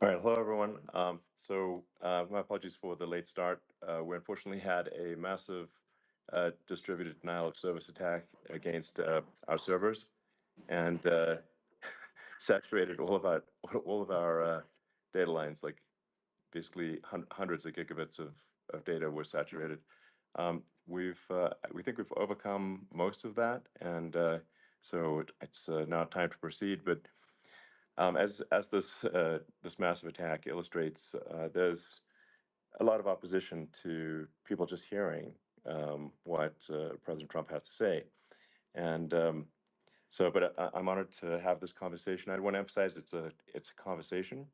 All right, hello everyone. My apologies for the late start. We unfortunately had a massive distributed denial of service attack against our servers, and saturated all of our data lines. Like basically hundreds of gigabits of data were saturated. We think we've overcome most of that, and it's now time to proceed. But as this massive attack illustrates, there's a lot of opposition to people just hearing what President Trump has to say, and but I'm honored to have this conversation. I want to emphasize it's a conversation,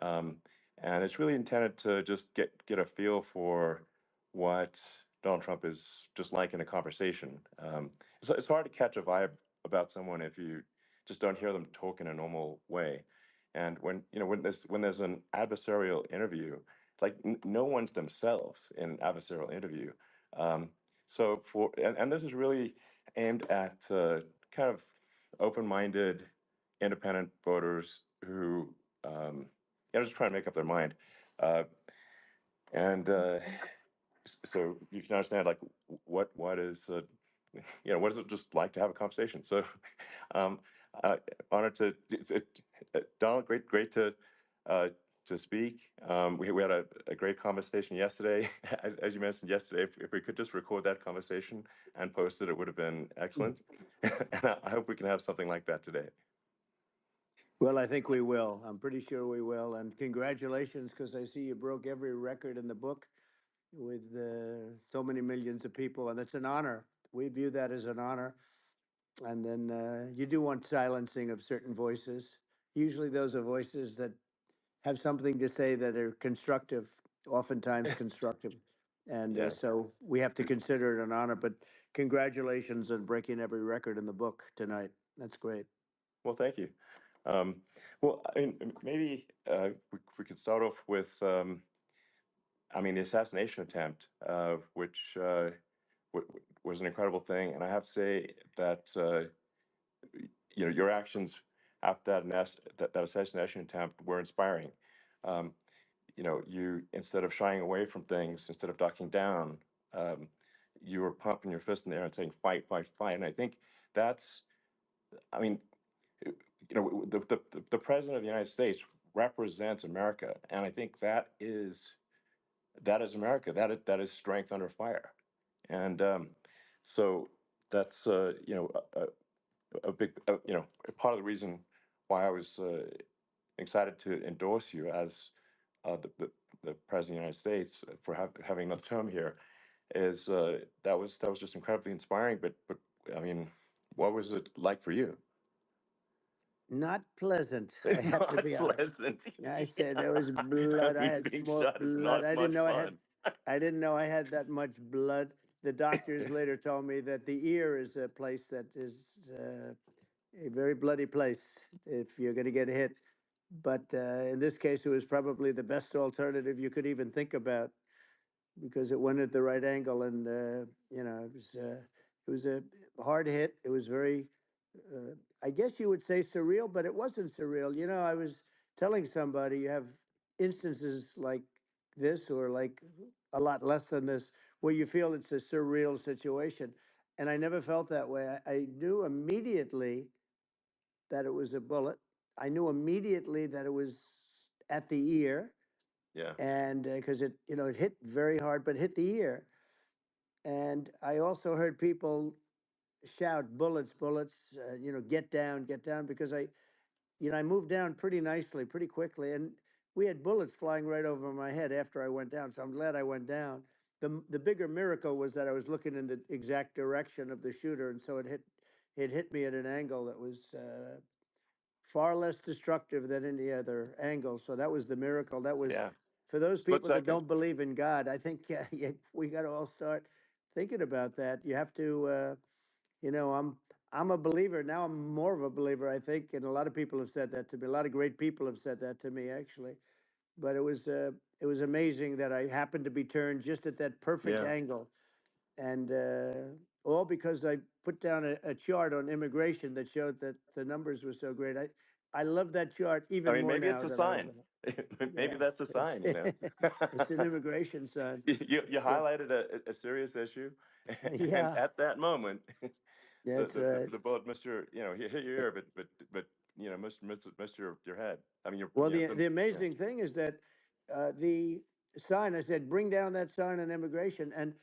um, and it's really intended to just get a feel for what Donald Trump is just like in a conversation. It's hard to catch a vibe about someone if you just don't hear them talk in a normal way. And when there's an adversarial interview, like no one's themselves in an adversarial interview. Um, and this is really aimed at kind of open-minded, independent voters who, just trying to make up their mind. Uh, and so you can understand, like, what is, what is it just like to have a conversation? So, um, honored to, Donald, great uh, to speak. We had a great conversation yesterday. As you mentioned yesterday, if we could just record that conversation and post it, it would have been excellent. And I hope we can have something like that today. Well, I think we will. I'm pretty sure we will. And congratulations, because I see you broke every record in the book with so many millions of people. And it's an honor. We view that as an honor. And then you do want silencing of certain voices. Usually those are voices that have something to say that are constructive, oftentimes constructive. And Yeah. so we have to consider it an honor. But congratulations on breaking every record in the book tonight. That's great. Well, thank you. Um, I mean, maybe we could start off with, the assassination attempt, which was an incredible thing. And I have to say that, your actions after that assassination attempt were inspiring. Um, you, instead of shying away from things, instead of ducking down, um, you were pumping your fist in the air and saying, fight, fight, fight. And I think that's, I mean, the president of the United States represents America, and I think that is America. That is strength under fire, and so that's a big a part of the reason why I was excited to endorse you as the president of the United States for having another term here is that was just incredibly inspiring. But I mean, what was it like for you? Not pleasant, I It's have to not be honest. pleasant. I said there was Yeah. I blood. I mean, had being more shot is blood. not I didn't much know I had. fun. I didn't know I had that much blood. The doctors later told me that the ear is a place that is a very bloody place if you're going to get hit. But in this case, it was probably the best alternative you could even think about because it went at the right angle, and it was a hard hit. It was very, I guess you would say surreal, but it wasn't surreal. I was telling somebody you have instances like this, or like a lot less than this, where you feel it's a surreal situation, and I never felt that way. I knew immediately that it was a bullet. I knew immediately that it was at the ear, Yeah. and because it hit very hard, but hit the ear. And I also heard people shout, "Bullets, bullets!" Get down, because I moved down pretty nicely, pretty quickly, and we had bullets flying right over my head after I went down. So I'm glad I went down. The bigger miracle was that I was looking in the exact direction of the shooter, and so it hit me at an angle that was far less destructive than any other angle. So that was the miracle. That was Yeah. for those Split people that second. don't believe in God. I think we got to all start thinking about that. You have to, I'm a believer now. I'm more of a believer, I think, and a lot of people have said that to me. A lot of great people have said that to me, actually. But it was amazing that I happened to be turned just at that perfect Yeah. angle, and all because I put down a chart on immigration that showed that the numbers were so great. I love that chart I even mean, more maybe it's now a that I look sign. at it. Maybe Yeah, that's a it's sign, you know. it's an immigration sign. You But highlighted a serious issue, and yeah, at that moment, that's right. the bullet missed your, hit your ear, but missed your head. I mean, Well, you know, the yeah, amazing thing is that the sign, I said, bring down that sign on immigration, and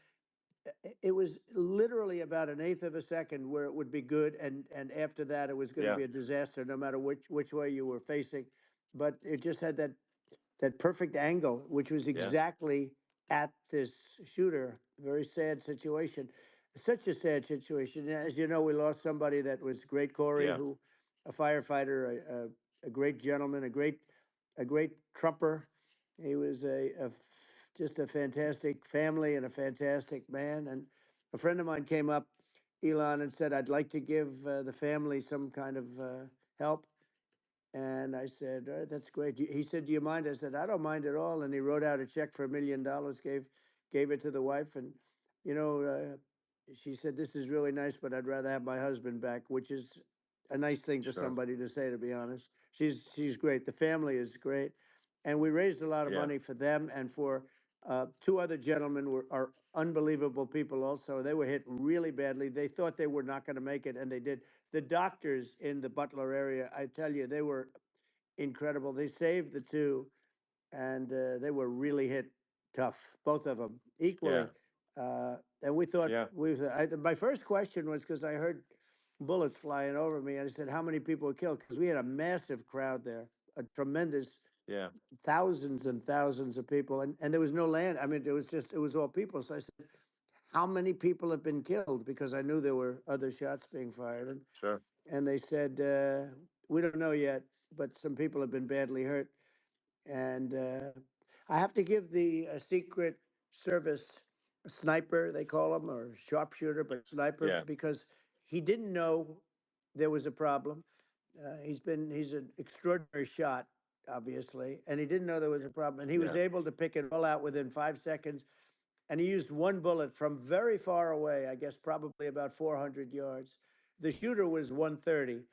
it was literally about an eighth of a second where it would be good, and after that, it was going to yeah, be a disaster, no matter which way you were facing. But it just had that perfect angle, which was yeah, exactly at this shooter. Very sad situation. Such a sad situation. As you know, we lost somebody that was great, Corey, yeah, who a firefighter, a great gentleman, a great trumper. He was just a fantastic family and a fantastic man. And a friend of mine came up, Elon, and said, "I'd like to give the family some kind of help." And I said, "That's great." He said, "Do you mind?" I said, "I don't mind at all." And he wrote out a check for $1 million, gave it to the wife, and you know, she said, "This is really nice, but I'd rather have my husband back," which is a nice thing for sure, somebody to say. To be honest, she's great. The family is great, and we raised a lot of yeah, money for them and for two other gentlemen were are unbelievable people. Also, they were hit really badly. They thought they were not going to make it, and they did. The doctors in the Butler area, I tell you, they were incredible. They saved the two, and they were really hit tough, both of them yeah, equally. And we thought yeah, my first question was because I heard bullets flying over me. And I said, "How many people were killed?" Because we had a massive crowd there, a tremendous yeah, thousands and thousands of people, and there was no land. I mean, it was all people. So I said, "How many people have been killed?" Because I knew there were other shots being fired, sure, and they said, "We don't know yet, but some people have been badly hurt." And I have to give the Secret Service sniper, they call him, or sharpshooter, but sniper, yeah, because he didn't know there was a problem. He's an extraordinary shot, obviously, and he didn't know there was a problem, and he was yeah, able to pick it all out within 5 seconds. And he used one bullet from very far away, I guess probably about 400 yards. The shooter was 130,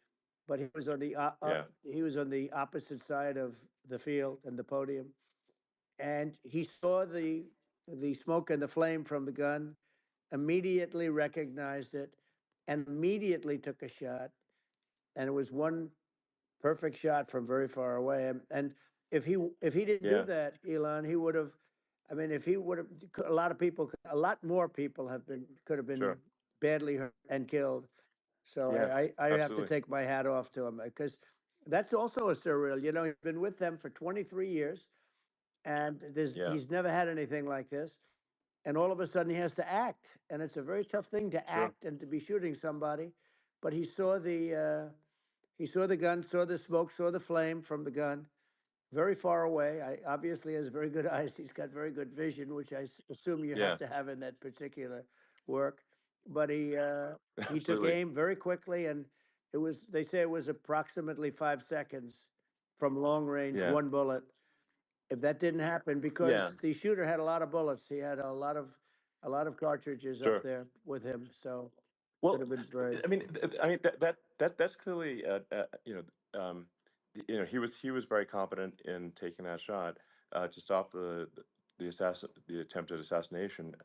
but yeah, he was on the opposite side of the field and the podium, and he saw the smoke and the flame from the gun, immediately recognized it, and immediately took a shot. And it was one perfect shot from very far away. And if he didn't do yeah, that, Elon, he would have. I mean, if he would have, a lot of people, a lot more people could have been sure, badly hurt and killed. So yeah, I have to absolutely, take my hat off to him because that's also a surreal. You know, he's been with them for 23 years, and yeah, he's never had anything like this. And all of a sudden, he has to act, and it's a very tough thing to sure, act and to be shooting somebody. But he saw the gun, saw the smoke, saw the flame from the gun, very far away. I obviously has very good eyes. He's got very good vision, which I assume you have yeah, to have in that particular work. But he took absolutely, aim very quickly, and it was. They say it was approximately 5 seconds from long range, yeah, one bullet. If that didn't happen, yeah, because the shooter had a lot of bullets, he had a lot of cartridges up sure. there with him, so could Well, have been very. I mean that's clearly he was very confident in taking that shot to stop the attempted assassination.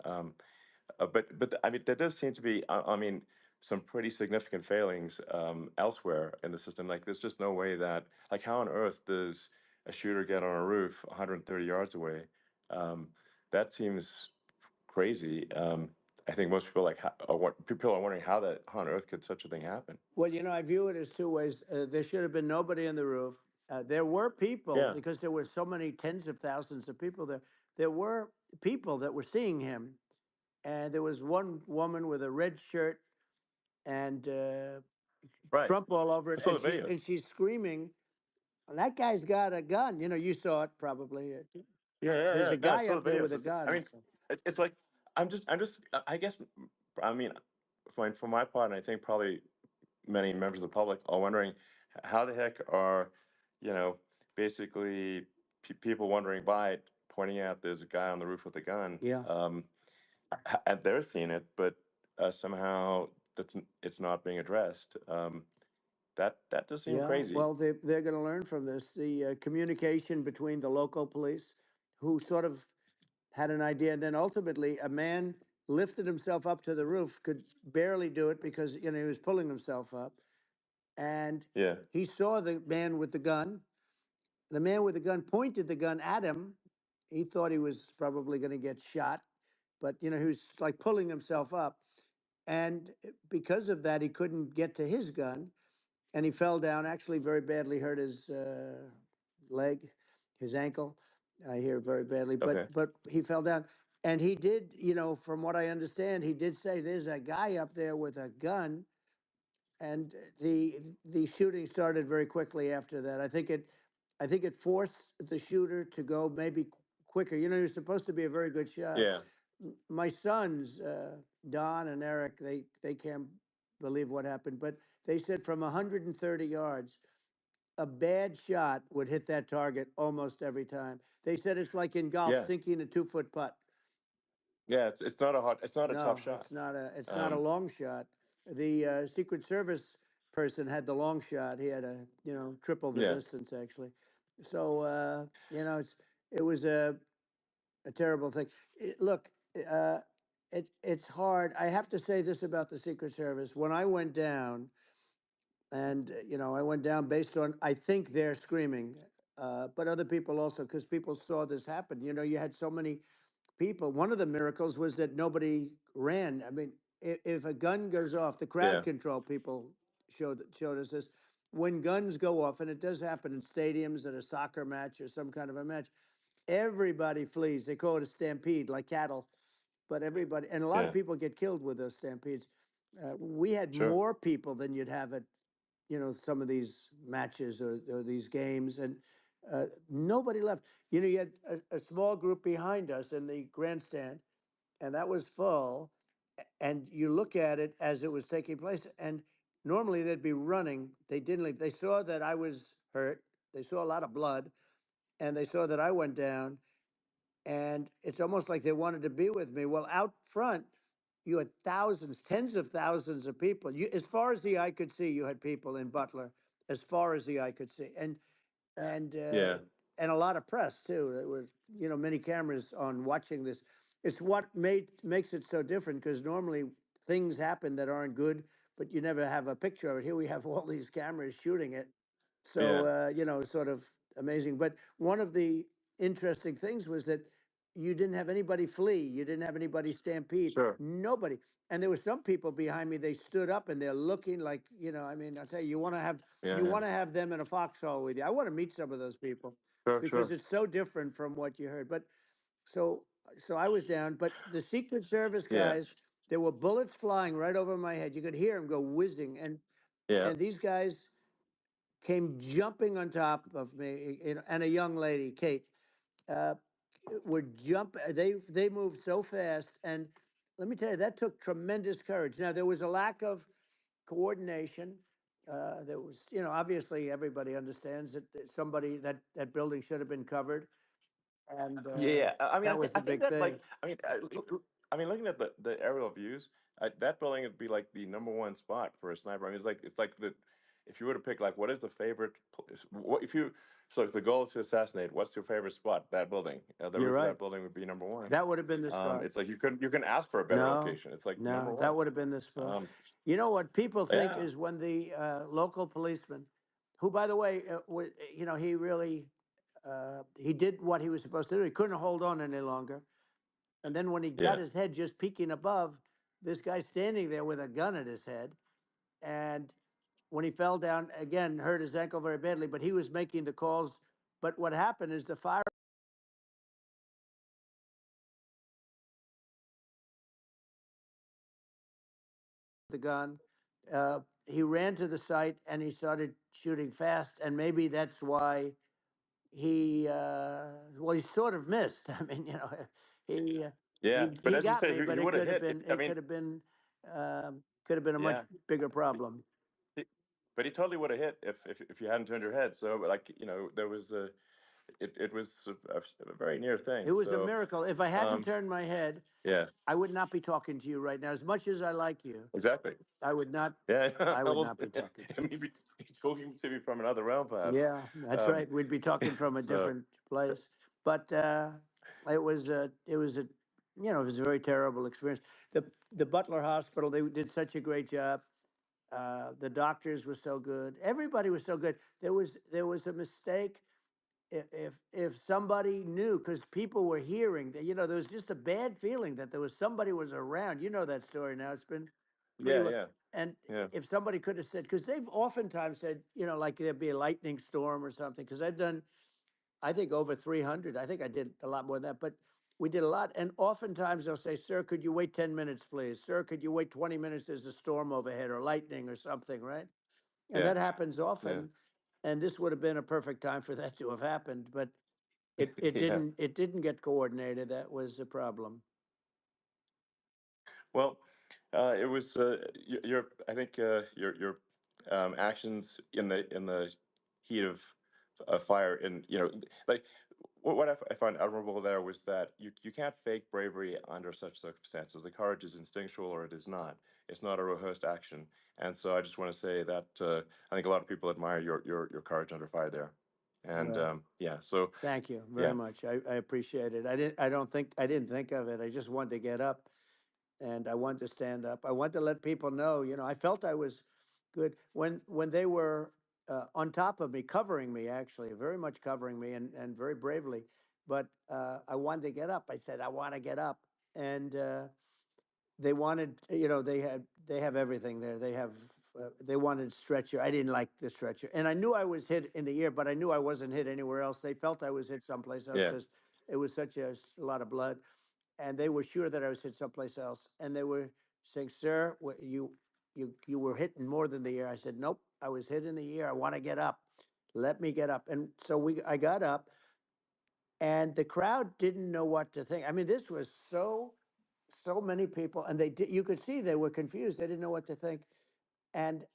But I mean, there does seem to be, I mean, some pretty significant failings elsewhere in the system. Like, there's just no way that, like, how on earth does a shooter get on a roof 130 yards away? Um, that seems crazy. I think most people people are wondering how on earth could such a thing happen? Well, I view it as two ways. There should have been nobody on the roof. There were people Yeah, because there were so many tens of thousands of people there. There were people that were seeing him, and there was one woman with a red shirt and right. Trump all over I it, saw and the she's videos. and she's screaming, "That guy's got a gun!" You saw it probably. Yeah, yeah, There's yeah. a No, I guy saw up the there with videos. a I gun. mean, So. it's like I guess, I mean, for my part, and I think probably many members of the public are wondering how the heck are, you know, basically people wandering by it, pointing out there's a guy on the roof with a gun, Yeah. and they're seeing it, but somehow it's not being addressed. That does seem Yeah, crazy. well, they're going to learn from this. The communication between the local police, who sort of had an idea, and then ultimately a man lifted himself up to the roof, could barely do it because he was pulling himself up, and Yeah, he saw the man with the gun. The man with the gun pointed the gun at him. He thought he was probably going to get shot, but he was like pulling himself up, and because of that, he couldn't get to his gun, and he fell down. Actually, very badly hurt his leg, his ankle. I hear very badly, but okay. he fell down, and he did. From what I understand, he did say there's a guy up there with a gun, and the shooting started very quickly after that. I think it forced the shooter to go maybe quicker. He was supposed to be a very good shot. Yeah, My sons, Don and Eric, they can't believe what happened, but they said from 130 yards, a bad shot would hit that target almost every time. They said it's like in golf, yeah, sinking a 2-foot putt. yeah. It's not a hard. It's not a tough No, shot. it's not a Um, long shot. The Secret Service person had the long shot. He had triple the yeah, distance actually. So it was a terrible thing. Look, uh, it's hard. I have to say this about the Secret Service. When I went down, and I went down based on I think they're screaming, but other people also, because people saw this happen. You had so many people. One of the miracles was that nobody ran. I mean, if a gun goes off, the crowd yeah, control people showed us this. When guns go off, and it does happen in stadiums at a soccer match or some kind of a match, everybody flees. They call it a stampede, like cattle. But everybody, and a lot of yeah. people get killed with those stampedes. We had Sure. more people than you'd have at some of these matches or these games, and nobody left. You had a small group behind us in the grandstand, and that was full. And you look at it as it was taking place, and normally they'd be running. They didn't leave. They saw that I was hurt. They saw a lot of blood, and they saw that I went down, and it's almost like they wanted to be with me. Well, out front, you had thousands, tens of thousands of people. As far as the eye could see, you had people in Butler, as far as the eye could see, and uh, Yeah, and a lot of press too. There was many cameras on watching this. It's what makes it so different, because normally things happen that aren't good, but you never have a picture of it. Here we have all these cameras shooting it, so yeah. sort of amazing. But one of the interesting things was that you didn't have anybody flee, you didn't have anybody stampede, Sure. nobody. And there were some people behind me. They stood up and they're looking like, I mean, I'll tell you, Yeah, you yeah. want to have them in a foxhole with you. I want to meet some of those people Sure, because sure. it's so different from what you heard. But so so I was down, but the Secret Service Yeah, guys, there were bullets flying right over my head. You could hear them go whizzing, yeah, and these guys came jumping on top of me, and a young lady, Kate, uh, would jump. They moved so fast, and let me tell you, that took tremendous courage. Now there was a lack of coordination. There was, obviously everybody understands that somebody that building should have been covered, and yeah. I mean, that was I the think big that thing. like, I mean, looking at the aerial views, that building would be like the number one spot for a sniper. I mean, it's like the if you were to pick like what is the favorite place, what if you so if the goal is to assassinate, what's your favorite spot? That building, the You're roof of right. that building would be number one. That would have been the spot. It's like you can ask for a better No, location. It's like number no, that one. would have been the spot. Um, You know what people think yeah, is when the local policeman, who, by the way, he really he did what he was supposed to do. He couldn't hold on any longer. And then when he got yeah, his head just peeking above, this guy standing there with a gun at his head. And when he fell down again, hurt his ankle very badly, but he was making the calls. But what happened is the fire the gun. He ran to the site and he started shooting fast, and maybe that's why he sort of missed. I mean, he uh, yeah. But he as you got said, me, but he it would have could have hit. been I mean, a much yeah. bigger problem. He- But he totally would have hit if you hadn't turned your head. So like there was a it was a very near It thing. was a So miracle. If I hadn't um, turned my head, yeah, I would not be talking to you right now. As much as I like you, exactly. I would not. Yeah, I would well, not be talking to I mean, be talking to me from another realm, you. perhaps. Yeah, that's Um, right. We'd be talking from a so different place. But it was a, you know, it was a very terrible experience. The Butler Hospital, they did such a great job. The doctors were so good. Everybody was so good. There was a mistake if somebody knew, because people were hearing that, you know, there was just a bad feeling that there was somebody was around. You know that story now. It's been pretty yeah, well. yeah, And yeah, if somebody could have said, because they've oftentimes said, you know, like there'd be a lightning storm or something. Because I've done, I think over 300. I think I did a lot more than that, but we did a lot. And oftentimes they'll say, "Sir, could you wait 10 minutes, please? Sir, could you wait 20 minutes? There's a storm overhead or lightning or something, right?" And yeah, that happens yeah, often. And this would have been a perfect time for that to have happened, but yeah. it didn't get coordinated. That was the problem. Well, it was your. I think your actions in the heat of fire, and like what I find admirable there was that you can't fake bravery under such circumstances. The courage is instinctual, or it is not. It's not a rehearsed action. And so I just want to say that I think a lot of people admire your courage under fire there. And Well, yeah, so thank you very yeah, much. I appreciate it. I didn't think of it. I just wanted to get up and I wanted to stand up. I wanted to let people know, you know, I felt I was good when they were on top of me, covering me, actually, very much covering me and very bravely. But I wanted to get up. I said, I want to get up. And they wanted, you know, they have everything there. They wanted stretcher. I didn't like the stretcher, and I knew I was hit in the ear, but I knew I wasn't hit anywhere else. They felt I was hit someplace else yeah, because it was such a lot of blood, and they were sure that I was hit someplace else. And they were saying, "Sir, you were hit in more than the ear." I said, "Nope, I was hit in the ear. I want to get up. Let me get up." And so I got up, and the crowd didn't know what to think. I mean, this was so many people, and you could see they were confused. They didn't know what to think. And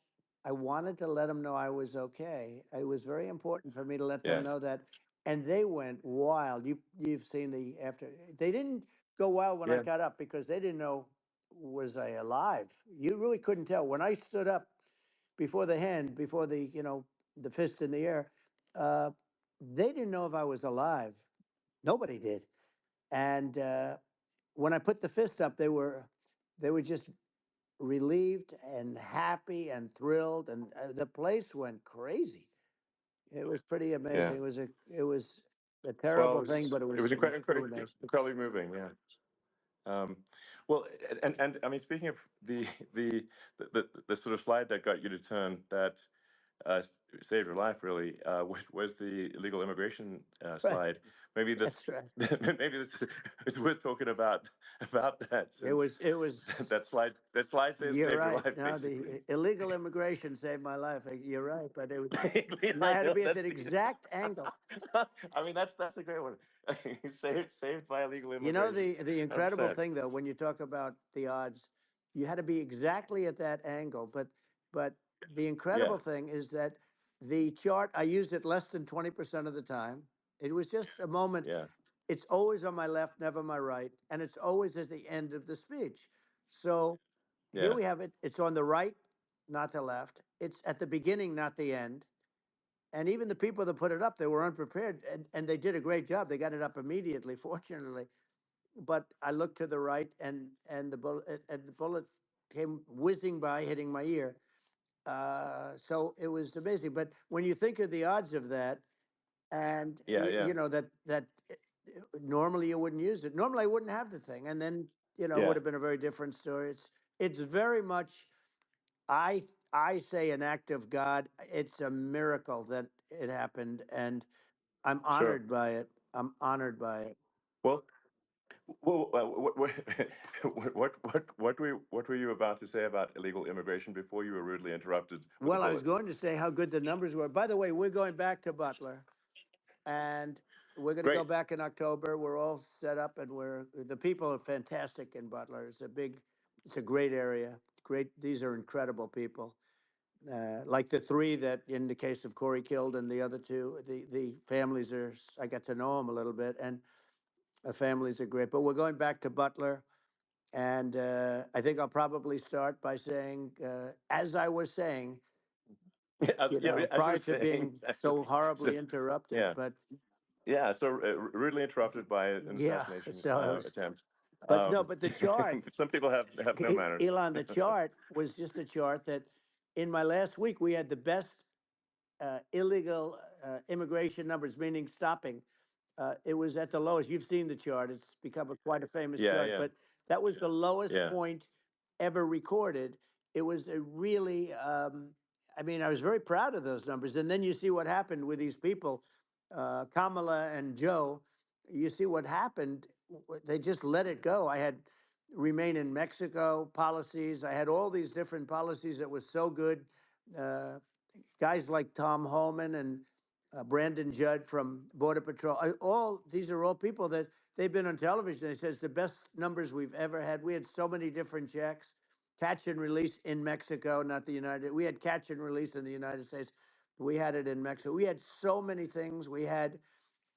I wanted to let them know I was okay. It was very important for me to let them yeah, know that. And they went wild. You've seen the after. They didn't go wild when I yeah, got up because they didn't know, was I alive. You really couldn't tell when I stood up before the hand, before the, you know, the fist in the air. Uh, they didn't know if I was alive. Nobody did. And when I put the fist up, they were just relieved and happy and thrilled, and the place went crazy. It was pretty amazing. yeah. It was a Well, terrible thing, but it was really amazing. incredibly moving. Yeah. Um, well, and I mean, speaking of the sort of slide that got you to turn that saved your life, really, was the illegal immigration Right, slide. Maybe this, that's right. maybe this is worth talking about that, since It was. that slide You're saved your right. life, No, basically. the illegal immigration saved my life. You're right, but it was, and I I had to know be at that's that the. exact angle. I mean, that's a great one. Saved by illegal You know, immigration, the hundred incredible percent. thing though, when you talk about the odds, you had to be exactly at that angle. But the Yeah, incredible thing is that the chart, I used it less than 20% of the time. It was just a moment. yeah, It's always on my left, never my right, and it's always at the end of the speech. So here yeah, we have it. It's on the right, not the left. It's at the beginning, not the end. And even the people that put it up, they were unprepared, and they did a great job. They got it up immediately, fortunately. But I looked to the right, and the bullet came whizzing by, hitting my ear. So it was amazing. But when you think of the odds of that, and yeah, you yeah, know normally you wouldn't use it. Normally I wouldn't have the thing, and then, you know, it would yeah, have been a very different story. It's very much, I I say, an act of God. It's a miracle that it happened, and I'm sure. honored by it. I'm honored by it. Well, what were you about to say about illegal immigration before you were rudely interrupted with a Well, I was bullet? going to say how good the numbers were. By the way, we're going back to Butler, and we're going to go Great. back in October. We're all set up, and the people are fantastic in Butler. It's a great area. Great. These are incredible people. like the three that, in the case of Corey killed, and the other two, the families are. I got to know them a little bit, and the families are great. But we're going back to Butler, and I think I'll probably start by saying, as I was saying, As you were prior to saying, being exactly. so So, horribly interrupted. yeah, But yeah. So rudely interrupted by an yeah, assassination so it was, attempt. but no, but the chart, Some people have no manners. Elon, the chart was just a chart that in my last week we had the best illegal immigration numbers, meaning stopping. It was at the lowest. You've seen the chart; it's become quite a famous Yeah, chart. yeah, But that was the lowest yeah. point ever recorded. It was a really, I mean, I was very proud of those numbers. And then you see what happened with these people, Kamala and Joe. You see what happened. They just let it go. I had remain in Mexico policies. I had all these different policies that was so good. Uh, Guys like Tom Homan and Brandon Judd from Border Patrol. All these are all people that they've been on television. They says the best numbers we've ever had. We had so many different checks, catch and release in Mexico, not the United. We had catch and release in the United States. We had it in Mexico. We had so many things. We had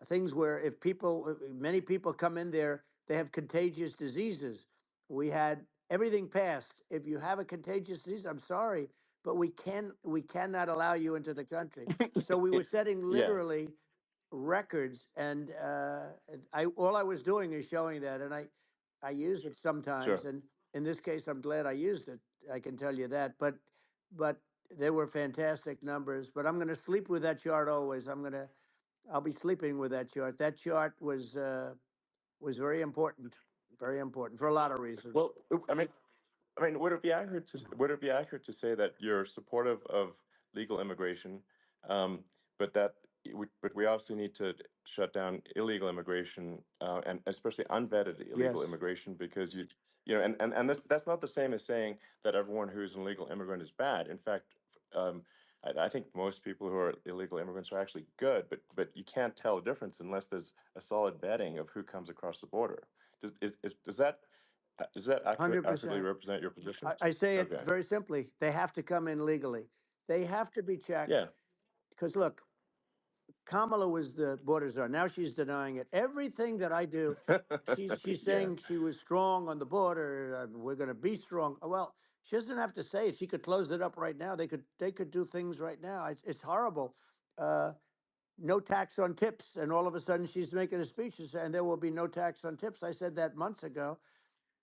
things where if people, many people come in there, they have contagious diseases. We had everything passed. If you have a contagious disease, I'm sorry, but we cannot allow you into the country. So we were setting Yeah, literally records, and I all I was doing is showing that, and I use it sometimes, sure. and in this case, I'm glad I used it. I can tell you that, but they were fantastic numbers. But I'm going to sleep with that chart always. I'll be sleeping with that chart. That chart was very important for a lot of reasons. Well, I mean, would it be accurate to say that you're supportive of legal immigration, um, but but we also need to shut down illegal immigration, and especially unvetted illegal Yes, immigration, because and that's not the same as saying that everyone who's an illegal immigrant is bad. In fact, um, I think most people who are illegal immigrants are actually good, but you can't tell the difference unless there's a solid vetting of who comes across the border. Does that accurately 100%. represent your position? I say it Okay. very simply. They have to come in legally. They have to be checked. Yeah. Because look, Kamala was the border czar. Now she's denying it. Everything that I do, she's Yeah. saying she was strong on the border. We're going to be strong. Well, she doesn't have to say it. She could close it up right now. They could do things right now. It's horrible. Uh, no tax on tips, and all of a sudden she's making a speech and there will be no tax on tips. I said that months ago.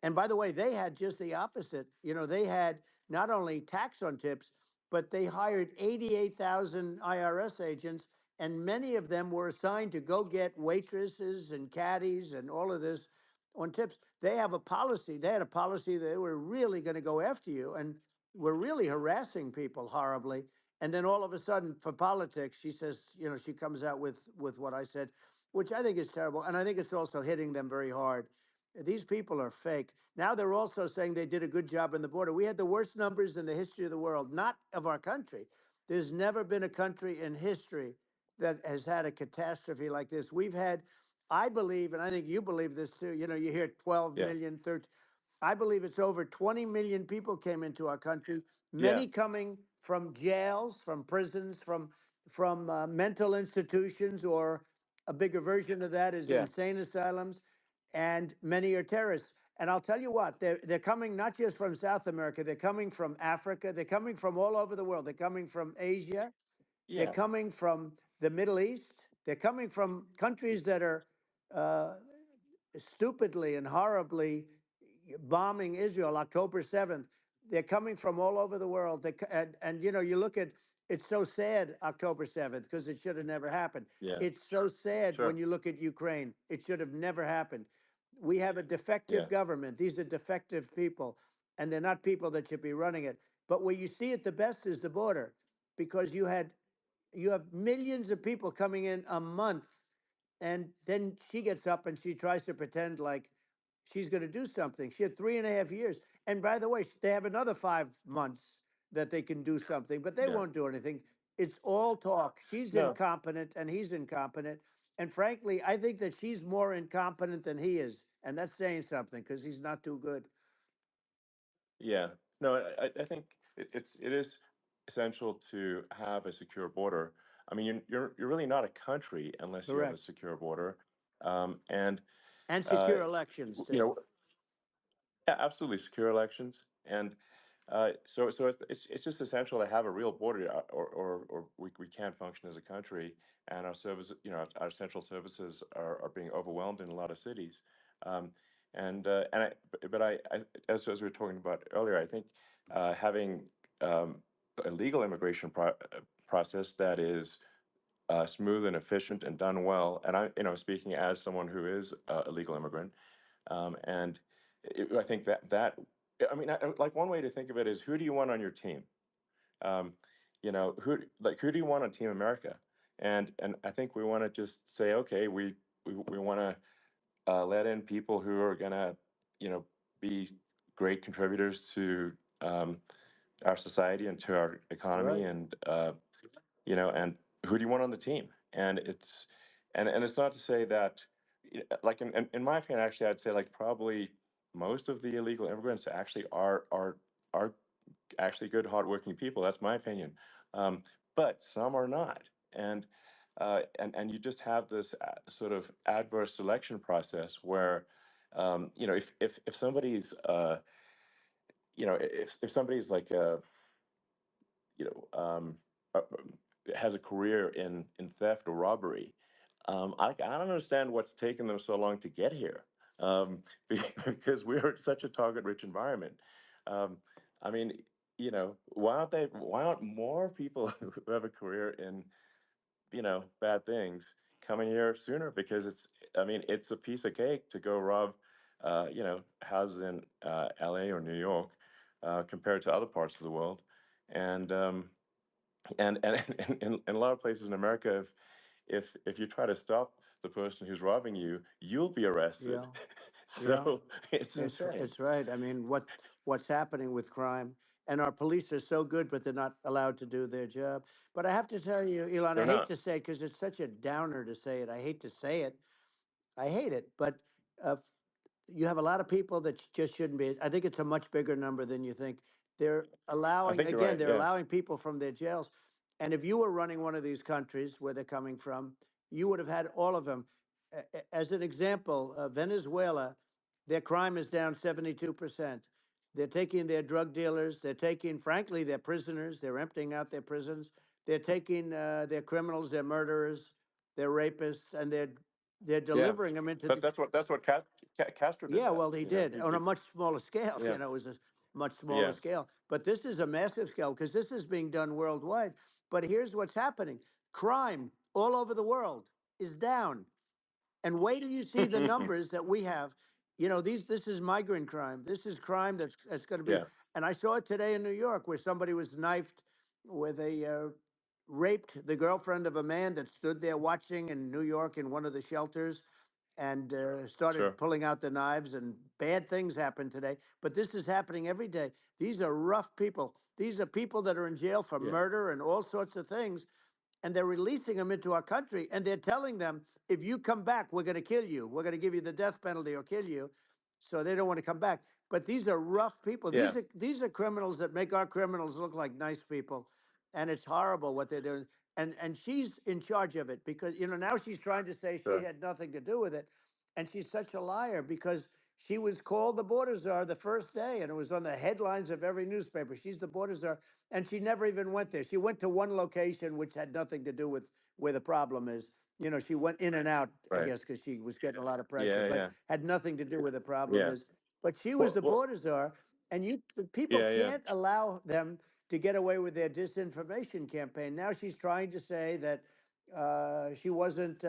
And by the way, they had just the opposite. They had not only tax on tips, but they hired 88,000 IRS agents, and many of them were assigned to go get waitresses and caddies and all of this on tips. They have a policy. They had a policy that they were really going to go after you and were really harassing people horribly. And then all of a sudden, for politics, she says, she comes out with what I said, which I think is terrible, and I think it's also hitting them very hard. These people are fake. Now they're also saying they did a good job in the border. We had the worst numbers in the history of the world, not of our country. There's never been a country in history that has had a catastrophe like this. We've had, I believe, and I think you believe this too. You hear 12 Yeah. million, 13. I believe it's over 20 million people came into our country, Yeah. many coming from jails, from prisons, from mental institutions, or a bigger version of that is Yeah. insane asylums, and many are terrorists. And I'll tell you what, they're coming not just from South America, they're coming from Africa, they're coming from all over the world. They're coming from Asia, they're Yeah. coming from the Middle East, they're coming from countries that are uh, stupidly and horribly bombing Israel October 7th. They're coming from all over the world. And you look at it's so sad October 7th because it should have never happened. Yeah. It's so sad when Sure. you look at Ukraine. It should have never happened. We have a defective Yeah. government. These are defective people, and they're not people that should be running it. But where you see it the best is the border, because you have millions of people coming in a month, and then she gets up and she tries to pretend like she's going to do something. She had 3.5 years. And by the way, they have another 5 months that they can do something, but they Yeah. won't do anything. It's all talk. She's No. incompetent and he's incompetent. And frankly, I think that she's more incompetent than he is. And that's saying something because he's not too good. Yeah. No. I think it is. essential to have a secure border. I mean, you're really not a country unless you have a Correct. secure border, and And uh, secure elections you too. know, yeah, absolutely secure elections, and so it's just essential to have a real border, or we can't function as a country, and our service, our central services are being overwhelmed in a lot of cities, um, and as we were talking about earlier, I think having um, a legal immigration process that is smooth and efficient and done well, and speaking as someone who is a legal immigrant, and I think I mean, like one way to think of it is, who do you want on your team? Um, who do you want on Team America? And I think we want to just say, okay, we want to let in people who are gonna, be great contributors to um, our society and to our economy, Right. and who do you want on the team? And it's not to say that, like in my opinion, actually, I'd say like probably most of the illegal immigrants actually are actually good, hardworking people. That's my opinion, um, but some are not, and you just have this sort of adverse selection process where, if somebody's if somebody's like you know, um, uh, has a career in theft or robbery. I don't understand what's taken them so long to get here, because we're in such a target-rich environment. Um, I mean, why aren't more people who have a career in, bad things coming here sooner? Because I mean, it's a piece of cake to go rob, houses in LA or New York, compared to other parts of the world. And and in a lot of places in America, if you try to stop the person who's robbing you, you'll be arrested. Yeah. Yeah. So it's insane. It's right. I mean, what's happening with crime, and our police are so good, but they're not allowed to do their job. But I have to tell you, Elon, I They're hate not. to say it because it's such a downer to say it. I hate to say it. I hate it, but uh, you have a lot of people that just shouldn't be. I think it's a much bigger number than you think. They're I allowing, think you're again, right. they're Yeah. allowing people from their jails. And if you were running one of these countries where they're coming from, you would have had all of them. As an example, Venezuela, their crime is down 72%. They're taking their drug dealers, they're taking, frankly, their prisoners, they're emptying out their prisons, they're taking their criminals, their murderers, their rapists, and they're Yeah. delivering them into But the. that's what Castro did. Yeah, That well, he did on a much smaller scale. yeah, It was a much smaller yeah. scale. But this is a massive scale because this is being done worldwide. But here's what's happening: crime all over the world is down. And wait till you see the numbers that we have. This is migrant crime. This is crime that's going to be. Yeah. And I saw it today in New York where somebody was knifed with raped the girlfriend of a man that stood there watching in New York in one of the shelters and started Sure. pulling out the knives, and bad things happen today. But this is happening every day. These are rough people. These are people that are in jail for Yeah. murder and all sorts of things, and they're releasing them into our country, and they're telling them, if you come back, we're going to kill you. We're going to give you the death penalty or kill you. So they don't want to come back. But these are rough people. Yeah. These are criminals that make our criminals look like nice people, and it's horrible what they're doing. And she's in charge of it because now she's trying to say she Sure. had nothing to do with it, and she's such a liar because she was called the border czar the first day, and it was on the headlines of every newspaper. She's the border czar, and she never even went there. She went to one location which had nothing to do with where the problem is. She went in and out, I Right. guess, because she was getting a lot of pressure, Yeah. but Yeah. had nothing to do with the problem Yeah. is. But she was Well. the Well. border czar, and the people Yeah. Yeah. can't allow them to get away with their disinformation campaign. Now she's trying to say that she wasn't.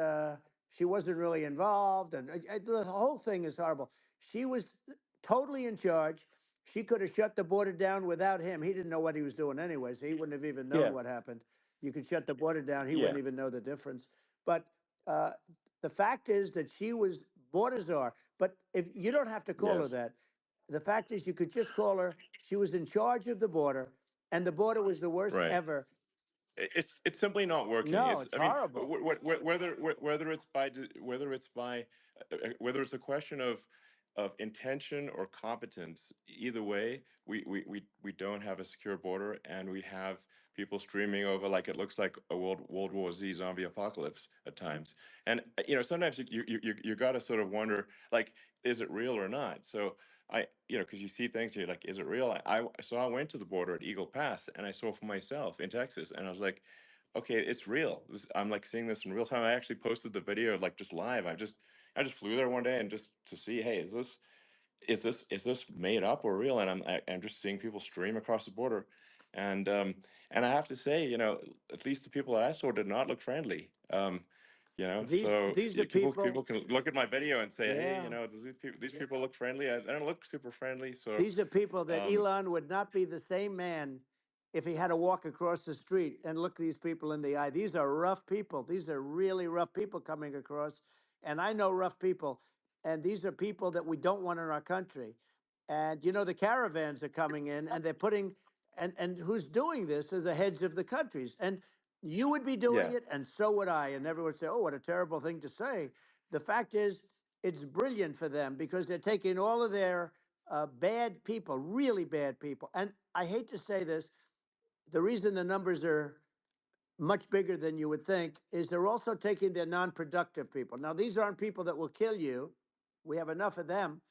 She wasn't really involved, and the whole thing is horrible. She was totally in charge. She could have shut the border down without him. He didn't know what he was doing anyway, so he wouldn't have even known Yeah. what happened. You could shut the border down; he Yeah. wouldn't even know the difference. But uh, the fact is that she was border czar. But if you don't have to call her Yes. that, the fact is you could just call her. She was in charge of the border, and the border was the worst Right. ever. It's simply not working. No, It's, it's I mean, horrible. whether it's a question of intention or competence, either way, we don't have a secure border, and we have people streaming over like it looks like a World War Z zombie apocalypse at times. And sometimes you got to sort of wonder, like, is it real or not? So because you see things, you're like, is it real? So I went to the border at Eagle Pass and I saw for myself in Texas, and I was like, okay, it's real. I'm like seeing this in real time. I actually posted the video like just live. I just flew there one day and just to see, hey, is this made up or real? And I'm just seeing people stream across the border, and I have to say, at least the people that I saw did not look friendly. So These are people people. can look at my video and say, hey, Yeah. does these people look friendly? I don't look super friendly. So These are people that um, Elon would not be the same man if he had to walk across the street and look these people in the eye. These are rough people. These are really rough people coming across. And I know rough people. And these are people that we don't want in our country. And the caravans are coming in and they're putting and who's doing this are the heads of the countries. And you would be doing yeah, it, and so would I. And everyone would say, oh, what a terrible thing to say. The fact is, it's brilliant for them because they're taking all of their bad people, really bad people. And I hate to say this, the reason the numbers are much bigger than you would think is they're also taking their non-productive people. Now, these aren't people that will kill you. We have enough of them,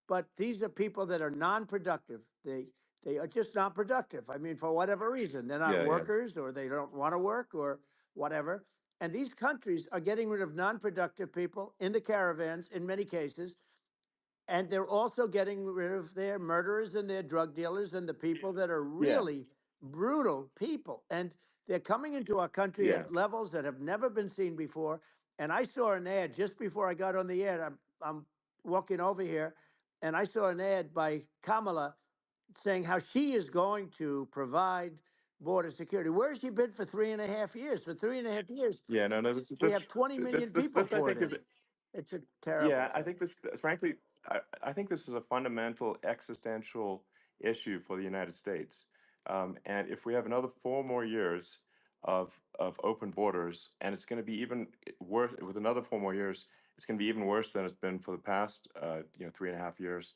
but these are people that are non-productive. They are just not productive. I mean, for whatever reason, they're not yeah. workers or they don't want to work or whatever. And these countries are getting rid of non-productive people in the caravans in many cases, and they're also getting rid of their murderers and their drug dealers and the people that are Yeah, really brutal people. And they're coming into our country yeah, at levels that have never been seen before. And I saw an ad just before I got on the air. I'm walking over here, and I saw an ad by Kamala saying how she is going to provide border security. Where has she been for 3.5 years? For 3.5 years, yeah. No, no. This is we have 20 million people this I poured think is in. It's a terrible Yeah, I thing. think this, frankly, I think this is a fundamental existential issue for the United States. And if we have another 4 more years of open borders, and it's going to be even worse with another 4 more years, it's going to be even worse than it's been for the past, 3.5 years.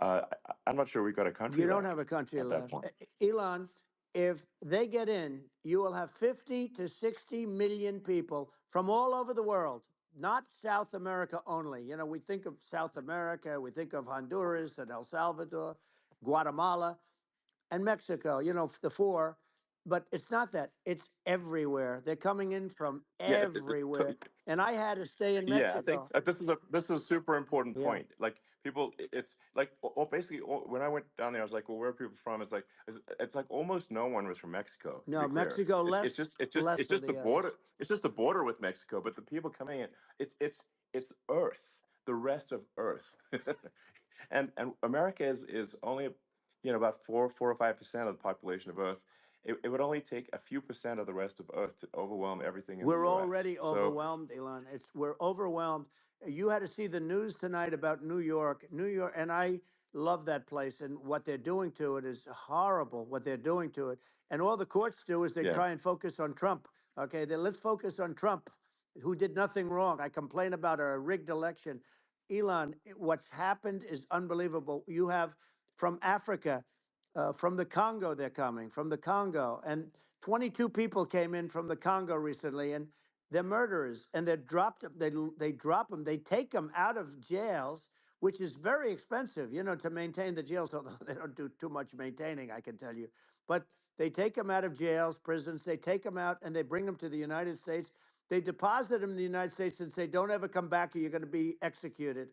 I'm not sure we've got a country You don't have left a country at that left. point. Elon, if they get in, you will have 50 to 60 million people from all over the world, not South America only. We think of South America, we think of Honduras and El Salvador, Guatemala, and Mexico, the four. But it's not that. It's everywhere. They're coming in from Yeah, everywhere. And I had to stay in yeah, I think Mexico. this is a super important Yeah. point. Like people, it's like basically when I went down there, I was like, well, where are people from? It's like almost no one was from Mexico. To be No, clear, Mexico it's less it's just it's just less it's than just the the others. border. It's just the border with Mexico. But the people coming in, it's Earth, the rest of Earth, and America is only about 4 or 5% of the population of Earth. It would only take a few percent of the rest of Earth to overwhelm everything in the We're U.S. already So overwhelmed, Elon. We're overwhelmed. You had to see the news tonight about New York. New York, and I love that place, and what they're doing to it is horrible, what they're doing to it. And all the courts do is they yeah, try and focus on Trump. Okay, let's focus on Trump, who did nothing wrong. I complain about a rigged election. Elon, what's happened is unbelievable. You have from Africa, from the Congo, they're coming from the Congo, and 22 people came in from the Congo recently, and they're murderers, and they're dropped. They drop them. They take them out of jails, which is very expensive, to maintain the jails. Although they don't do too much maintaining, I can tell you. But they take them out of jails, prisons. They take them out and they bring them to the United States. They deposit them in the United States and say, "Don't ever come back, or you're going to be executed."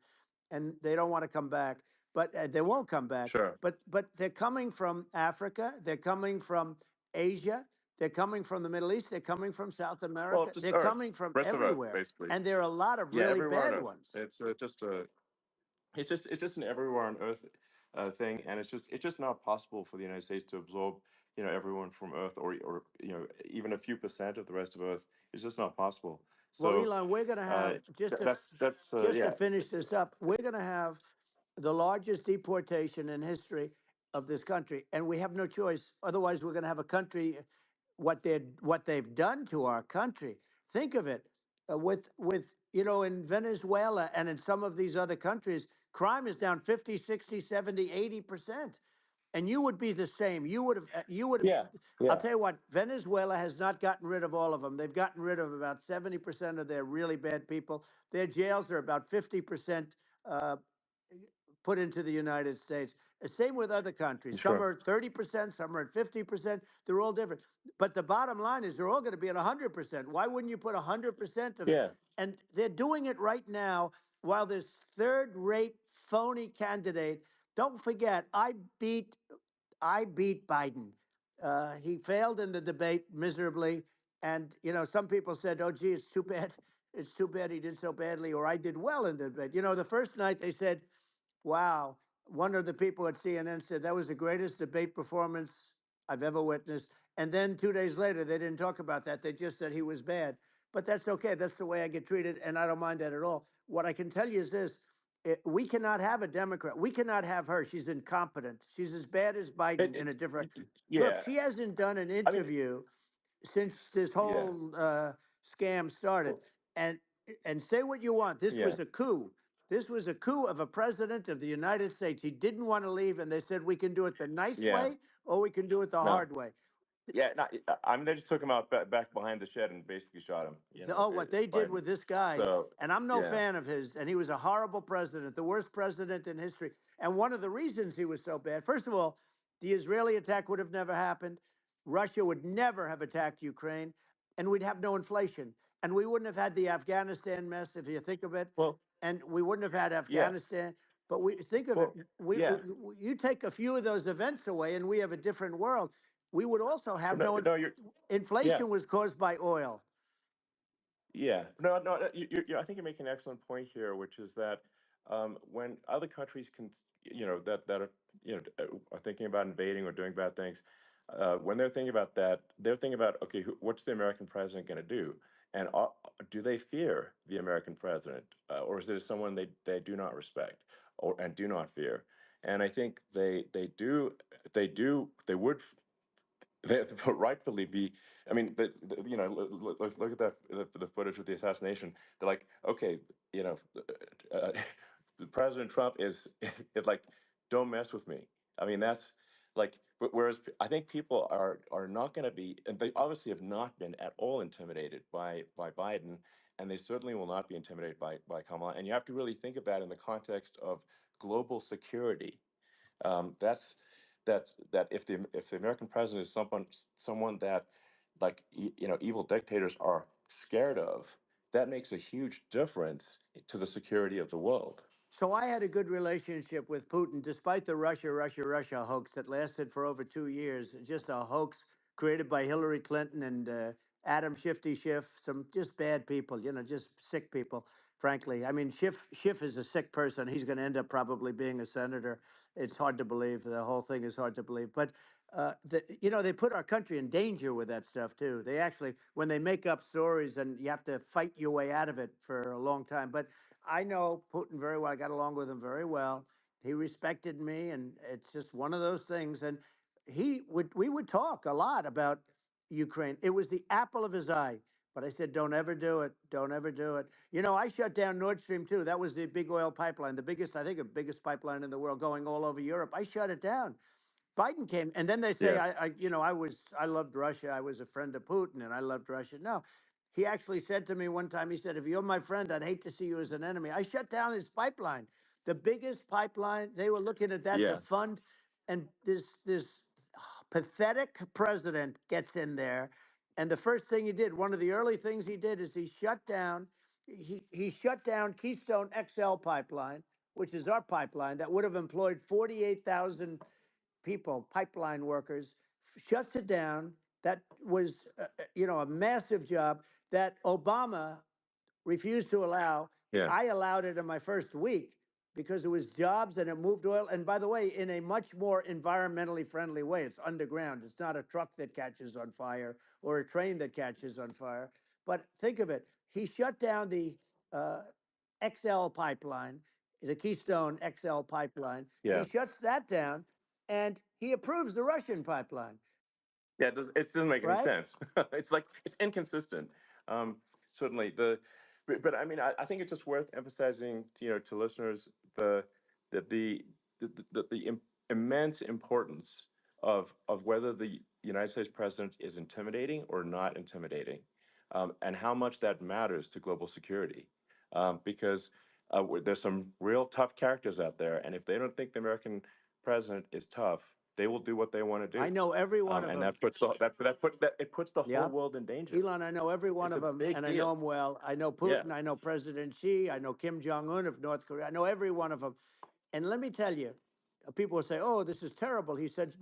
And they don't want to come back, but they won't come back. sure. But they're coming from Africa. They're coming from Asia. They're coming from the Middle East. They're coming from South Well, America. just They're Earth, coming from rest of Earth, everywhere. basically. And there are a lot of Yeah, really everywhere on bad Earth. ones. It's just an everywhere on Earth thing, and it's just not possible for the United States to absorb everyone from Earth, or even a few percent of the rest of Earth. It's just not possible. Well, So Elon, we're going to have that's just to yeah, finish this up. We're going to have the largest deportation in history of this country, and we have no choice. Otherwise, we're going to have a country. What they've done to our country. Think of it, with in Venezuela and in some of these other countries, crime is down 50, 60, 70, 80%. And you would be the same. You would have. Yeah, I'll yeah, tell you what. Venezuela has not gotten rid of all of them. They've gotten rid of about 70% of their really bad people. Their jails are about 50% uh, put into the United States. Same with other countries. Some sure. are 30%, some are at 50%. They're all different. But the bottom line is they're all going to be at 100%. Why wouldn't you put 100% of? Yeah, And they're doing it right now while this third-rate phony candidate. Don't forget, I beat Biden. He failed in the debate miserably. And, some people said, oh, gee, it's too bad. It's too bad he did so badly, or I did well in the debate. The first night they said, wow. One of the people at CNN said that was the greatest debate performance I've ever witnessed. And then 2 days later, they didn't talk about that. They just said he was bad. But that's okay. That's the way I get treated. And I don't mind that at all. What I can tell you is this: we cannot have a Democrat. We cannot have her. She's incompetent. She's as bad as Biden in a it's different. Look, yeah. she hasn't done an I mean, interview since this yeah, whole scam started. well, And say what you want, this yeah, was a coup. This was a coup of a president of the United States. He didn't want to leave, and they said we can do it the nice yeah. way or we can do it the No, hard way. yeah. Not, I mean, they just took him out back behind the shed and basically shot him. Oh, what they did Biden. with this guy, So and I'm no yeah. fan of his, and he was a horrible president, the worst president in history. And one of the reasons he was so bad, first of all, the Israeli attack would have never happened. Russia would never have attacked Ukraine, and we'd have no inflation. And we wouldn't have had the Afghanistan mess, if you think of it, Well, and we wouldn't have had yeah. Afghanistan. But we think of it, Well, yeah. you take a few of those events away, and we have a different world. We would also have No, no no, you're. Yeah. inflation was caused by oil. Yeah, no, no. I think you're making an excellent point here, which is that when other countries can, that are, are thinking about invading or doing bad things, when they're thinking about that, they're thinking about, okay, what's the American president going to do, and do they fear the American president, or is it someone they do not respect or and do not fear? And I think they would they rightfully be. I mean, look at the footage of the assassination. They're like, okay, you know, uh, President Trump is like, don't mess with me. I mean, that's like, but whereas I think people are not going to be, and they obviously have not been at all intimidated by Biden, and they certainly will not be intimidated by Kamala. And you have to really think of that in the context of global security. That if the American president is someone that like evil dictators are scared of, that makes a huge difference to the security of the world. So I had a good relationship with Putin, despite the Russia hoax that lasted for over 2 years. Just a hoax created by Hillary Clinton and Adam Shifty Schiff, some just bad people, just sick people. Frankly, I mean, Schiff is a sick person. He's going to end up probably being a senator. It's hard to believe. The whole thing is hard to believe. But they put our country in danger with that stuff too. They actually, when they make up stories, and you have to fight your way out of it for a long time. But I know Putin very well. I got along with him very well. He respected me, and it's just one of those things. And we would talk a lot about Ukraine. It was the apple of his eye. But I said, don't ever do it. Don't ever do it. I shut down Nord Stream 2. That was the big oil pipeline, the biggest, I think, the biggest pipeline in the world going all over Europe. I shut it down. Biden came, and then they say, Yeah, I loved Russia. I was a friend of Putin, and I loved Russia. No, he actually said to me one time, he said, if you're my friend, I'd hate to see you as an enemy. I shut down his pipeline, the biggest pipeline. They were looking at that to yeah, fund, and this pathetic president gets in there, and the first thing he did, one of the early things he did, is he shut down Keystone XL pipeline, which is our pipeline that would have employed 48,000 people, pipeline workers, shuts it down. That was, a massive job that Obama refused to allow. yeah, I allowed it in my first week because it was jobs and it moved oil. And by the way, in a much more environmentally friendly way. It's underground. It's not a truck that catches on fire or a train that catches on fire. But think of it. He shut down the uh, XL pipeline, the Keystone XL pipeline. He yeah. shuts that down and he approves the Russian pipeline, Yeah, it doesn't make any right? sense. It's like it's inconsistent. Um, Certainly but I mean, I think it's just worth emphasizing to listeners the the the the, the, the immense importance of whether the United States president is intimidating or not intimidating, and how much that matters to global security. Because there's some real tough characters out there, and if they don't think the American president is tough, they will do what they want to I do, know every one of and them. that it puts the whole Yep. world in danger. Elon, I know every one It's of a them, big and I deal. know them well. I know Yeah, Putin. I know President Xi. I know Kim Jong Un of North Korea. I know every one of them. And let me tell you, people will say, "Oh, this is terrible." He said,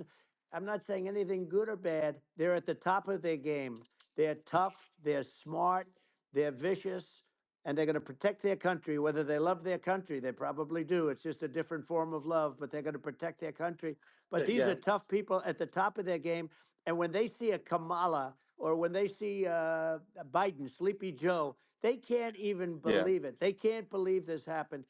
"I'm not saying anything good or bad. They're at the top of their game. They're tough. They're smart. They're vicious, and they're going to protect their country. Whether they love their country, they probably do. It's just a different form of love, but they're going to protect their country. But these yeah, are tough people at the top of their game. And when they see a Kamala or when they see Biden, Sleepy Joe, they can't even yeah, believe it. They can't believe this happened.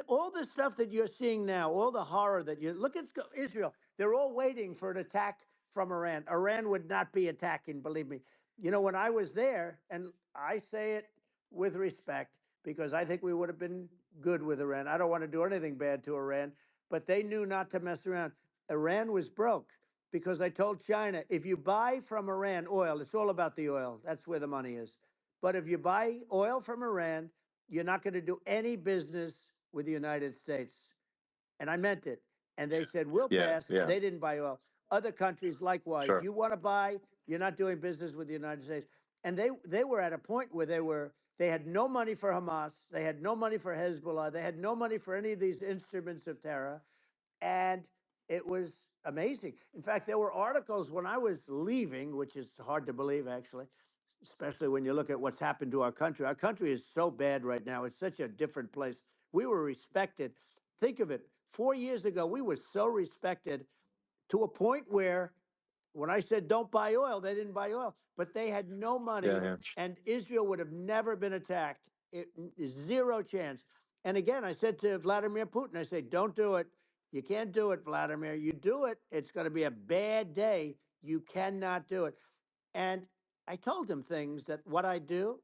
All the stuff that you're seeing now, all the horror that you look at Israel, they're all waiting for an attack from Iran. Iran would not be attacking, believe me. You know, when I was there, and I say it with respect because I think we would have been good with Iran. I don't want to do anything bad to Iran, but they knew not to mess around. Iran was broke because I told China, if you buy from Iran oil, it's all about the oil. That's where the money is. But if you buy oil from Iran, you're not going to do any business with the United States. And I meant it. And they said, we'll yeah, pass. yeah. They didn't buy oil. Other countries, likewise. Sure. You want to buy, you're not doing business with the United States. And they were at a point where they had no money for Hamas. They had no money for Hezbollah. They had no money for any of these instruments of terror. And it was amazing. In fact, there were articles when I was leaving, which is hard to believe, actually, especially when you look at what's happened to our country. Our country is so bad right now. It's such a different place. We were respected. Think of it. 4 years ago, we were so respected to a point where when I said don't buy oil, they didn't buy oil, but they had no Yeah, money, yeah, and Israel would have never been attacked. Zero chance. And again, I said to Vladimir Putin, I said, don't do it. You can't do it, Vladimir. You do it, it's going to be a bad day. You cannot do it. And I told him things that what I do,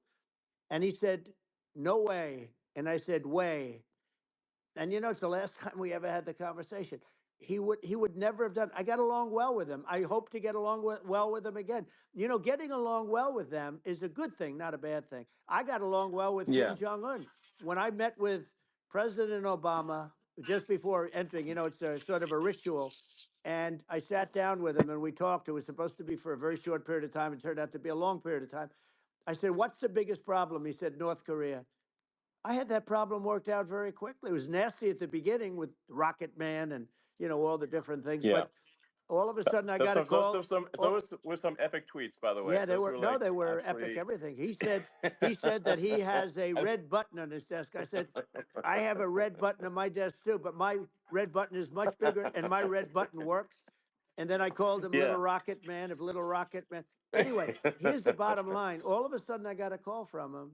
and he said, no way. And I said, way. And you know, it's the last time we ever had the conversation. He would never have done. I got along well with him. I hope to get along well with him again. You know, getting along well with them is a good thing, not a bad thing. I got along well with Kim yeah, Jong Un when I met with President Obama just before entering. You know, it's a sort of a ritual. And I sat down with him and we talked. It was supposed to be for a very short period of time. It turned out to be a long period of time. I said, "What's the biggest problem?" He said, "North Korea." I had that problem worked out very quickly. It was nasty at the beginning with Rocket Man and all the different things, yeah. but all of a sudden I got a call. Oh, Those were some epic tweets, by the way. yeah, they Those were were no, like they were epic. absolutely. Everything he said that he has a red button on his desk. I said, I have a red button on my desk too, but my red button is much bigger, and my red button works. And then I called him Little Yeah. Rocket Man of Little Rocket Man. Anyway, here's the bottom line. All of a sudden I got a call from him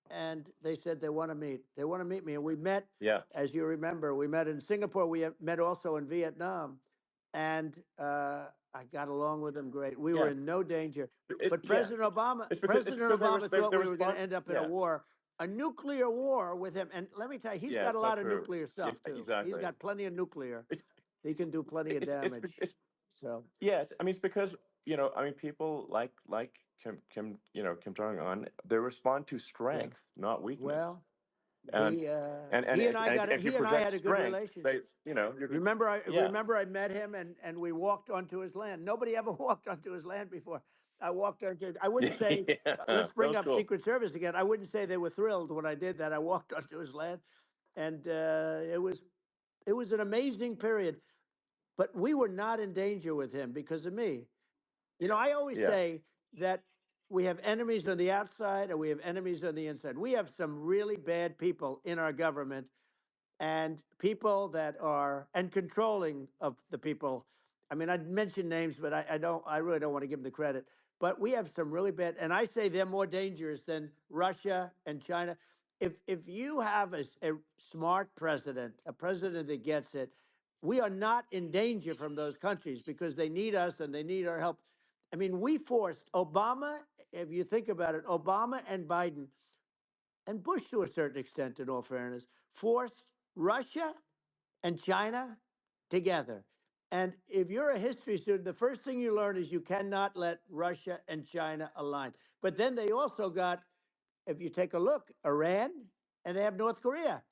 and they said they want to meet. They want to meet me. And we met, Yeah. as you remember, we met in Singapore. We met also in Vietnam. And I got along with them great. We were Yeah. in no danger. But Yeah. It's President because Obama thought they we were going to respond. end up in Yeah. a nuclear war with him. And let me tell you, he's Yeah. got a It's not lot of true. nuclear Yeah. stuff too. He's Exactly. got plenty of nuclear. It's He can do plenty of damage. it's So, yeah. I mean, it's because I mean, people like Kim Jong Un. They respond to yeah. strength, not weakness. Well, And he and I got it. if you He and I project had a good strength, they relationship. you're good. Remember, I Yeah. met him and we walked onto his land. Nobody ever walked onto his land before. I walked onto. I wouldn't say. Yeah. Let's That bring was up cool. Secret Service again. I wouldn't say they were thrilled when I did that. I walked onto his land, and it was an amazing period. But we were not in danger with him because of me. You know, I always Yeah. say that we have enemies on the outside and we have enemies on the inside. We have some really bad people in our government and people that are and controlling of the people. I mean, I'd mention names, but I don't. I really don't want to give them the credit. But we have some really bad, and I say they're more dangerous than Russia and China. If you have a smart president, a president that gets it, we are not in danger from those countries because they need us and they need our help. I mean, we forced Obama. If you think about it, Obama and Biden and Bush, to a certain extent, in all fairness, forced Russia and China. together. And if you're a history student, the first thing you learn is you cannot let Russia and China align. But then they also got, if you take a look, Iran, and they have North Korea.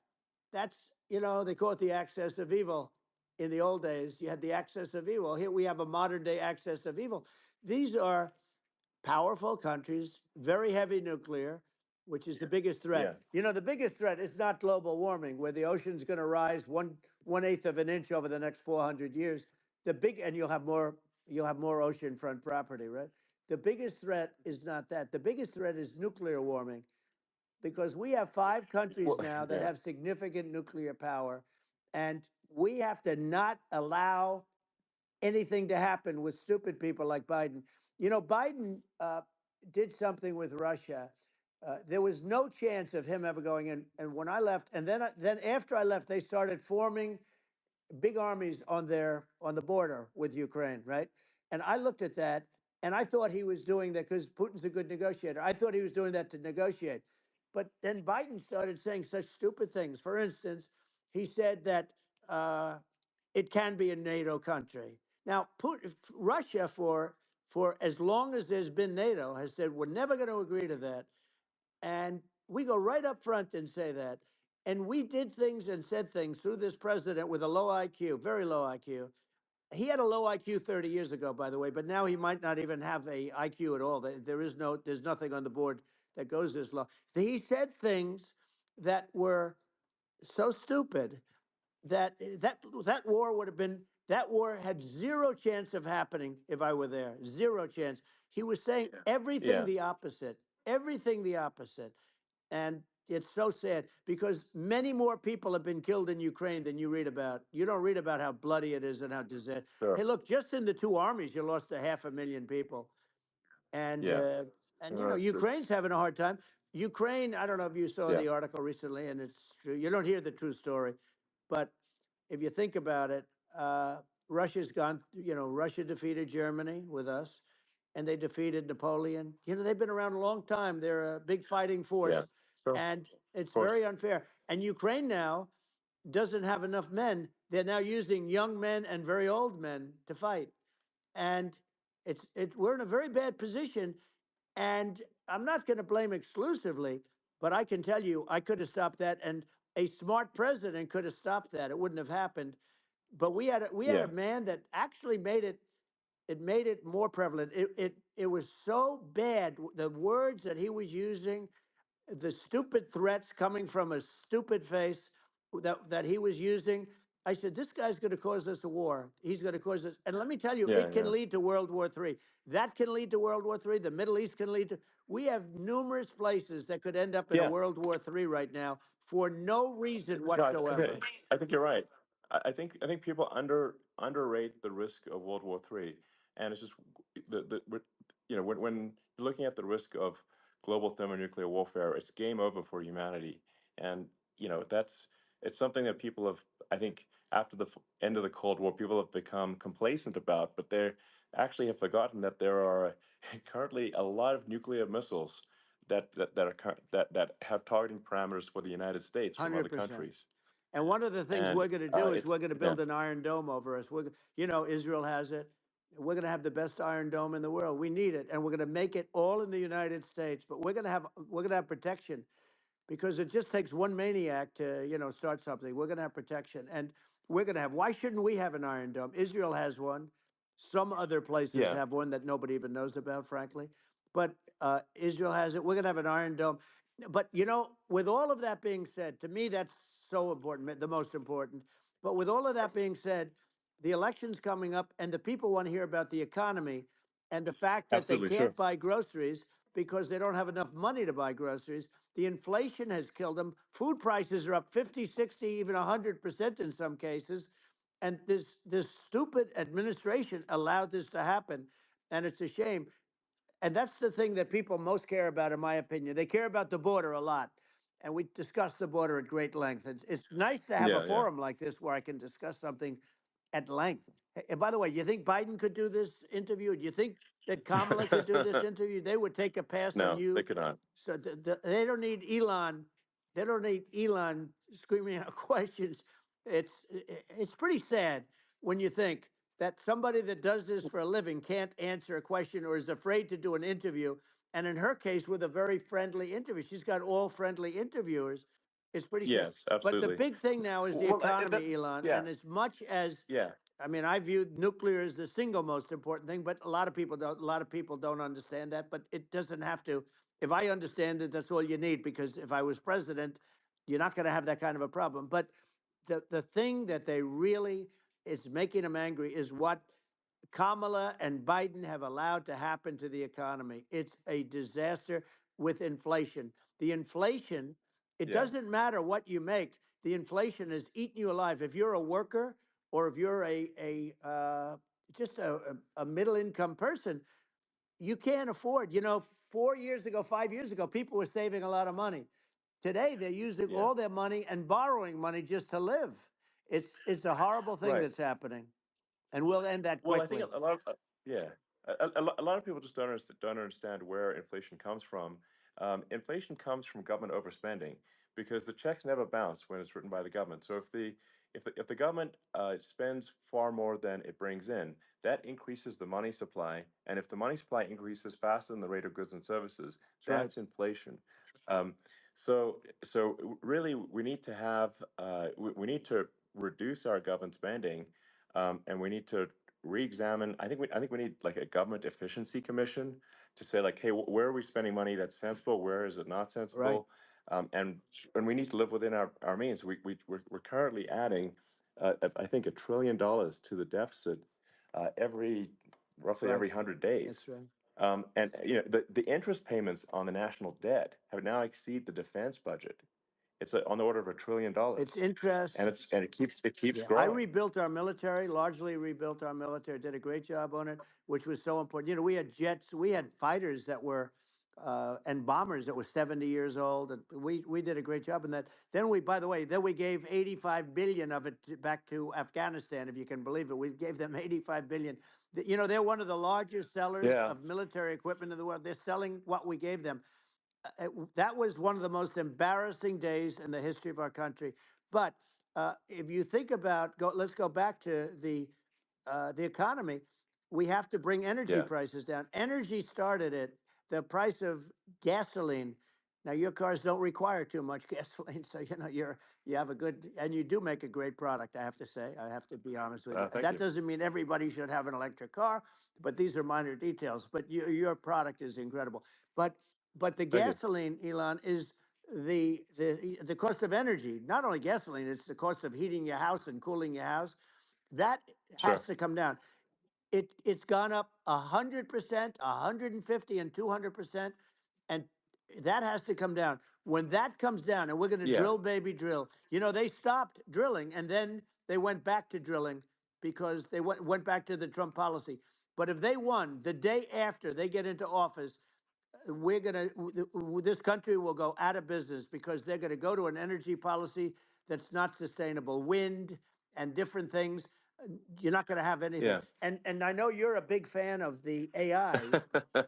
That's, they call it the axis of evil. In the old days, you had the axis of evil. Here we have a modern day axis of evil. These are powerful countries, very heavy nuclear, which is the biggest threat. Yeah. The biggest threat is not global warming, where the ocean's going to rise one eighth of an inch over the next 400 years. And you'll have more oceanfront property, right? The biggest threat is not that. The biggest threat is nuclear warming, because we have five countries Well, now that yeah. have significant nuclear power, and we have to not allow anything to happen with stupid people like Biden. Biden did something with Russia. There was no chance of him ever going in. And when I left, and then after I left, they started forming big armies on the border with Ukraine, right? And I looked at that, and I thought he was doing that because Putin's a good negotiator. I thought he was doing that to negotiate. But then Biden started saying such stupid things. For instance, he said that uh, it can be a NATO country. Now, Russia, for as long as there's been NATO, has said we're never going to agree to that. And we go right up front and say that. And we did things and said things through this president with a low IQ, very low IQ. He had a low IQ 30 years ago, by the way, but now he might not even have a IQ at all. There's nothing on the board that goes this low. He said things that were so stupid that war would have been that war had zero chance of happening if I were there. Zero chance. He was saying everything Yeah. the opposite. Everything the opposite. And it's so sad because many more people have been killed in Ukraine than you read about. You don't read about how bloody it is and how disaster. Hey, Sure. look, just in the two armies, you lost 500,000 people, and Yeah. uh, and No, Ukraine's having a hard time. Ukraine, I don't know if you saw yeah. the article recently, and it's true. You don't hear the true story, but if you think about it, uh, Russia's gone. Russia defeated Germany with us, and they defeated Napoleon. They've been around a long time. They're a big fighting Yeah. force, Sure. Of and it's course. very unfair. And Ukraine now doesn't have enough men. They're now using young men and very old men to fight, and we're in a very bad position. And I'm not going to blame exclusively, but I can tell you I could have stopped that, and a smart president could have stopped that. It wouldn't have happened. But we had a Yeah. man that actually made it more prevalent. It was so bad. The words that he was using, the stupid threats coming from a stupid face that he was using. I said, this guy's going to cause us a war. He's going to cause us. And let me tell you, Yeah. it can Yeah. lead to World War III. That can lead to World War III. The Middle East can lead to. We have numerous places that could end up in a Yeah. World War III right now for no reason No, whatsoever. I think you're right. I think people underrate the risk of World War III, and it's just when you're looking at the risk of global thermonuclear warfare, it's game over for humanity, and that's it's something that people have, I think, after the end of the Cold War, people have become complacent about, but they actually have forgotten that there are currently a lot of nuclear missiles that have targeting parameters for the United States from other 100%. countries. And one of the things And we're going to do is it's we're going to yeah, build an iron dome over us. Israel has it. We're going to have the best iron dome in the world. We need it, and we're going to make it all in the United States. But we're going to have protection, because it just takes one maniac to start something. We're going to have protection, and we're going to have. Why shouldn't we have an iron dome? Israel has one. Some other places yeah, have one that nobody even knows about, frankly. But Israel has it. We're going to have an iron dome. But with all of that being said, to me that's so important, the most important. But with all of that being said, the election's coming up, and the people want to hear about the economy and the fact that they absolutely, sure. can't buy groceries because they don't have enough money to buy groceries. The inflation has killed them. Food prices are up 50, 60, even 100% in some cases. And this stupid administration allowed this to happen. And it's a shame. And that's the thing that people most care about, in my opinion. They care about the border a lot. And we discuss the border at great length. It's nice to have a Yeah, yeah, forum like this where I can discuss something at length. And by the way, you think Biden could do this interview? Do you think that Kamala could do this interview? They would take a pass on no, they you. could not. So they don't need Elon. They don't need Elon screaming out questions. It's pretty sad. when you think that somebody that does this for a living can't answer a question or is afraid to do an interview. And in her case, with a very friendly interview, she's got all friendly interviewers. It's pretty scary. Yes, But the absolutely. big thing now is the Well, economy, Elon. yeah, And as much as yeah, I mean, I view nuclear as the single most important thing, but a lot of people don't. A lot of people don't understand that. But it doesn't have to. If I understand it, that's all you need. Because if I was president, you're not going to have that kind of a problem. But the thing that they really is making them angry is what Kamala and Biden have allowed to happen to the economy. It's a disaster with inflation. The inflation, it yeah, doesn't matter what you make. The inflation is eating you alive. If you're a worker or if you're a just a middle income person, you can't afford. 4 years ago, 5 years ago, people were saving a lot of money. Today, they're using yeah. all their money and borrowing money just to live. It's a horrible thing Right. that's happening, and we'll end that Well, I think quickly. a lot of yeah, a lot of people just don't understand where inflation comes from. Inflation comes from government overspending because the checks never bounce when it's written by the government. So if the government spends far more than it brings in, that increases the money supply, and if the money supply increases faster than the rate of goods and services, That's right. that's inflation. Um, so really, we need to have we need to reduce our government spending, and we need to re-examine. I think we need like a government efficiency commission to say like, hey, where are we spending money that's sensible? Where is it not Right. sensible? And we need to live within our means. We're currently adding, I think, $1 trillion to the deficit every roughly Right. every 100 days. That's right. And the interest payments on the national debt have now exceed the defense budget. It's on the order of $1 trillion, It's interest. and it keeps Yeah, I growing. rebuilt our military, largely rebuilt our military, did a great job on it, which was so important. We had jets, we had fighters that were, and bombers that were 70 years old. And we did a great job in that. Then by the way, then we gave 85 billion of it back to Afghanistan, if you can believe it. We gave them 85 billion. They're one of the largest sellers Yeah, of military equipment in the world. They're selling what we gave them. That was one of the most embarrassing days in the history of our country. But if you think about, let's go back to the economy. We have to bring energy yeah, prices down. Energy started at the price of gasoline. Now your cars don't require too much gasoline, so you have a good, and you do make a great product. I have to say, I have to be honest with you. thank That you, doesn't mean everybody should have an electric car, but these are minor details. But your product is incredible. But but the thank you. gasoline, Elon, is the cost of energy. Not only gasoline, it's the cost of heating your house and cooling your house. That has Sure. to come down. It's gone up 100%, 150, and 200%, and that has to come down. When that comes down, and we're going to Yeah, drill, baby, drill. They stopped drilling, and then they went back to drilling because they went back to the Trump policy. But if they won the day after they get into office, we're going to this country will go out of business because they're going to go to an energy policy that's not sustainable, wind and different things. You're not going to have anything. yeah, And I know you're a big fan of the AI,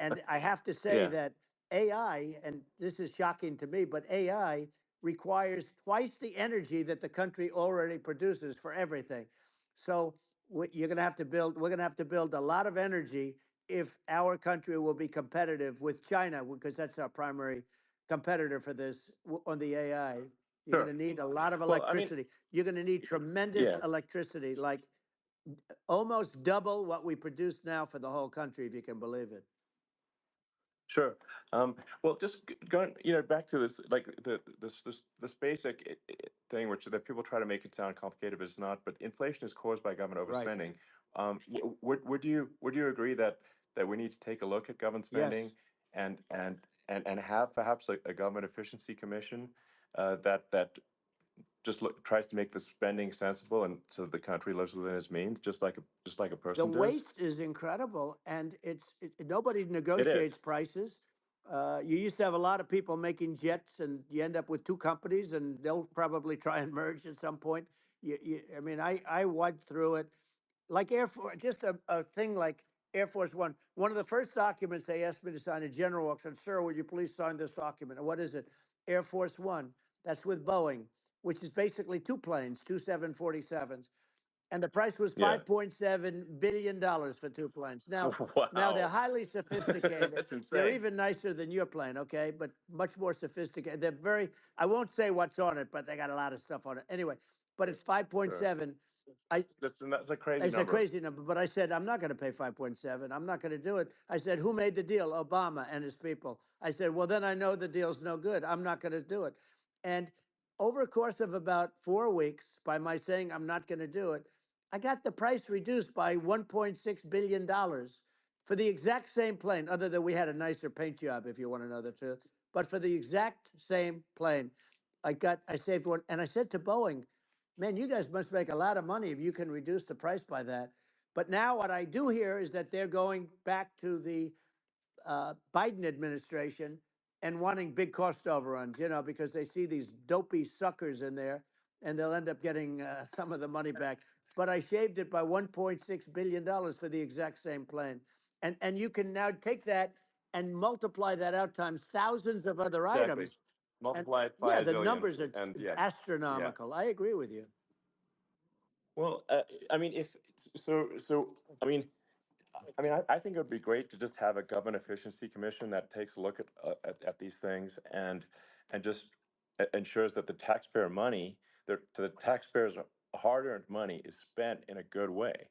and I have to say yeah, that AI, and this is shocking to me, but AI requires twice the energy that the country already produces for everything. So you're going to have to build. We're going to have to build a lot of energy if our country will be competitive with China, because that's our primary competitor for this on the AI. You're going sure. to need a lot of Well, I mean, electricity. You're going to need tremendous yeah. electricity, like almost double what we produce now for the whole country, if you can believe it. Sure. Well, just going, back to this, like this basic thing, which that people try to make it sound complicated, but it's not. But inflation is caused by government Right. overspending. Would you agree that we need to take a look at government Yes. spending and have perhaps a government efficiency commission that just tries to make the spending sensible and so the country lives within its means, just like a The person does. waste is incredible, and nobody It negotiates is. prices. You used to have a lot of people making jets, and you end up with two companies, and they'll probably try and merge at some point. I mean, I went through it like Air Force, just a thing like Air Force One. One of the first documents they asked me to sign, a general said, "Sir, would you please sign this document?" And what is it? Air Force One. That's with Boeing, which is basically two planes, two 747s. and the price was Yeah. $5.7 billion for two planes. Now they're Wow. highly sophisticated. That's They're insane. even nicer than your plane, okay? But much more sophisticated. They're very. I won't say what's on it, but they got a lot of stuff on it. Anyway, but it's five point Sure. seven. I That's a crazy It's a number. crazy number, but I said I'm not going to pay 5.7. I'm not going to do it. I said, who made the deal? Obama and his people. I said, well, then I know the deal's no good. I'm not going to do it. And over a course of about 4 weeks, by my saying I'm not going to do it, I got the price reduced by $1.6 billion for the exact same plane. Other than we had a nicer paint job, if you want to know the truth. But for the exact same plane, I saved one. And I said to Boeing, man, you guys must make a lot of money if you can reduce the price by that. But now what I do hear is that they're going back to the Biden administration and wanting big cost overruns, because they see these dopey suckers in there and they'll end up getting some of the money back. But I shaved it by $1.6 billion for the exact same plane. And you can now take that and multiply that out times thousands of other Exactly. items. And Multiply it by yeah, a the zillion, numbers are and yeah, yeah. astronomical. I agree with you. Well, I mean, if so, I think it would be great to just have a government efficiency commission that takes a look at these things and just ensures that the taxpayer money, the taxpayers' hard-earned money, is spent in a good way.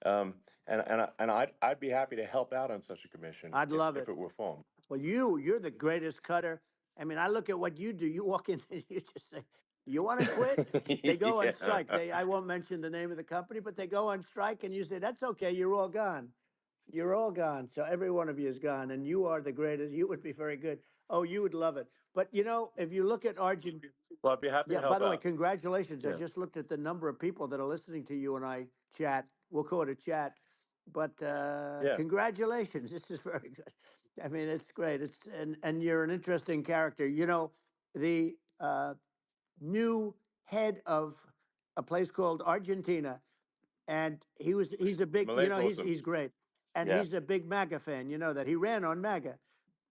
I'd be happy to help out on such a commission I'd love if it. it were formed. Well, you're the greatest cutter. I mean, I look at what you do. You walk in and you just say, "You want to quit?" They go on Yeah. strike. I won't mention the name of the company, but they go on strike, and you say, "That's okay. You're all gone. You're all gone." So every one of you is gone, and you are the greatest. You would be very good. Oh, you would love it. But if you look at Argentina. Well, I'd be happy to Yeah, by help the way, out. congratulations. I Yeah. just looked at the number of people that are listening to you and I chat. We'll call it a chat. But Yeah. congratulations. This is very good. I mean, it's great. And you're an interesting character. The new head of a place called Argentina, and he's a big, Malay's awesome. he's great. And Yeah. he's a big MAGA fan, that he ran on MAGA.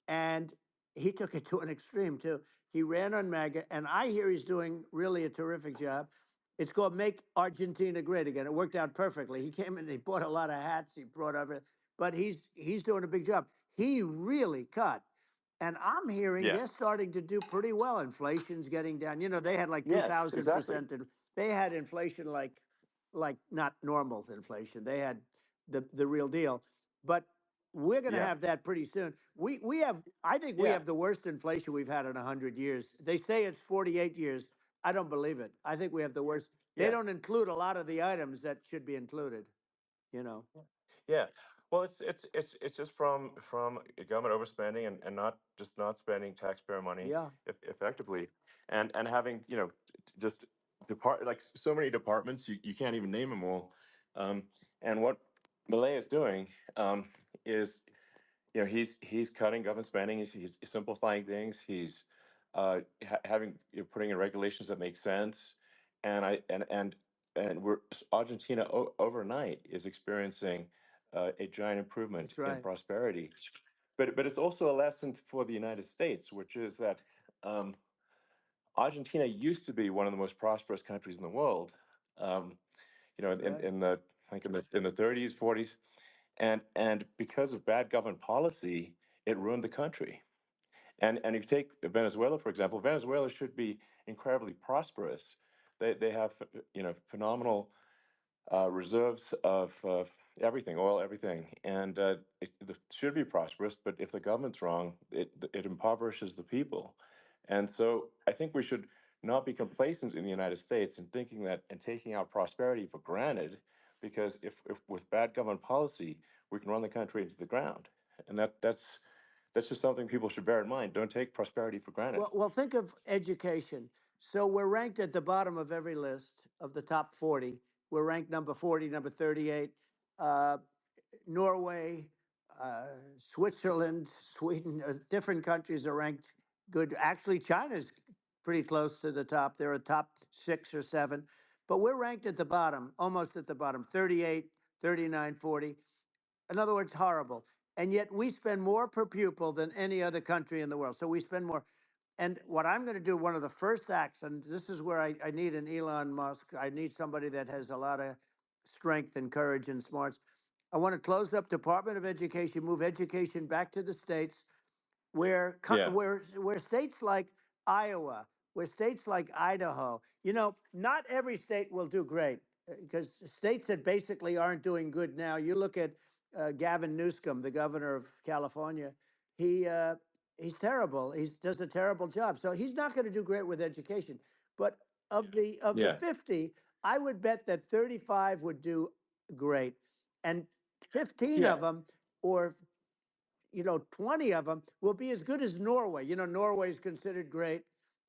And he took it to an extreme too. He ran on MAGA, and I hear he's doing really a terrific job. It's called Make Argentina Great Again. It worked out perfectly. He came in, he bought a lot of hats, he brought over, but he's doing a big job. He really cut. And I'm hearing Yeah. they're starting to do pretty well. Inflation's getting down. They had like Yes, exactly. 2,000%. They had inflation like not normal inflation. They had the real deal. But we're going to Yeah. have that pretty soon. We have, I think we Yeah. have the worst inflation we've had in 100 years. They say it's 48 years. I don't believe it. I think we have the worst. They Yeah. don't include a lot of the items that should be included. You know. Yeah. Well, it's just from government overspending and not spending taxpayer money Yeah, effectively, and having just like so many departments, you can't even name them all. Um, and what Malay is doing, is he's cutting government spending. He's simplifying things. He's having putting in regulations that make sense, and I and we're Argentina overnight is experiencing a giant improvement that's in right. prosperity. But it's also a lesson for the United States, which is that um, Argentina used to be one of the most prosperous countries in the world. Um, Right. in the like in the 30s, 40s, and because of bad government policy, it ruined the country. And if you take Venezuela, for example, Venezuela should be incredibly prosperous. They have phenomenal reserves of everything, oil, everything, and it should be prosperous. But if the government's wrong, it impoverishes the people. And so I think we should not be complacent in the United States in thinking that and taking our prosperity for granted, because if with bad government policy, we can run the country into the ground, and that's just something people should bear in mind. Don't take prosperity for granted. Well, think of education. So we're ranked at the bottom of every list of the top 40. We're ranked number 40, number 38. Uh, Norway, Switzerland, Sweden, different countries are ranked good. Actually, China's pretty close to the top. They're a top 6 or 7, but we're ranked at the bottom, almost at the bottom, 38, 39, 40. In other words, horrible. And yet we spend more per pupil than any other country in the world. So we spend more. And what I'm going to do, one of the first acts, and this is where I need an Elon Musk. I need somebody that has a lot of strength and courage and smarts. I want to close up Department of Education, move education back to the states, where Yeah. where states like Iowa, where states like Idaho, not every state will do great, because states that basically aren't doing good now. You look at Gavin Newsom, the governor of California. He he's terrible. He does a terrible job. So he's not going to do great with education. But of the Yeah. 50, I would bet that 35 would do great, and 15 of Yeah. them, or 20 of them will be as good as Norway. Norway is considered great.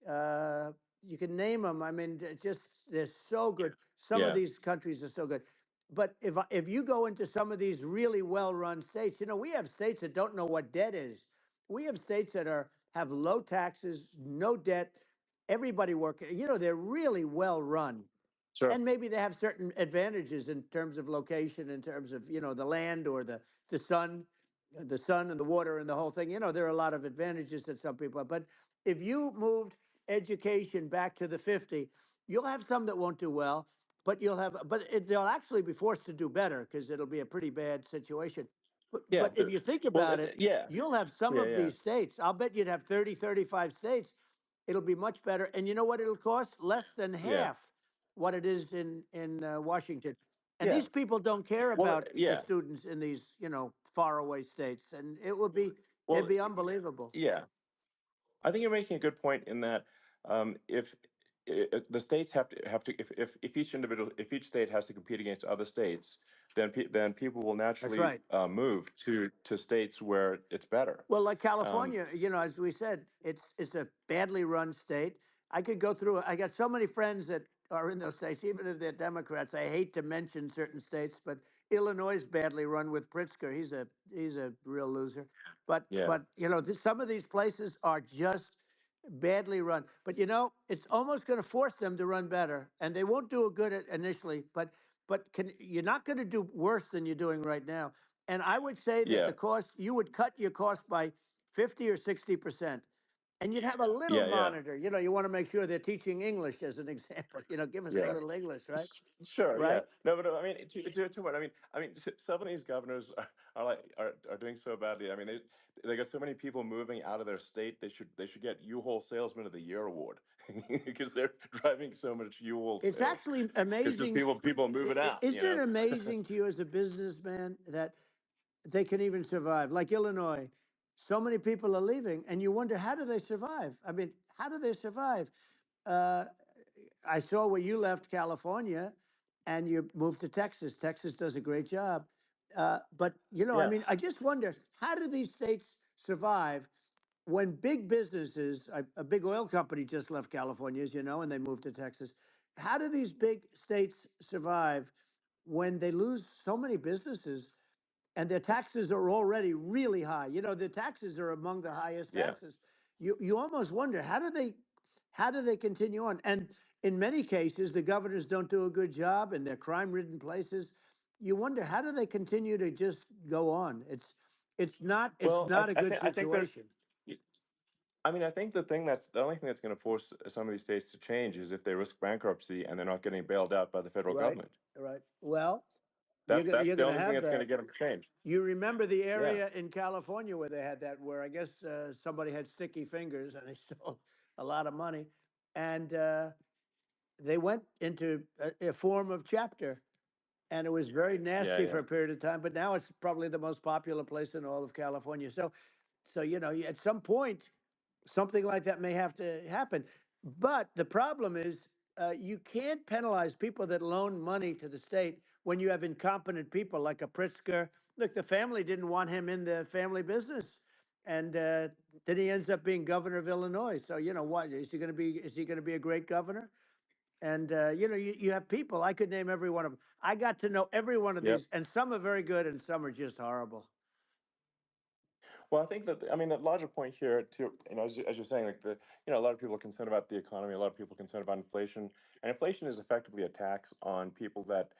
Uh, you can name them. I mean, just they're so good. Some of Yeah. these countries are so good. But if you go into some of these really well-run states, we have states that don't know what debt is. We have states that have low taxes, no debt, everybody working. They're really well run, Sure. and maybe they have certain advantages in terms of location, in terms of the land, or the sun, the sun and the water and the whole thing. There are a lot of advantages that some people have. But if you moved education back to the 50, you'll have some that won't do well, but they'll actually be forced to do better, because it'll be a pretty bad situation. Yeah. But if you think Well, about it, yeah. you'll have some Yeah. of Yeah. these states. I'll bet you'd have 30, 35 states. It'll be much better. And you know what it'll cost? Less than Yeah. half what it is in Washington. And Yeah. these people don't care Well, about the yeah. students in these faraway states, and it'd Well, be unbelievable. yeah. I think you're making a good point in that if the states have to if each individual if each state has to compete against other states, then people will That's naturally right. move to states where it's better. Well, like Um, California, as we said, it's a badly run state. I could go through it. I got so many friends that are in those states, even if they're Democrats. I hate to mention certain states, but Illinois is badly run with Pritzker. He's a real loser. But yeah. but some of these places are just badly run. But it's almost going to force them to run better, and they won't do a good at initially. But you're not going to do worse than you're doing right now. And I would say that Yeah. the cost, you would cut your cost by 50 or 60%. And you'd have a little Yeah. Yeah. monitor. You want to make sure they're teaching English, as an example. Give us a Yeah. little English, right? Sure, yeah. Right? No, but I mean, to what? Some of these governors are doing so badly. I mean, they got so many people moving out of their state. They should get U-Haul Salesman of the Year award because they're driving so much U-Haul It's sales. actually Because just amazing. people moving out, Isn't it amazing to you as a businessman that they can even survive? Like Illinois, so many people are leaving, and you wonder, how do they survive? I mean, how do they survive? Uh, I saw where you left California and you moved to Texas. Texas does a great job. But, I Yeah, mean, I just wonder, how do these states survive when big businesses, a big oil company just left California, as you know, and they moved to Texas? How do these big states survive when they lose so many businesses, and their taxes are already really high? The taxes are among the highest yeah. taxes. You almost wonder, how do they continue on? And in many cases, the governors don't do a good job, and they're crime-ridden places. You wonder, how do they continue to just go on? It's Well, not a good I think there's. situation. I mean, I think the only thing that's going to force some of these states to change is if they risk bankruptcy and they're not getting bailed out by the federal Right, government. right. Well, you're That's gonna that's you're the gonna only thing have that's going to that. get them to change. You remember the Yeah, area in California where they had that, where I guess somebody had sticky fingers and they stole a lot of money, and they went into a form of chapter, and it was very yeah, nasty for yeah. a period of time. But now it's probably the most popular place in all of California. So at some point, something like that may have to happen. But the problem is, you can't penalize people that loan money to the state when you have incompetent people like a Pritzker. Look, the family didn't want him in the family business, and then he ends up being governor of Illinois. So what is he going to be? Is he going to be a great governor? And you have people. I could name every one of them. I got to know every one of Yep. these, and some are very good, and some are just horrible. Well, I think that I mean the larger point here, too, as you're saying, like a lot of people are concerned about the economy, a lot of people are concerned about inflation, and inflation is effectively a tax on people that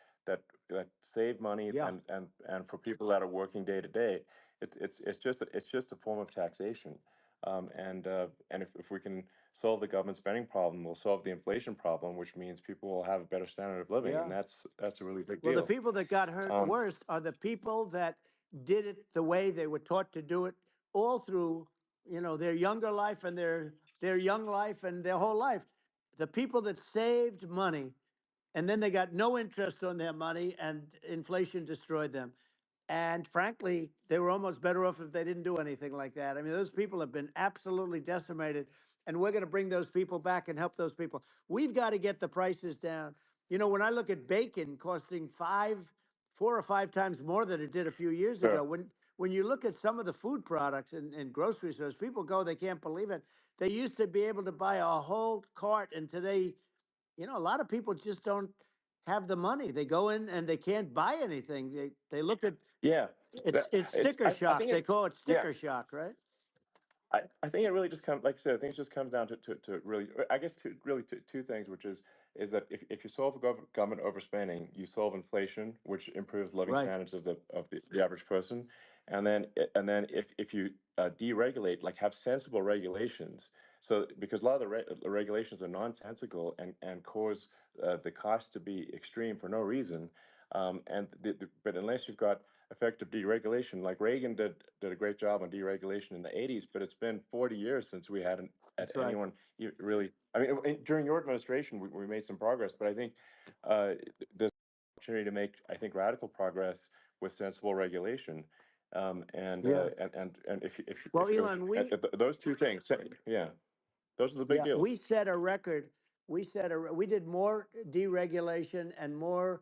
save money Yeah. and for people that are working day to day, it's just a form of taxation. And if we can solve the government spending problem, we'll solve the inflation problem, which means people will have a better standard of living, and Yeah. that's a really big Well, the deal. people that got hurt Um, worst are the people that did it the way they were taught to do it all through, their younger life and their young life and their whole life. The people that saved money and then they got no interest on their money and inflation destroyed them. And frankly, they were almost better off if they didn't do anything like that. I mean, those people have been absolutely decimated, and we're going to bring those people back and help those people. We've got to get the prices down. When I look at bacon costing 4 or 5 times more than it did a few years ago, sure. when you look at some of the food products in grocery stores, people go, they can't believe it. They used to be able to buy a whole cart, and today, a lot of people just don't have the money. They go in and they can't buy anything. They look at Yeah, it's it's. sticker I shock. think They it. call it Yeah, sticker shock, right? I think it really just comes, like I said, I think it just comes down to really, I guess, two things, which is that if you solve government overspending, you solve inflation, which improves living Right. standards of the average person, and then if you deregulate, like have sensible regulations, so because a lot of the regulations are nonsensical and cause the cost to be extreme for no reason, but unless you've got effective deregulation. Like Reagan did a great job on deregulation in the '80s, but it's been 40 years since we had That's right. anyone really. I mean, during your administration, we made some progress, but I think there's an opportunity to make, I think, radical progress with sensible regulation. Yeah. And Well, if it was Elon, we those two things, yeah, those are the big yeah we deals. set a record. We did more deregulation and more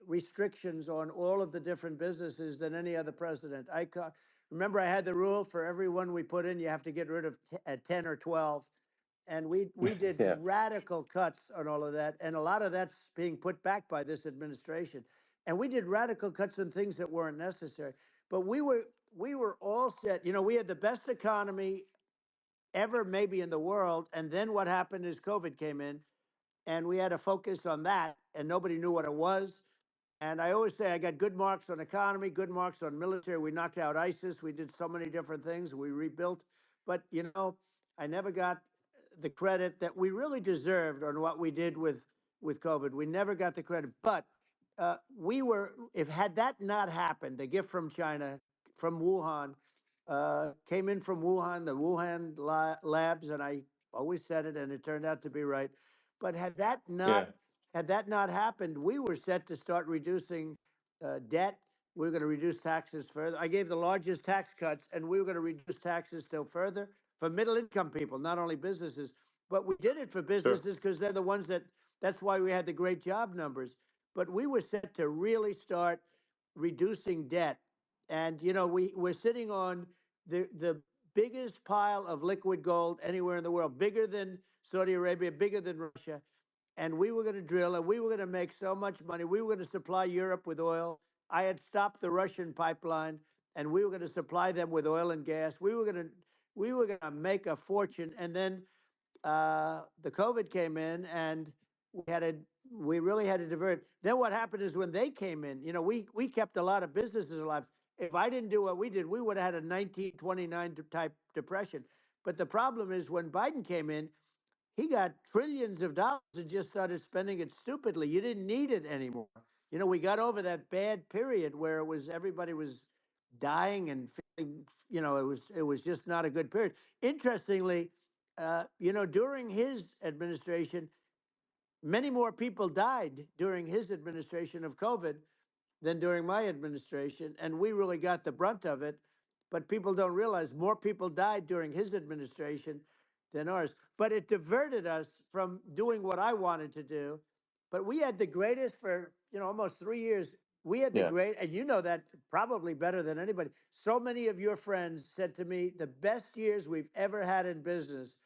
restrictions on all of the different businesses than any other president. Remember, I had the rule for everyone we put in, you have to get rid of 10 or 12. And we did Yes. radical cuts on all of that, and a lot of that's being put back by this administration. And we did radical cuts on things that weren't necessary. But we were all set. We had the best economy ever, maybe in the world. And then what happened is COVID came in, and we had to focus on that, and nobody knew what it was. And I always say I got good marks on economy, good marks on military. We knocked out ISIS. We did so many different things. We rebuilt. But, I never got the credit that we really deserved on what we did with COVID. We never got the credit. But if had that not happened, a gift from China, from Wuhan, came in from Wuhan, the Wuhan labs, and I always said it, and it turned out to be right. But Yeah. had that not happened, we were set to start reducing debt. We were going to reduce taxes further. I gave the largest tax cuts, and we were going to reduce taxes still further for middle income people, not only businesses. But we did it for Sure. businesses because they're the ones that's why we had the great job numbers. But we were set to really start reducing debt. And, we're sitting on the biggest pile of liquid gold anywhere in the world, bigger than Saudi Arabia, bigger than Russia. And we were going to drill, and we were going to make so much money. We were going to supply Europe with oil. I had stopped the Russian pipeline, and we were going to supply them with oil and gas. We were going to make a fortune. And then the COVID came in, and we really had to divert. Then what happened is when they came in, we kept a lot of businesses alive. If I didn't do what we did, we would have had a 1929 type depression. But the problem is when Biden came in, he got trillions of dollars and just started spending it stupidly. You didn't need it anymore. We got over that bad period where everybody was dying and feeling, it was just not a good period. Interestingly, during his administration, many more people died during his administration of COVID than during my administration, and we really got the brunt of it. But people don't realize more people died during his administration than ours. But it diverted us from doing what I wanted to do. But we had the greatest for almost 3 years. We had the Yeah. great, and you know that probably better than anybody. So many of your friends said to me, the best years we've ever had in business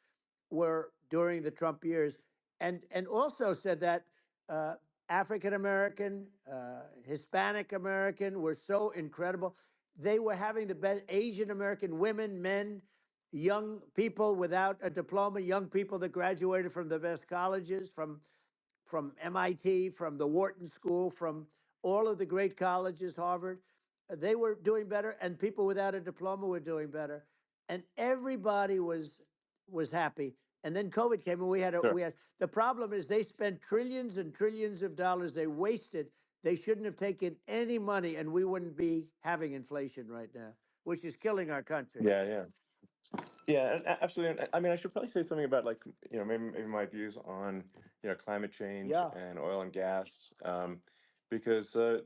were during the Trump years, and also said that uh, African American, Hispanic American were so incredible. They were having the best Asian American women, men, young people without a diploma, young people that graduated from the best colleges, from MIT, from the Wharton School, from all of the great colleges, Harvard. They were doing better, and people without a diploma were doing better. and everybody was happy. And then COVID came, and we Sure. had the problem is they spent trillions and trillions of dollars. They wasted. They shouldn't have taken any money, and we wouldn't be having inflation right now, which is killing our country. Yeah, yeah. Yeah, and absolutely. And I mean, I should probably say something about like maybe my views on climate change Yeah, and oil and gas, because I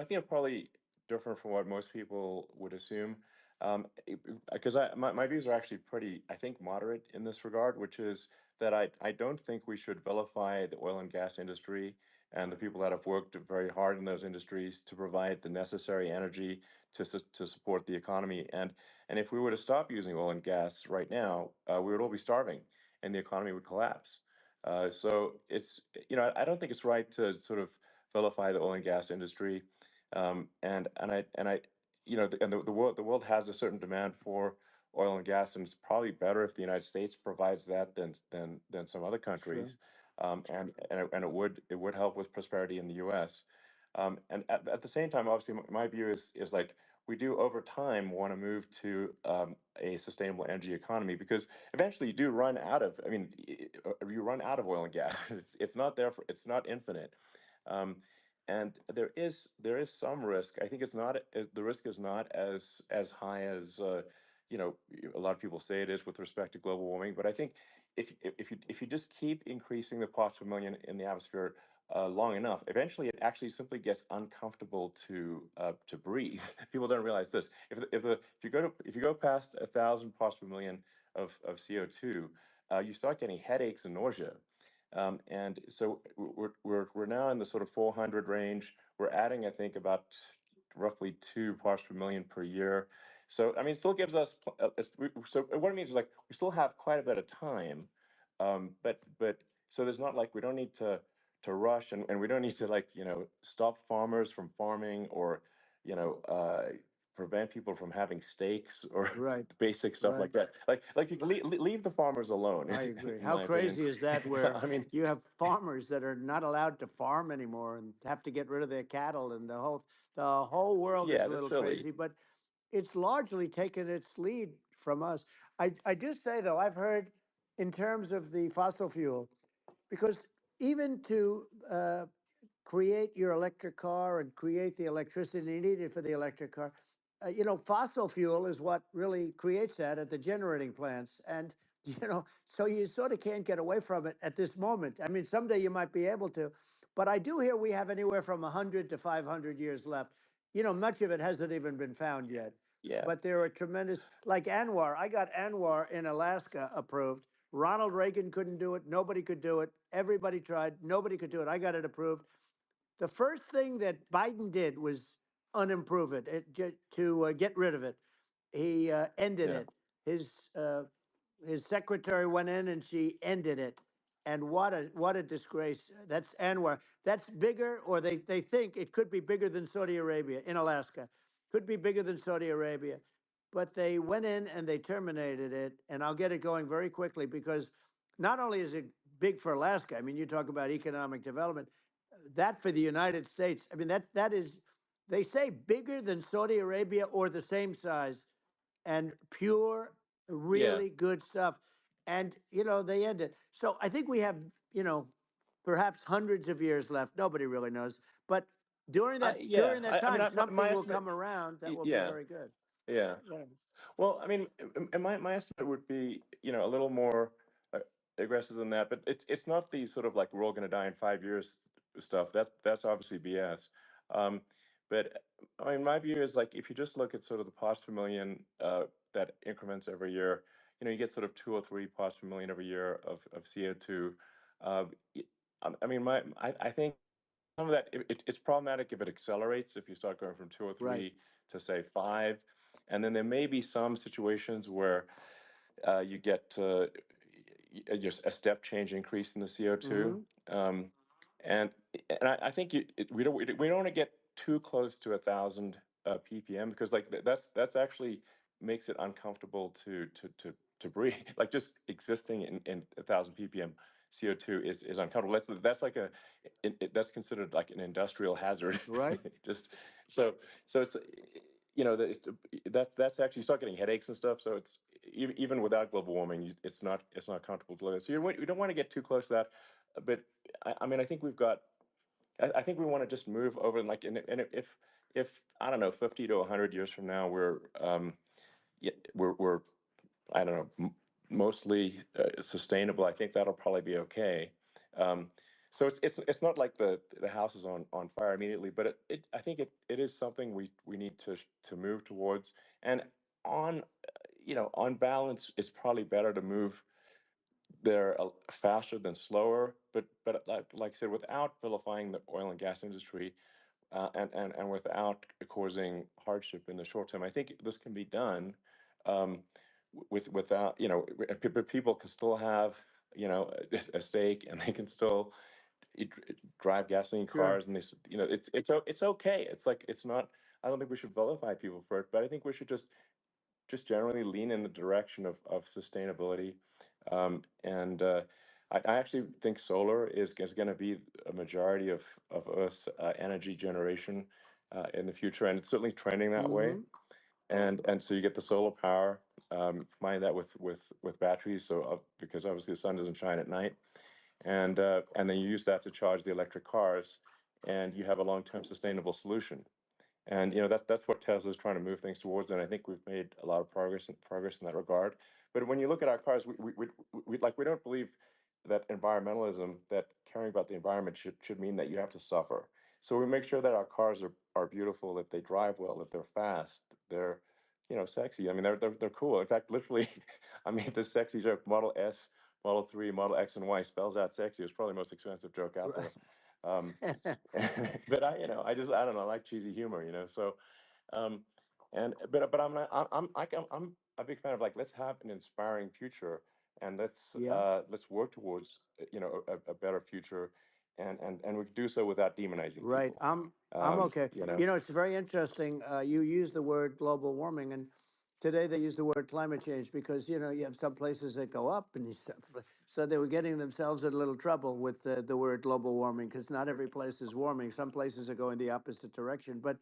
think it's probably different from what most people would assume. Because my views are actually pretty, I think, moderate in this regard, which is that I don't think we should vilify the oil and gas industry and the people that have worked very hard in those industries to provide the necessary energy to support the economy. And if we were to stop using oil and gas right now, we would all be starving, and the economy would collapse. So it's I don't think it's right to sort of vilify the oil and gas industry, and I the world has a certain demand for oil and gas, and it's probably better if the United States provides that than some other sure, countries, and it would help with prosperity in the U.S. And at the same time, obviously, my view is like we do over time want to move to a sustainable energy economy because eventually you do run out of. I mean, you run out of oil and gas. It's not there for. It's not infinite. Um, and there is some risk. I think the risk is not as high as a lot of people say it is with respect to global warming. But I think if you just keep increasing the parts per million in the atmosphere long enough, eventually it actually simply gets uncomfortable to breathe. People don't realize this. If you go past 1,000 parts per million of CO2, you start getting headaches and nausea. And so we're now in the sort of 400 range. We're adding, I think, about roughly 2 parts per million per year. So I mean, it still gives us. So what it means is like we still have quite a bit of time, but so there's not like we don't need to rush, and we don't need to like stop farmers from farming or you know uh, prevent people from having steaks or right, basic stuff right. like that. Like you can leave the farmers alone, I agree. in How my opinion. crazy is that? Where I mean, you have farmers that are not allowed to farm anymore and have to get rid of their cattle, and the whole world is yeah, a that's little silly. crazy. But it's largely taken its lead from us. I do say though, I've heard in terms of the fossil fuel, because even to create your electric car and create the electricity needed for the electric car. Fossil fuel is what really creates that at the generating plants. And, so you sort of can't get away from it at this moment. I mean, someday you might be able to. But I do hear we have anywhere from 100 to 500 years left. Much of it hasn't even been found yet. Yeah, But there are tremendous, like Anwar. I got Anwar in Alaska approved. Ronald Reagan couldn't do it. Nobody could do it. Everybody tried. Nobody could do it. I got it approved. The first thing that Biden did was unimprove to get rid of it. He ended yeah, it. His uh, his secretary went in and she ended it. And what a disgrace. That's Anwar. That's bigger, or they think it could be bigger than Saudi Arabia in Alaska. Could be bigger than Saudi Arabia. But they went in and they terminated it. And I'll get it going very quickly because not only is it big for Alaska, I mean, you talk about economic development, that for the United States, I mean, that is, they say bigger than Saudi Arabia or the same size, and pure, yeah. really good stuff. And they end it. So I think we have perhaps hundreds of years left. Nobody really knows, but during that Yeah. during that I mean, time, my something will estimate. come around that will be Yeah, very good. yeah. Yeah. Well, I mean, and my estimate would be, a little more uh, aggressive than that, but it's not the sort of like we're all going to die in 5 years stuff. That's obviously BS. Um, but I mean, my view is like if you just look at sort of the parts per million that increments every year, you get sort of 2 or 3 parts per million every year of CO2. Uh, y- I mean, I think some of that it's problematic if it accelerates if you start going from two or Right. three to say five, and then there may be some situations where you get just a step change increase in the CO2, Hmm. um, and I think we don't want to get too close to 1,000 ppm because like that's actually makes it uncomfortable to breathe. Like just existing in 1,000 ppm CO2 is uncomfortable. That's like that's considered like an industrial hazard. Right. Just so so it's that's actually, you start getting headaches and stuff. So it's even without global warming, it's not comfortable to live in. So you don't want to get too close to that. But I mean, I think we've got. I think we want to just move over, and like, and if I don't know, 50 to 100 years from now, yeah, we're I don't know, mostly sustainable. I think that'll probably be okay. Um, so it's not like the house is on fire immediately, but I think it is something we need to move towards. And on on balance, it's probably better to move there faster than slower. But like I said, without vilifying the oil and gas industry, and without causing hardship in the short term. I think this can be done, um, without, but people can still have, a stake, and they can still drive gasoline Sure. cars, and it's okay. It's like, it's not. I don't think we should vilify people for it, but I think we should just generally lean in the direction of sustainability. And I actually think solar is going to be a majority of Earth's energy generation in the future, and it's certainly trending that way. Mm-hmm. And so you get the solar power, combine that with batteries, so because obviously the sun doesn't shine at night, and then you use that to charge the electric cars, and you have a long-term sustainable solution. And that's what Tesla's trying to move things towards, and I think we've made a lot of progress in that regard. But when you look at our cars, we don't believe that environmentalism, that caring about the environment should mean that you have to suffer. So we make sure that our cars are beautiful, that they drive well, that they're fast, they're sexy. I mean, they're cool. In fact, literally, I mean, this sexy joke, Model S, Model 3, Model X, and Y spells out sexy. It's probably the most expensive joke out there. Um, but I don't know, I like cheesy humor, so, um, and but I'm not, I'm a big fan of, like, let's have an inspiring future, and Yeah. let's work towards a better future, and we can do so without demonizing Right. people. I'm okay. You know, It's very interesting. You use the word global warming, and today they use the word climate change because you have some places that go up, and so they were getting themselves in a little trouble with the word global warming because not every place is warming. Some places are going the opposite direction. But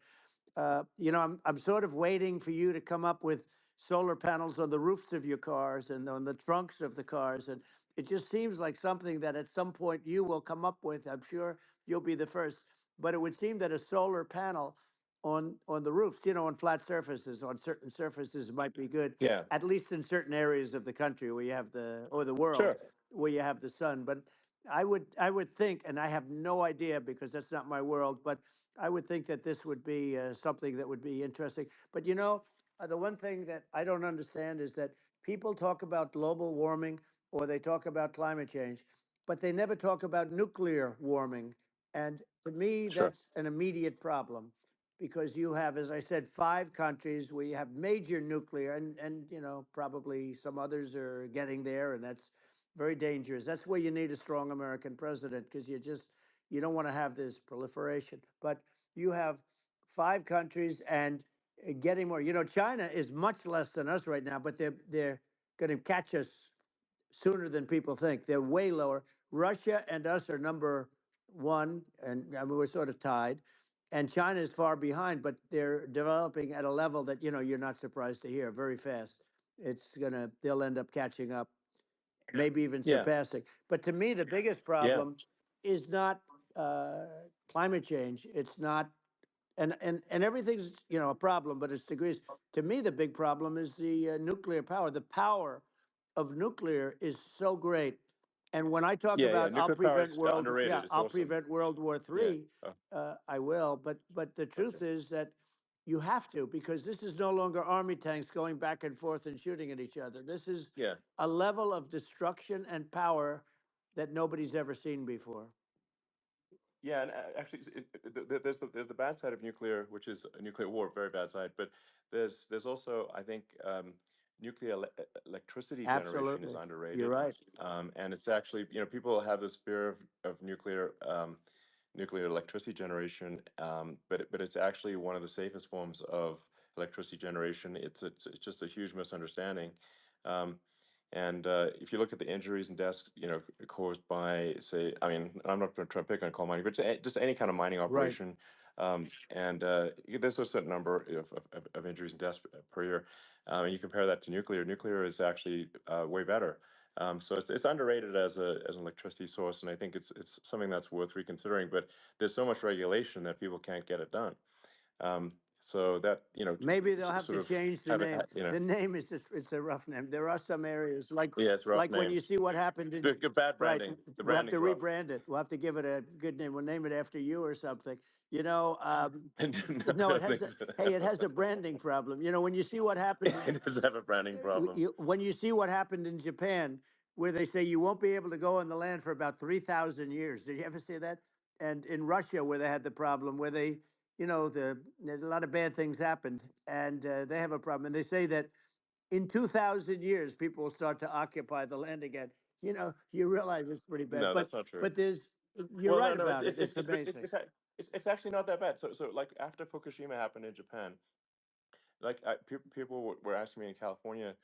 I'm sort of waiting for you to come up with solar panels on the roofs of your cars and on the trunks of the cars, and it just seems like something that at some point you will come up with. I'm sure you'll be the first, but it would seem that a solar panel on the roofs, on flat surfaces, on certain surfaces might be good, yeah, at least in certain areas of the country where you have the world sure, where you have the sun. But I would think, and I have no idea because that's not my world, but I would think that this would be something that would be interesting. But the one thing that I don't understand is that people talk about global warming or they talk about climate change, but they never talk about nuclear warming. And to me, sure, that's an immediate problem because you have, as I said, 5 countries where you have major nuclear, and probably some others are getting there, and that's very dangerous. That's where you need a strong American president because you don't want to have this proliferation. But you have 5 countries and getting more. China is much less than us right now, but they're going to catch us sooner than people think. They're way lower. Russia and us are number one, and I mean, we're sort of tied. And China is far behind, but they're developing at a level that you're not surprised to hear very fast. They'll end up catching up, maybe even yeah, surpassing. But to me, the biggest yeah, problem is not uh, climate change. It's not, and everything's a problem, but it's degrees. To me, the big problem is the nuclear power. The power of nuclear is so great. And when I talk yeah. about Nuclear power is underrated. It's I'll awesome. prevent World War Yeah. III, Oh, I will. But the okay. truth is that you have to because this is no longer army tanks going back and forth and shooting at each other. This is Yeah. a level of destruction and power that nobody's ever seen before. Yeah, and actually, there's the bad side of nuclear, which is a nuclear war, very bad side. But there's also, I think, nuclear electricity generation is Absolutely, you're underrated, right. and it's actually, people have this fear of nuclear electricity generation, but it's actually one of the safest forms of electricity generation. It's just a huge misunderstanding. Um, and if you look at the injuries and deaths, caused by, say, I mean, I'm not going to try to pick on coal mining, but just any kind of mining Right. operation, And there's a certain number of injuries and deaths per year. And you compare that to nuclear. Nuclear is actually way better. So it's underrated as an electricity source, and I think it's something that's worth reconsidering. But there's so much regulation that people can't get it done. So that Maybe they'll have sort to of change the have it, name. The name is just, it's a rough name. There are some areas yeah, it's a rough like when name. you see what happened in, Good bad right, branding. The we'll have to branding's rough. rebrand it. We'll have to give it a good name. We'll name it after you or something. You know, No, no, it has thanks. a, hey, it has a branding problem. You know, when you see what happened, It does have a branding problem. when you see what happened in Japan, where they say you won't be able to go on the land for about 3,000 years. Did you ever see that? And in Russia, where they had the problem, where they, there's a lot of bad things happened, and they have a problem. And they say that in 2,000 years, people will start to occupy the land again. You realize it's pretty bad. No, But that's not true. but there's, you're Well, no, right no, about it. It's amazing. it's actually not that bad. So like after Fukushima happened in Japan, like people were asking me in California,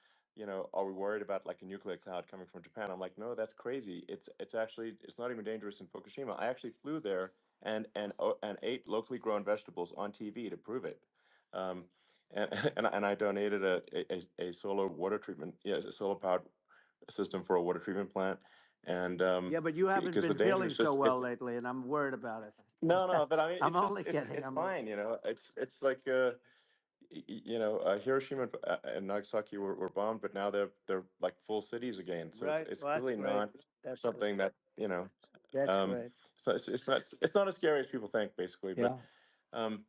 are we worried about like a nuclear cloud coming from Japan? I'm like, no, that's crazy. It's actually it's not even dangerous in Fukushima. I actually flew there and ate locally grown vegetables on TV to prove it. Um, and and I donated a solar water treatment, yeah, a solar powered system for a water treatment plant, and Yeah, but you haven't because the been danger feeling is so just well lately, and I'm worried about no, it. no, but I mean, I'm it's just only kidding. it's I'm only fine, kidding. It's like Hiroshima and Nagasaki were bombed, but now they're like full cities again. So Right. it's Well, that's clearly great. not That's great. something that That's um, great. so it's not as scary as people think, basically. But Yeah. um,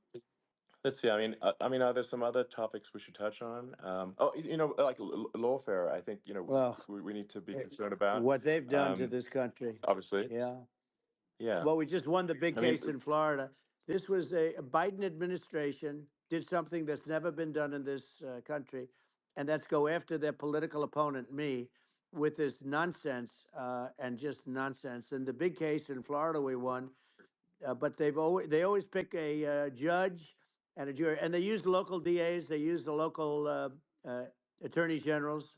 let's see. I mean, are there some other topics we should touch on? Like lawfare. I think Well, we need to be eh, concerned about. what they've done to Um, this country. obviously, Yeah. yeah. Well, we just won the big I mean, case in Florida. This was a Biden administration did something that's never been done in this country, and that's go after their political opponent, me, with this nonsense and just nonsense. And the big case in Florida we won, but they always pick a judge and a jury, and they use local DAs, they use the local uh, attorney generals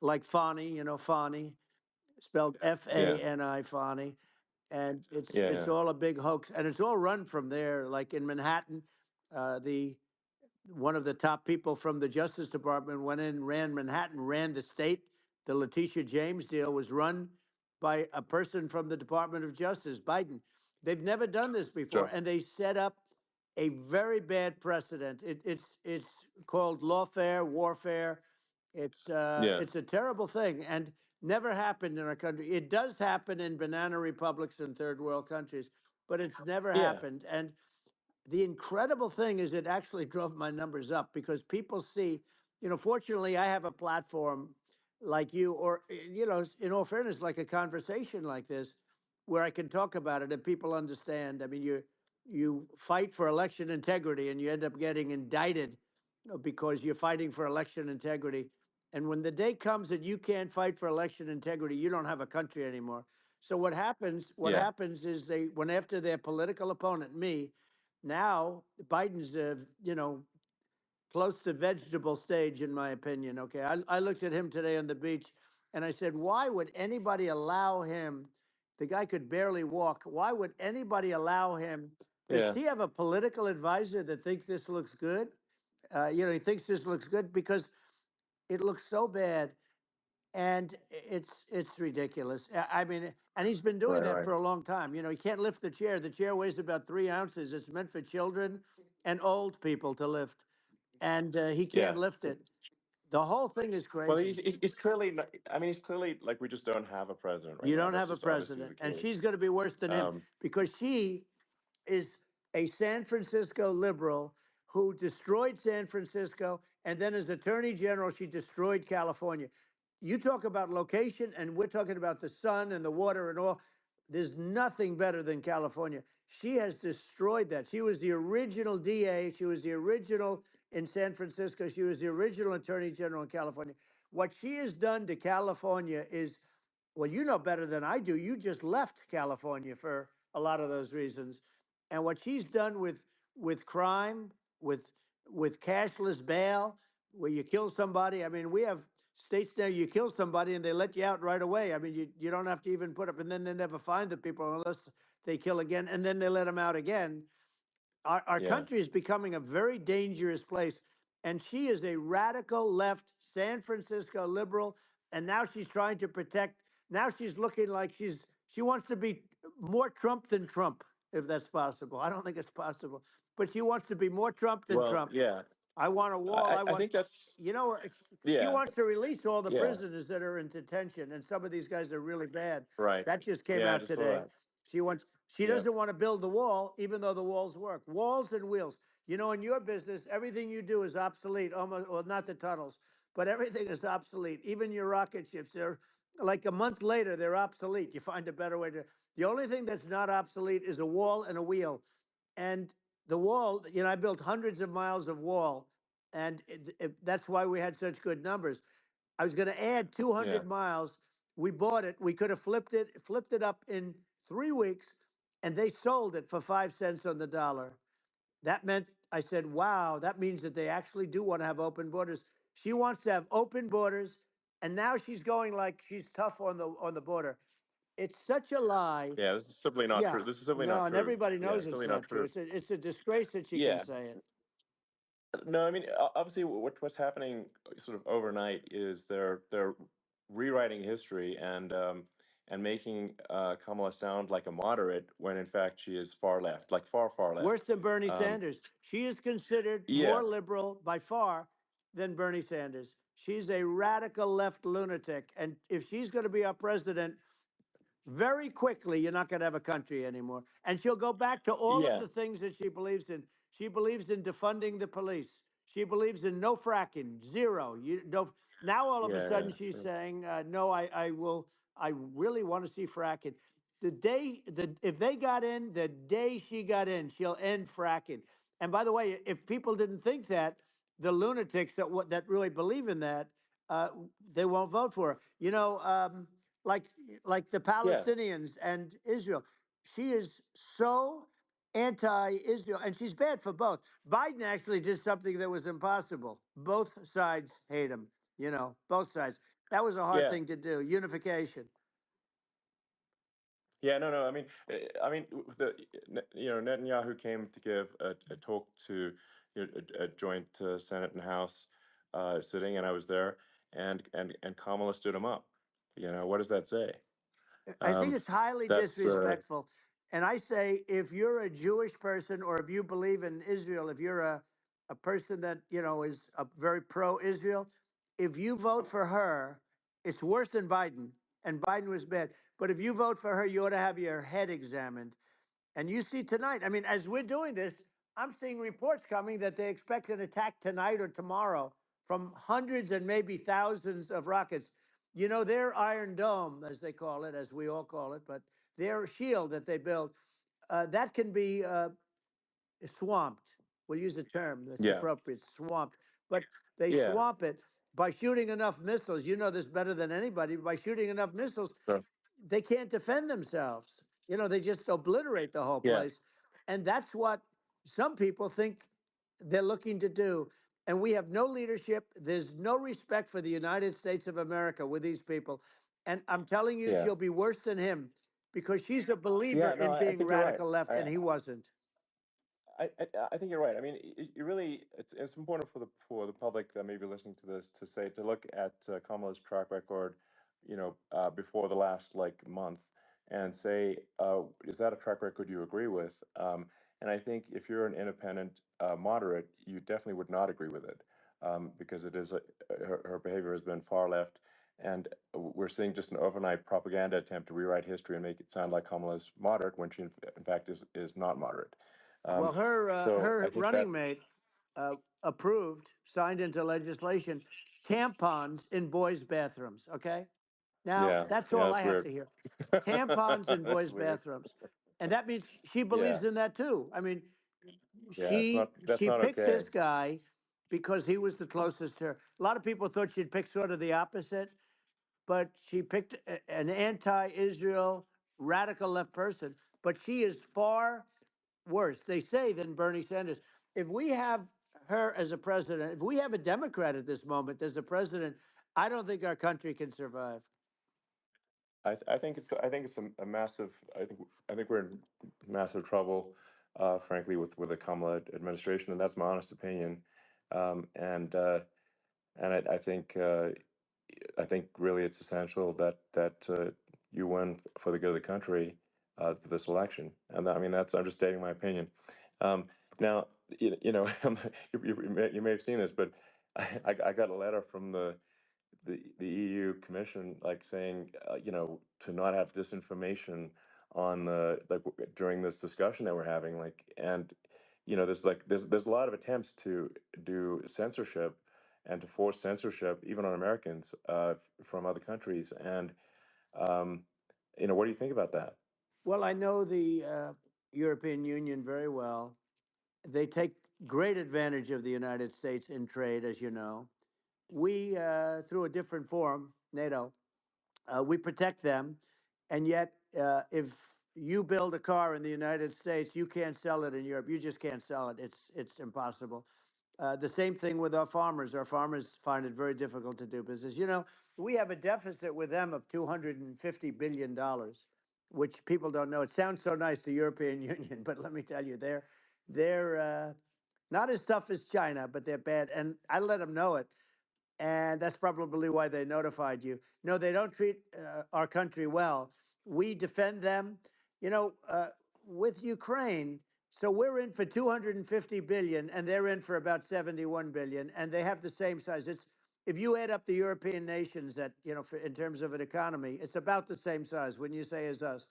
like Fani, Fani, spelled yeah, Fani, Fani, and yeah, it's yeah. all a big hoax, and it's all run from there. Like in Manhattan, the one of the top people from the Justice Department went in, ran Manhattan, ran the state. The Letitia James deal was run by a person from the Department of Justice, Biden. They've never done this before, Sure. and they set up a very bad precedent. It's called lawfare, warfare. Yeah, It's a terrible thing, and never happened in our country. It does happen in banana republics and third world countries, but it's never yeah, happened. And the incredible thing is it actually drove my numbers up because people see, fortunately I have a platform like you, or in all fairness, like a conversation like this where I can talk about it and people understand. I mean, you fight for election integrity and you end up getting indicted because you're fighting for election integrity. And when the day comes that you can't fight for election integrity, you don't have a country anymore. So what yeah, happens is they went after their political opponent, me. Now Biden's, close to vegetable stage, in my opinion. Okay, I looked at him today on the beach, and I said, why would anybody allow him? The guy could barely walk. Why would anybody allow him? Does yeah, he have a political advisor that thinks this looks good? He thinks this looks good because it looks so bad, and it's ridiculous. I mean, and he's been doing right, that right. for a long time. He can't lift the chair. The chair weighs about 3 ounces. It's meant for children and old people to lift, and he can't Yeah. lift it. The whole thing is Well, crazy. he's clearly not, I mean, he's clearly like we just don't have a president right You now. don't That's have a just obviously the president, and case. she's going to be worse than him Um, because she is a San Francisco liberal who destroyed San Francisco, and then as Attorney General, she destroyed California. You talk about location, and we're talking about the sun and the water and all. There's nothing better than California. She has destroyed that. She was the original DA. She was the original in San Francisco. She was the original Attorney General in California. What she has done to California is, well, you know better than I do. You just left California for a lot of those reasons. And what she's done with crime, with cashless bail, where you kill somebody. I mean, we have states now you kill somebody and they let you out right away. I mean, you don't have to even put up, and then they never find the people unless they kill again, and then they let them out again. our Yeah. country is becoming a very dangerous place. And she is a radical left San Francisco liberal. And now she's trying to protect. Now she's looking like she wants to be more Trump than Trump, if that's possible. I don't think it's possible, but she wants to be more Trump than Well, Trump. yeah. I want a wall. I I want, think that's you know, she yeah. wants to release all the Yeah. prisoners that are in detention, and some of these guys are really bad. Right. That just came Yeah, I out just saw today. that. She Yeah. doesn't want to build the wall, even though the walls work. Walls and wheels. You know, in your business, everything you do is obsolete. Almost, well, not the tunnels, but everything is obsolete. Even your rocket ships, they're like a month later, they're obsolete. You find a better way to. The only thing that's not obsolete is a wall and a wheel. And the wall, you know, I built hundreds of miles of wall, and that's why we had such good numbers. I was going to add Yeah. 200 miles. We bought it. We could have flipped it up in 3 weeks, and they sold it for 5 cents on the dollar. That meant I said, "Wow, that means that they actually do want to have open borders." She wants to have open borders, and now she's going like she's tough on the border. It's such a lie. Yeah, this is simply not true. Yeah, This is simply not no, and true. everybody Yeah, knows it's it's simply not not true. true. It's a disgrace that she can Yeah. say it. No, I mean, obviously, what's happening sort of overnight is they're rewriting history and making Kamala sound like a moderate when in fact she is far left, like far Worse left. than Bernie Um, Sanders. She is considered more yeah, liberal by far than Bernie Sanders. She's a radical left lunatic. And if she's going to be our president, very quickly, you're not going to have a country anymore. And she'll go back to all of yeah, the things that she believes in. She believes in defunding the police. She believes in no fracking, zero. You no. Now all of a yeah, sudden she's yeah, saying, no, I will. I really want to see fracking. If they got in, the day she got in, she'll end fracking. And by the way, if people didn't think that, the lunatics that really believe in that, uh, they won't vote for her. You know, like like the yeah, Palestinians and Israel. She is so anti-Israel, and she's bad for both. Biden actually did something that was impossible. Both sides hate him. You know, both sides. That was a hard yeah. thing to do. Unification. Yeah, no, no. I mean, Netanyahu came to give a talk to a joint Senate and House sitting, and I was there, and Kamala stood him up. What does that say? I think Um, it's highly that's disrespectful. And I say, if you're a Jewish person or if you believe in Israel, if you're a person that, you know, is a very pro Israel, if you vote for her, it's worse than Biden. And Biden was bad. But if you vote for her, you ought to have your head examined. And you see tonight, I mean, as we're doing this, I'm seeing reports coming that they expect an attack tonight or tomorrow from hundreds and maybe thousands of rockets. You know, their Iron Dome, as they call it, as we all call it, but their shield that they build, that can be swamped. We'll use the term that's yeah, appropriate, swamped. But they yeah. swamp it by shooting enough missiles. You know this better than anybody. By shooting enough missiles, So, they can't defend themselves. You know, they just obliterate the whole yeah, place. And that's what some people think they're looking to do. And we have no leadership. There's no respect for the United States of America with these people. And I'm telling you, yeah, she'll be worse than him because she's a believer yeah. No, in I being think you're right. radical left, and he wasn't. I think you're right. I mean, you really, it's important for the public that may be listening to this to look at Kamala's track record, before the last like month, and say, is that a track record you agree with? And I think if you're an independent moderate, you definitely would not agree with it, because it is her behavior has been far left, and we're seeing just an overnight propaganda attempt to rewrite history and make it sound like Kamala's moderate when she in fact is not moderate. Well, Um, so I her think running that, mate approved, signed into legislation, tampons in boys' bathrooms. Okay, now yeah, that's yeah, all that's I have weird. to hear. Tampons in That's boys' weird. bathrooms, and that means she Yeah, believes in that too. I mean, yeah, that's she not picked okay. this guy because he was the closest to her. A lot of people thought she'd pick sort of the opposite, but she picked an anti-Israel radical left person. But she is far worse, they say, than Bernie Sanders. If we have her as a president, if we have a Democrat at this moment as the president, I don't think our country can survive. I think it's a massive. I think we're in massive trouble. frankly, with the Kamala administration, and that's my honest opinion. Um, and uh, and I think really it's essential that you win for the good of the country for this election. And I mean, that's I'm just stating my opinion. Um, Now, you know, you may have seen this, but I got a letter from the EU Commission, like saying, to not have disinformation on the during this discussion that we're having, and there's a lot of attempts to do censorship and to force censorship even on Americans from other countries, and um, what do you think about that? Well, I know the European Union very well. They take great advantage of the United States in trade, as you know. We, through a different forum, NATO, we protect them, and yet, if you build a car in the United States, you can't sell it in Europe. You just can't sell it. It's impossible. The same thing with our farmers. Our farmers find it very difficult to do business. You know, we have a deficit with them of $250 billion, which people don't know. It sounds so nice, the European Union, but let me tell you, they're not as tough as China, but they're bad. And I let them know it, and that's probably why they notified you. No, they don't treat our country well. We defend them, you know, with Ukraine. So we're in for 250 billion, and they're in for about 71 billion, and they have the same size. It's if you add up the European nations that in terms of an economy, it's about the same size when you say as us,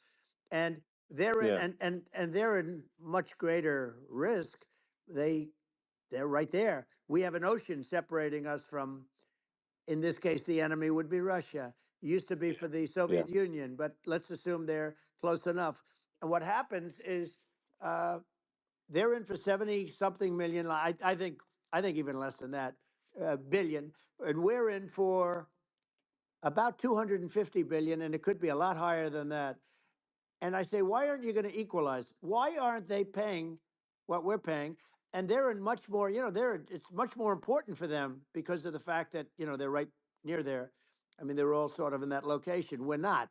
and they're in Yeah, and they're in much greater risk. They they're right there. We have an ocean separating us from, in this case, the enemy would be Russia. It used to be for the yeah, Soviet Union, but let's assume they're close enough. And what happens is uh, they're in for 70 something million. I think even less than that, billion, and we're in for about 250 billion, and it could be a lot higher than that. And I say, why aren't you going to equalize? Why aren't they paying what we're paying? And they're in much more, it's much more important for them because of the fact that, they're right near there. I mean, they're all sort of in that location. We're not.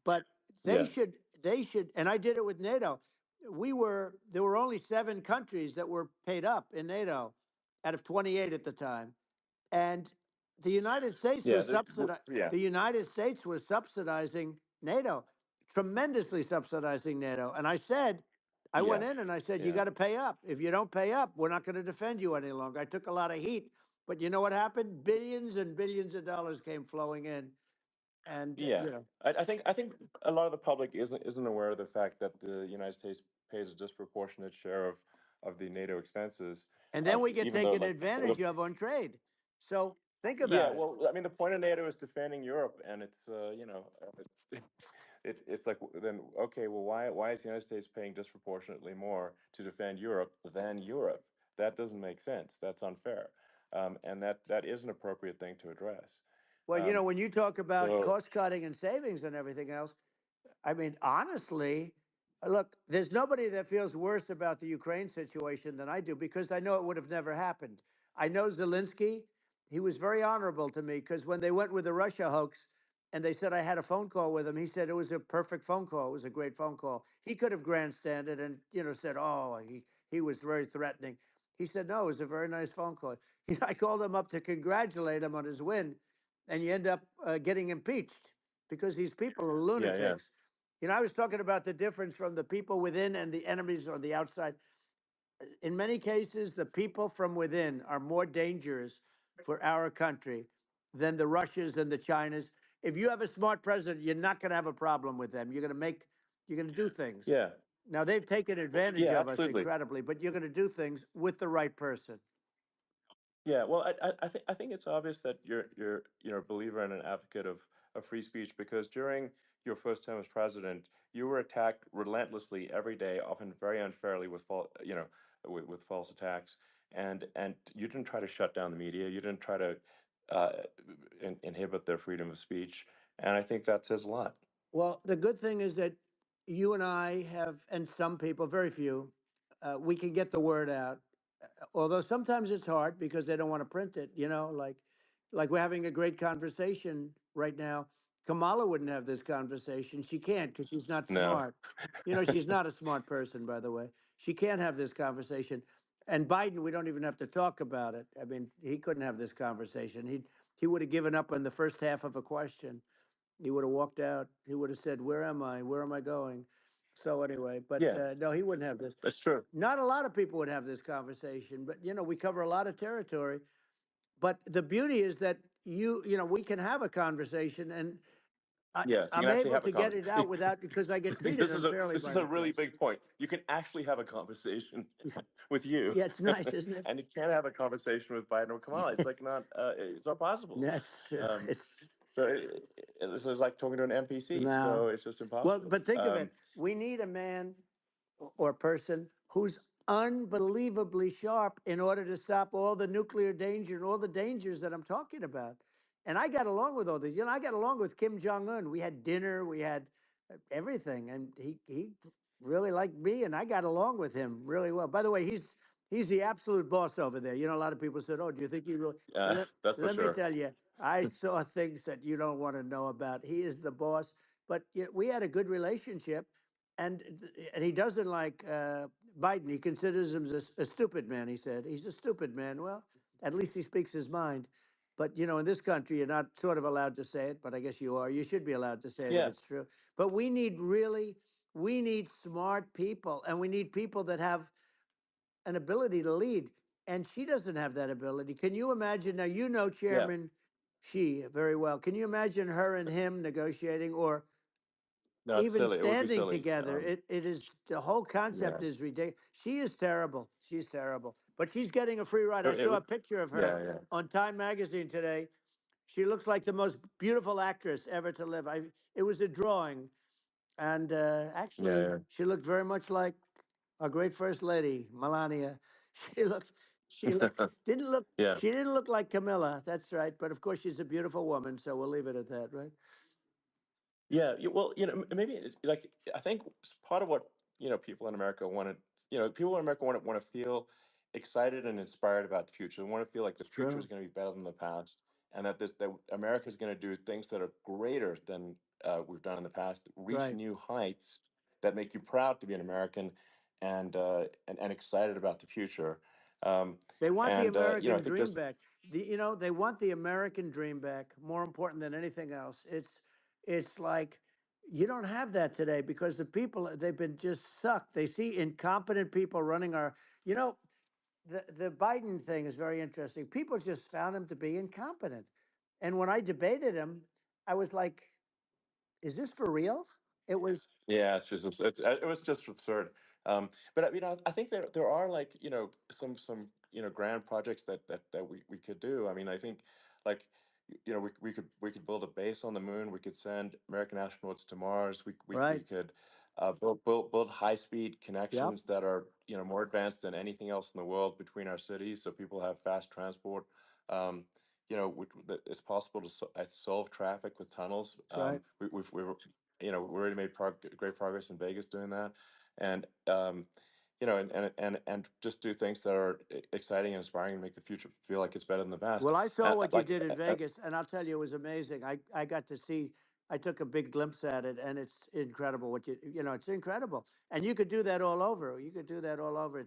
But they yeah, should, they should, and I did it with NATO. There were only 7 countries that were paid up in NATO out of 28 at the time. And the United States yeah, was the United States was subsidizing NATO, tremendously subsidizing NATO. And I said, I went yeah, in and I said, you yeah, got to pay up. If you don't pay up, we're not going to defend you any longer. I took a lot of heat, but you know what happened? Billions and billions of dollars came flowing in, and yeah. I think a lot of the public isn't aware of the fact that the United States pays a disproportionate share of the NATO expenses, and then we get even though taken advantage of on trade. So think yeah, about it. well, I mean, the point of NATO is defending Europe, and it's like, then okay, well, why is the United States paying disproportionately more to defend Europe than Europe? That doesn't make sense. That's unfair, and that is an appropriate thing to address. Well, Um, when you talk about so cost cutting and savings and everything else, I mean, honestly, look, there's nobody that feels worse about the Ukraine situation than I do because I know it would have never happened. I know Zelensky. He was very honorable to me because when they went with the Russia hoax and they said I had a phone call with him, he said it was a perfect phone call. It was a great phone call. He could have grandstanded and, said, oh, he was very threatening. He said, no, it was a very nice phone call. I called him up to congratulate him on his win, and you end up getting impeached because these people are yeah, yeah, lunatics. I was talking about the difference from the people within and the enemies on the outside. In many cases, the people from within are more dangerous for our country than the Russias and the Chinas. If you have a smart president, you're not going to have a problem with them. You're going to do things. yeah, Now they've taken advantage yeah, of us absolutely. incredibly, but you're going to do things with the right person. Yeah, well, I think it's obvious that you're a believer and an advocate of free speech because during your first term as president, you were attacked relentlessly every day, often very unfairly with false attacks, and you didn't try to shut down the media. You didn't try to uh, inhibit their freedom of speech, and I think that says a lot. Well, the good thing is that you and I have, and some people, very few, we can get the word out. Although sometimes it's hard because they don't want to print it. Like we're having a great conversation right now. Kamala wouldn't have this conversation. She can't because she's not No. smart. She's not a smart person, by the way. She can't have this conversation. And Biden, we don't even have to talk about it. I mean, he couldn't have this conversation. He would have given up on the first half of a question. He would have walked out. He would have said, "Where am I? Where am I going?" So anyway, but Yeah, no, he wouldn't have this. that's true. Not a lot of people would have this conversation, but we cover a lot of territory. But the beauty is that we can have a conversation, and Yes, you I'm can actually able have a to get conversation. it out without because I get I think treated this is a unfairly this by is a the really press. big point. You can actually have a conversation with you, Yeah, it's nice, isn't it? and you can't have a conversation with Biden or Kamala. It's like not it's not possible. That's true. Um, It's so this is like talking to an NPC. no. So it's just Well, impossible. but think of it. We need a man or person who's unbelievably sharp in order to stop all the nuclear danger and all the dangers that I'm talking about. And I got along with all these. I got along with Kim Jong Un. We had dinner. We had everything, and he really liked me, and I got along with him really well. By the way, he's the absolute boss over there. A lot of people said, "Oh, do you think he really?" That's for Let me sure. tell you, I saw things that you don't want to know about. He is the boss. But we had a good relationship, and he doesn't like Biden. He considers him a stupid man. He said he's a stupid man. Well, at least he speaks his mind. But in this country, you're not sort of allowed to say it, but I guess you are. You should be allowed to say it if Yeah, it's true. But we need smart people, and we need people that have an ability to lead. And she doesn't have that ability. Can you imagine? Now, yeah. Chairman Xi very well. Can you imagine her and him negotiating or No, it's even silly. It would be standing silly. together? It is the whole Yeah, concept is ridiculous. She is terrible. She's terrible. But she's getting a free ride. I it saw a would. picture of her Yeah, yeah, on Time Magazine today. She looks like the most beautiful actress ever to live. It was a drawing, and yeah, actually, yeah. she looked very much like our great first lady, Melania. She looked, didn't look, Yeah. she didn't look like Camilla. That's right. But of course, she's a beautiful woman, so we'll leave it at that, right? Yeah, well, maybe like I think part of what people in America want to, people in America want to feel excited and inspired about the future. They want to feel like the It's future is true. going to be better than the past, and that America is going to do things that are greater than we've done in the past, reach Right. new heights that make you proud to be an American, and excited about the future. Um, They want the and I American think dream this, back. They want the American dream back. More important than anything else. It's like you don't have that today because the people they've been just sucked. They see incompetent people running our. You know, the Biden thing is very interesting. People just found him to be incompetent, and when I debated him, I was like, "Is this for real?" It was yeah, it was just absurd. But I think there are like some grand projects that we could do. I mean, I think like we could build a base on the moon. We could send American astronauts to Mars. We right. could build high speed Yep. connections that are more advanced than anything else in the world between our cities, so people have fast transport. Um, that it's possible to solve traffic with tunnels. That's right. We already made great progress in Vegas doing that, and and just do things that are exciting and inspiring and make the future feel like it's better than the past. Well, I saw And what you did in Vegas, and I'll tell you, it was amazing. I got to see. I took a big glimpse at it, and it's incredible. It's incredible, and you could do that all over. You could do that all over.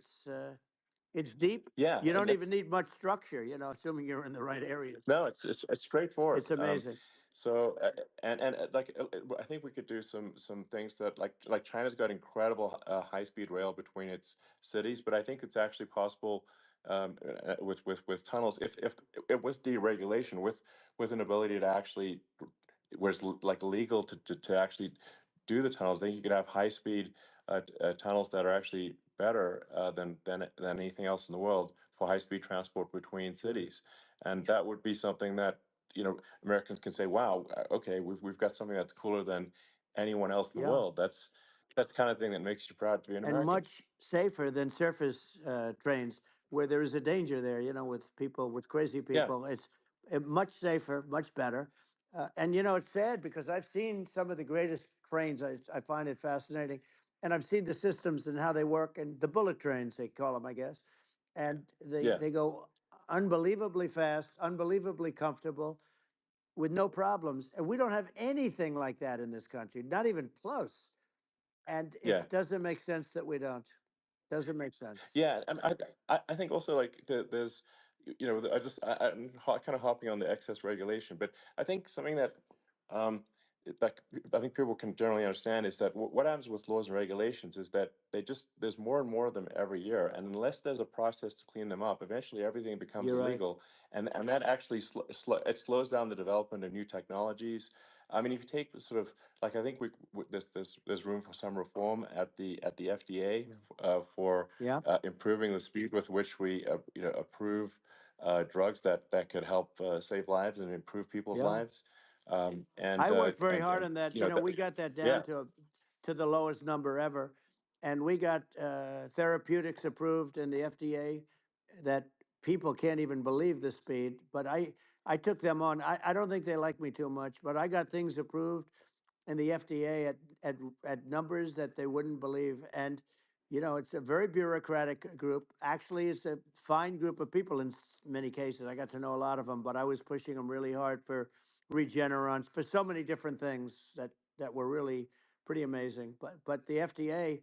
It's deep. yeah, You and don't even need much structure. Assuming you're in the right areas. no, it's straightforward. It's amazing. So I think we could do some things that like China's got incredible high speed rail between its cities, but I think it's actually possible with tunnels if with deregulation with an ability to actually where it's like legal to actually do the tunnels. Then you could have high speed tunnels that are actually better than anything else in the world for high speed transport between Right. cities, and that would be something that Americans can say, "Wow, okay, we've got something that's cooler than anyone else in the Yeah. world." That's the kind of thing that makes you proud to be an And American. much safer than surface trains where there is a danger there, with people, with crazy Yeah, people. It's much safer, much better. And, it's sad because I've seen some of the greatest trains. I find it fascinating. And I've seen the systems and how they work and the bullet trains, they call them, I guess. And they, yeah, they go unbelievably fast, unbelievably comfortable. with no problems. And we don't have anything like that in this country, not even close. And Yeah. it doesn't make sense that we don't. Doesn't make sense. Yeah, and I think also like there's I'm kind of hopping on the excess regulation, but I think something that um that I think people can generally understand is that what happens with laws and regulations is that there's more and more of them every year, and unless there's a process to clean them up, eventually everything becomes You're right. illegal, and that actually it slows down the development of new technologies. I mean, if you take the sort of like I think there's room for some reform at the FDA Yeah. for Yeah. improving the speed with which we approve drugs that could help save lives and improve people's Yeah. lives. I worked very hard And on that. you You know know, that, we got that down yeah, to the lowest number ever, and we got therapeutics approved in the FDA that people can't even believe the speed. But I took them on. I don't think they like me too much, but I got things approved in the FDA at numbers that they wouldn't believe. And you know, it's a very bureaucratic group. Actually, it's a fine group of people in many cases. I got to know a lot of them, but I was pushing them really hard for Regeneron, for so many different things that were really pretty amazing. But the FDA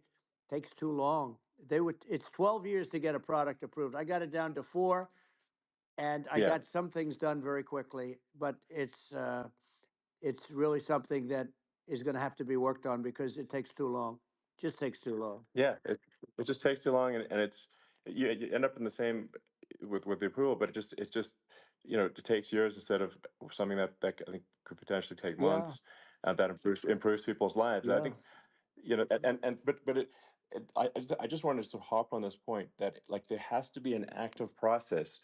takes too long. They would It's 12 years to get a product approved. I got it down to 4, and I yeah. got some things done very quickly. But it's really something that is going to have to be worked on because it takes too long. Just takes too long. Yeah, it just takes too long, and it's you end up in the same with the approval, but it's just it takes years instead of something that I think could potentially take Yeah, months, that improves people's lives. I yeah, think but I just wanted to sort of hop on this point that like there has to be an active process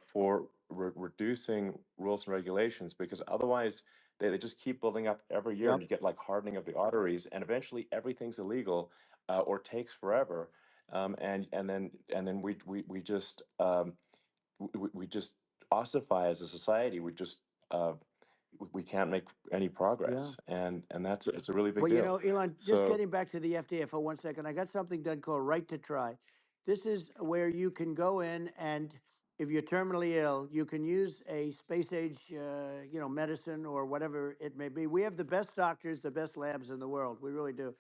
for reducing rules and regulations, because otherwise they just keep building up every year, and yep, you get like hardening of the arteries, and eventually everything's illegal, or takes forever, and then we just we just ossify as a society. Uh, we can't make any yeah. progress, and that's it's a really big Well, you deal. know, Elon, just So getting back to the FDA for 1 second, I got something done called Right to Try. This is where you can go in and if you're terminally ill, you can use a space age, medicine or whatever it may be. We have the best doctors, the best labs in the world. We really do.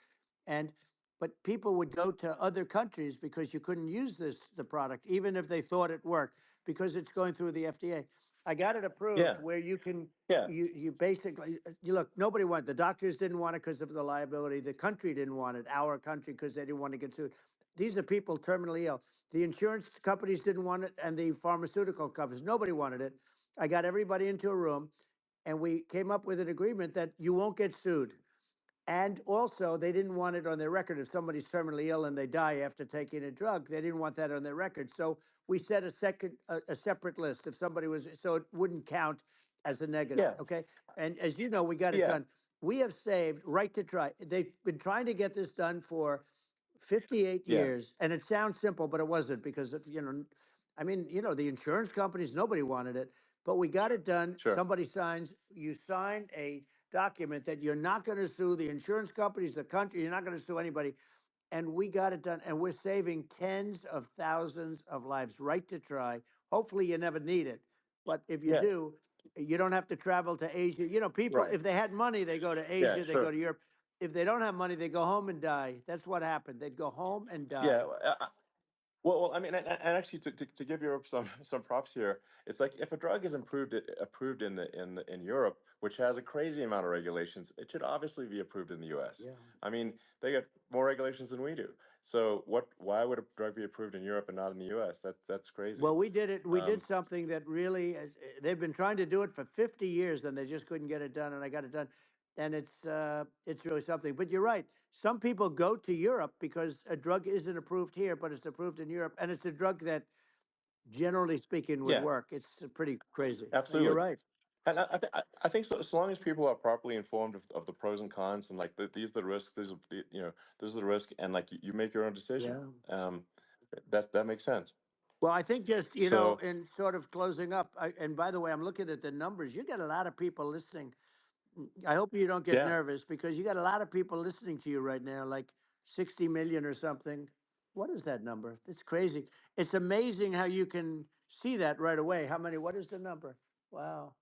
And but people would go to other countries because you couldn't use the product, even if they thought it worked, because it's going through the FDA. I got it approved yeah, where you can yeah, you basically you look, nobody wanted, the doctors didn't want it because of the liability, the country didn't want it, our country, because they didn't want to get sued. These are people terminally ill. The insurance companies didn't want it, and the pharmaceutical companies, nobody wanted it. I got everybody into a room, and we came up with an agreement that you won't get sued. And also, they didn't want it on their record. If somebody's terminally ill and they die after taking a drug, they didn't want that on their record. So we set a separate list. If somebody was, so it wouldn't count as a negative. yeah, Okay. And as you know, we got it yeah, done. We have saved Right to Try. They've been trying to get this done for 58 yeah, years. And it sounds simple, but it wasn't because of, I mean, the insurance companies, nobody wanted it, but we got it done. sure, Somebody signs, you sign a document that you're not going to sue the insurance companies, the country, you're not going to sue anybody. And we got it done. And we're saving tens of thousands of lives. Right to Try. Hopefully, you never need it. But if you yeah, do, you don't have to travel to Asia. People, right, if they had money, they go to yeah, Asia, they go sure, to Europe. If they don't have money, they go home and die. That's what happened. They'd go home and yeah. die. I mean, and actually, to give Europe some props here, it's like if a drug is approved in Europe, which has a crazy amount of regulations, it should obviously be approved in the U.S. Yeah. I mean, they get more regulations than we do. So why would a drug be approved in Europe and not in the U.S.? That's crazy. Well, we did it. We did Um, something that really, they've been trying to do it for 50 years and they just couldn't get it done. And I got it done. And it's really something. But you're right. Some people go to Europe because a drug isn't approved here, but it's approved in Europe. And it's a drug that, generally speaking, would yeah, work. It's pretty crazy. You're absolutely. right. And I think so, so long as people are properly informed of the pros and cons, and like these are the risks, these are this is the risk, and like you make your own decision. Yeah. Um, that makes sense. Well, I think just, So in sort of closing up, and by the way, I'm looking at the numbers. You got a lot of people listening. I hope you don't get yeah, nervous because you got a lot of people listening to you right now, like 60 million or something. What is that number? It's crazy. It's amazing how you can see that right away. How many? What is the number? Wow.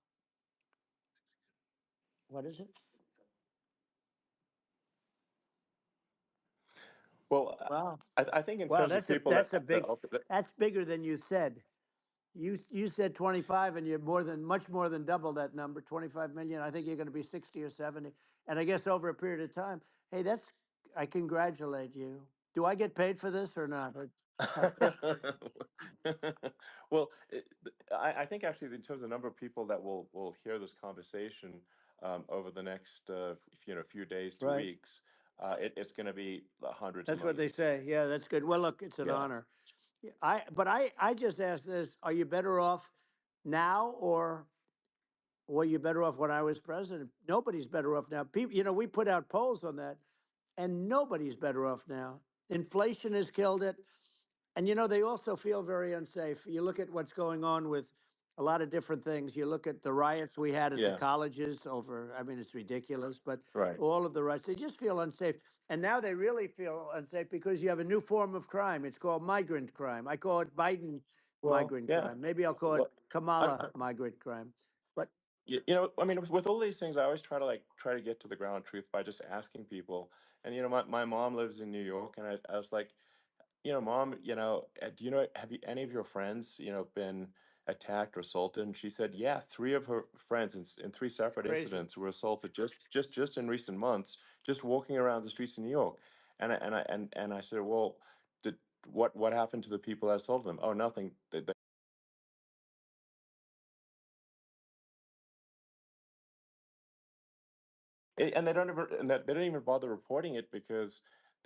What is it? Well, Wow. I think in Wow, terms of people that that, that's bigger than you said. You said 25 and you're much more than double that number, 25 million. I think you're going to be 60 or 70. And I guess over a period of time. Hey, I congratulate you. Do I get paid for this or not? well, I think actually in terms of the number of people that will hear this conversation over the next few days to Right. weeks, it's going to be hundreds of That's what they millions. say. Yeah, that's good. Well, look, it's an Yeah. honor. Yeah, I just asked this, are you better off now or were you better off when I was president? Nobody's better off now. People, we put out polls on that and nobody's better off now. Inflation has killed it. And they also feel very unsafe. You look at what's going on with a lot of different things. You look at the riots we had at the Yeah. colleges over, I mean, it's ridiculous, but Right. all of the riots, they just feel unsafe. And now they really feel unsafe because you have a new form of crime. It's called migrant crime. I call it Biden Well, migrant yeah. crime. Maybe I'll call it Well, Kamala migrant crime. But I mean, with all these things, I always try to get to the ground truth by just asking people. And my mom lives in New York, and I was like, Mom, do you know, have any of your friends, been attacked or assaulted? And she said, yeah, three of her friends in three it's separate crazy. incidents were assaulted just in recent months, just walking around the streets of New York. And I said, well, did what happened to the people that assaulted them? Oh, nothing. And they don't even bother reporting it because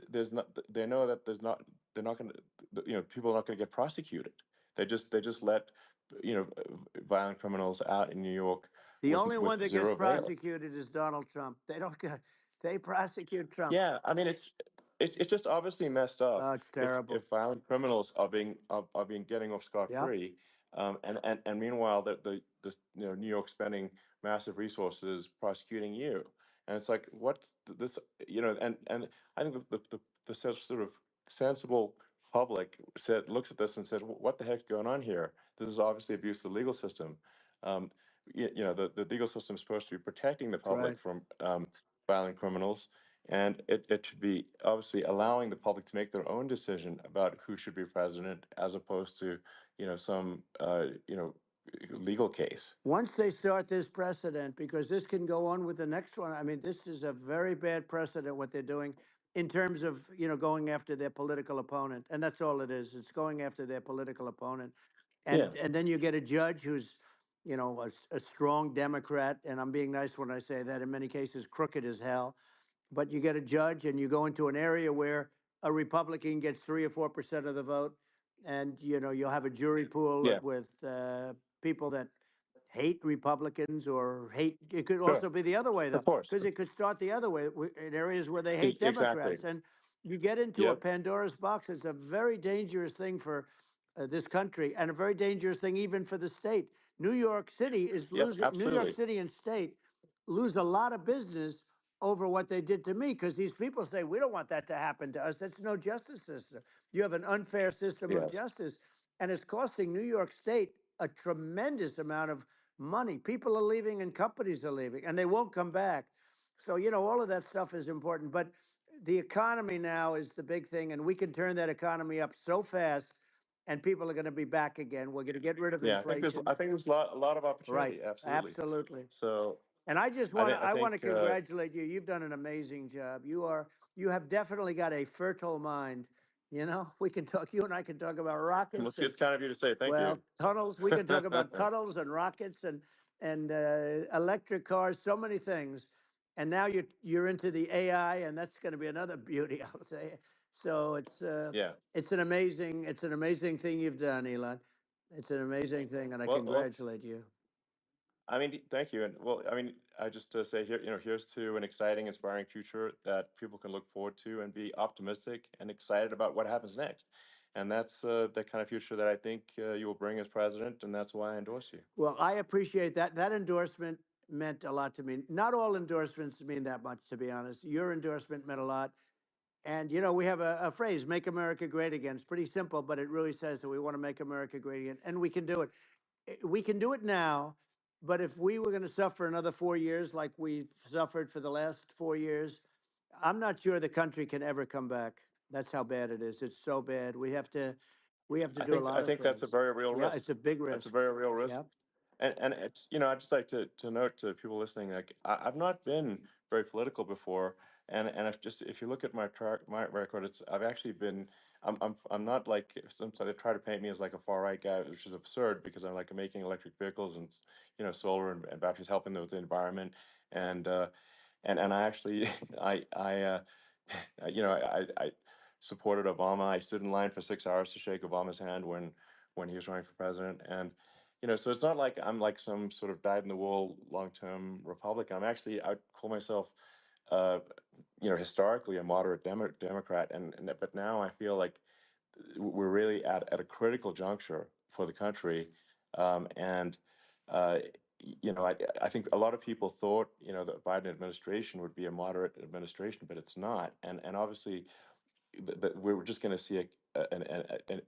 there's not they know that they're not going to people are not going to get prosecuted. They just let violent criminals out in New York The only one with that gets zero bail. prosecuted is Donald Trump. They don't get, they prosecute Trump. Yeah, I mean it's just obviously messed Oh, up it's terrible. if violent criminals are being getting off scot Yep. free, and meanwhile the New York spending massive resources prosecuting you, and it's like this and I think the sort of sensible public looks at this and says, what the heck's going on here? This is obviously abuse of the legal system. Um, the legal system is supposed to be protecting the That's right. public from violent criminals, and it should be obviously allowing the public to make their own decision about who should be president, as opposed to some legal case. Once they start this precedent, because this can go on with the next one, I mean, this is a very bad precedent what they're doing in terms of, going after their political opponent. And that's all it is. It's going after their political opponent. Yeah, And then you get a judge who's, a strong Democrat, and I'm being nice when I say that, in many cases crooked as hell, but you get a judge and you go into an area where a Republican gets 3 or 4% of the vote, and you'll have a jury pool yeah, with people that hate Republicans or hate. It could sure, also be the other way though, of course, because it could start the other way in areas where they hate exactly. Democrats, and you get into a Yep. Pandora's box. It's a very dangerous thing for this country, and a very dangerous thing even for the state. New York City is Yep. losing. New York Absolutely. City and state lose a lot of business over what they did to me, because these people say we don't want that to happen to us. That's no justice system. You have an unfair system of Yes. justice, and it's costing New York State a tremendous amount of money. People are leaving and companies are leaving, and they won't come back. So all of that stuff is important, but the economy now is the big thing, and we can turn that economy up so fast, and people are going to be back again. We're going to get rid of Yeah. inflation. I think there's a lot of Right. opportunity. Absolutely. Absolutely. So And I just I want to think I I want to think congratulate you. You've done an amazing job. You have definitely got a fertile mind. We can talk. You and I can talk about rockets and, it's kind of you to say thank you. well, tunnels. We can talk about tunnels and rockets and electric cars. So many things. And now you're into the AI, and that's going to be another beauty, I'll say. So Yeah. it's an amazing thing you've done, Elon. It's an amazing thing, and I Well, congratulate you. I mean, thank you. And well, I mean, I just say here, here's to an exciting, inspiring future that people can look forward to and be optimistic and excited about what happens next. And that's the kind of future that I think you will bring as president, and that's why I endorse you. Well, I appreciate that. That endorsement meant a lot to me. Not all endorsements mean that much, to be honest. Your endorsement meant a lot. And, we have a phrase, make America great again. It's pretty simple, but it really says that we want to make America great again. And we can do it. We can do it now. But if we were going to suffer another 4 years like we've suffered for the last 4 years, I'm not sure the country can ever come back. That's how bad it is. It's so bad. We have to do a I lot of think that's a things. very real Yeah, risk. it's a big That's a risk. very real risk. Yeah, And it's, I'd just like to note to people listening, like I've not been very political before, and if you look at my record, I've actually been. I'm not like, if they try to paint me as like a far right guy, which is absurd because I'm like making electric vehicles and solar and batteries, helping with the environment, and and I actually I I supported Obama. I stood in line for 6 hours to shake Obama's hand when he was running for president, and so it's not like I'm like some sort of dyed in the wool long term Republican. I'd call myself, uh, historically a moderate Democrat, and but now I feel like we're really at a critical juncture for the country, and uh, I think a lot of people thought the Biden administration would be a moderate administration, but it's not, and obviously we're just going to see an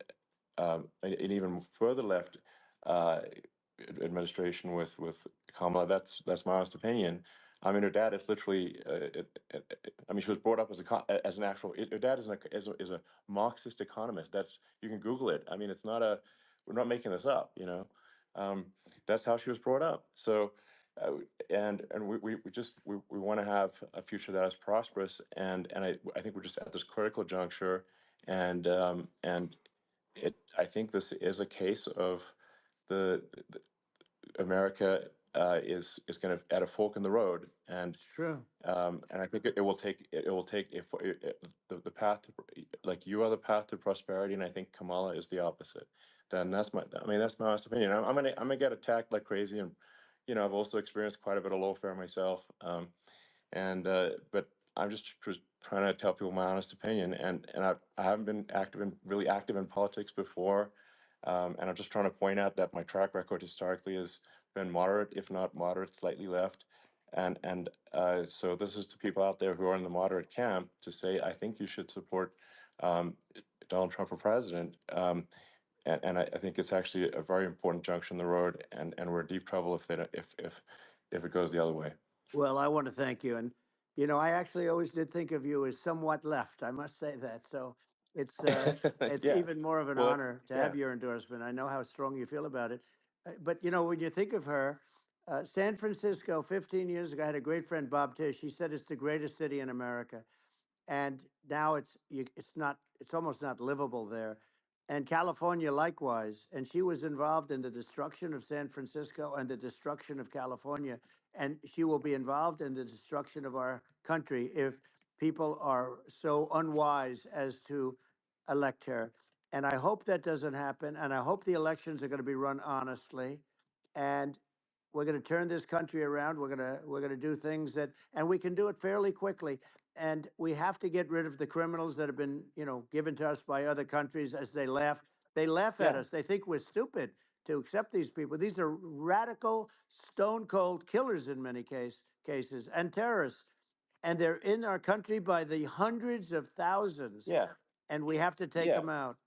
even further left uh, administration with Kamala. That's my honest opinion. I mean, her dad is literally. I mean, she was brought up as an actual. Her dad is a Marxist economist. You can Google it. I mean, it's not a. We're not making this up. Um, that's how she was brought up. So, uh, and we want to have a future that is prosperous. And I think we're just at this critical juncture, and I think this is a case of the America is kind of at a fork in the road, it's true. and I think it will take if the path to, like, you are the path to prosperity, and I think Kamala is the opposite. Then that's my honest opinion. I'm gonna get attacked like crazy, and I've also experienced quite a bit of lawfare myself, and but I'm just trying to tell people my honest opinion, and I haven't been really active in politics before, and I'm just trying to point out that my track record historically has been moderate, if not moderate, slightly left, and so this is to people out there who are in the moderate camp to say I think you should support um, Donald Trump for president. And I think it's actually a very important junction in the road, and we're in deep trouble if they don't, if it goes the other way. Well, I want to thank you, and I actually always did think of you as somewhat left. I must say that. So it's Yeah. even more of an Well, honor to yeah. have your endorsement. I know how strong you feel about it. But when you think of her, San Francisco, 15 years ago, I had a great friend, Bob Tish. He said it's the greatest city in America, and now it's not, it's almost not livable there. And California likewise. And she was involved in the destruction of San Francisco and the destruction of California, and she will be involved in the destruction of our country if people are so unwise as to elect her. And I hope that doesn't happen, and I hope the elections are going to be run honestly, and we're going to turn this country around. We're going to do things that, and we can do it fairly quickly. And we have to get rid of the criminals that have been, given to us by other countries. As they laugh, at Yeah. us. They think we're stupid to accept these people. These are radical, stone cold killers in many cases, and terrorists. And they're in our country by the hundreds of thousands, Yeah. and we have to take Yeah. them out.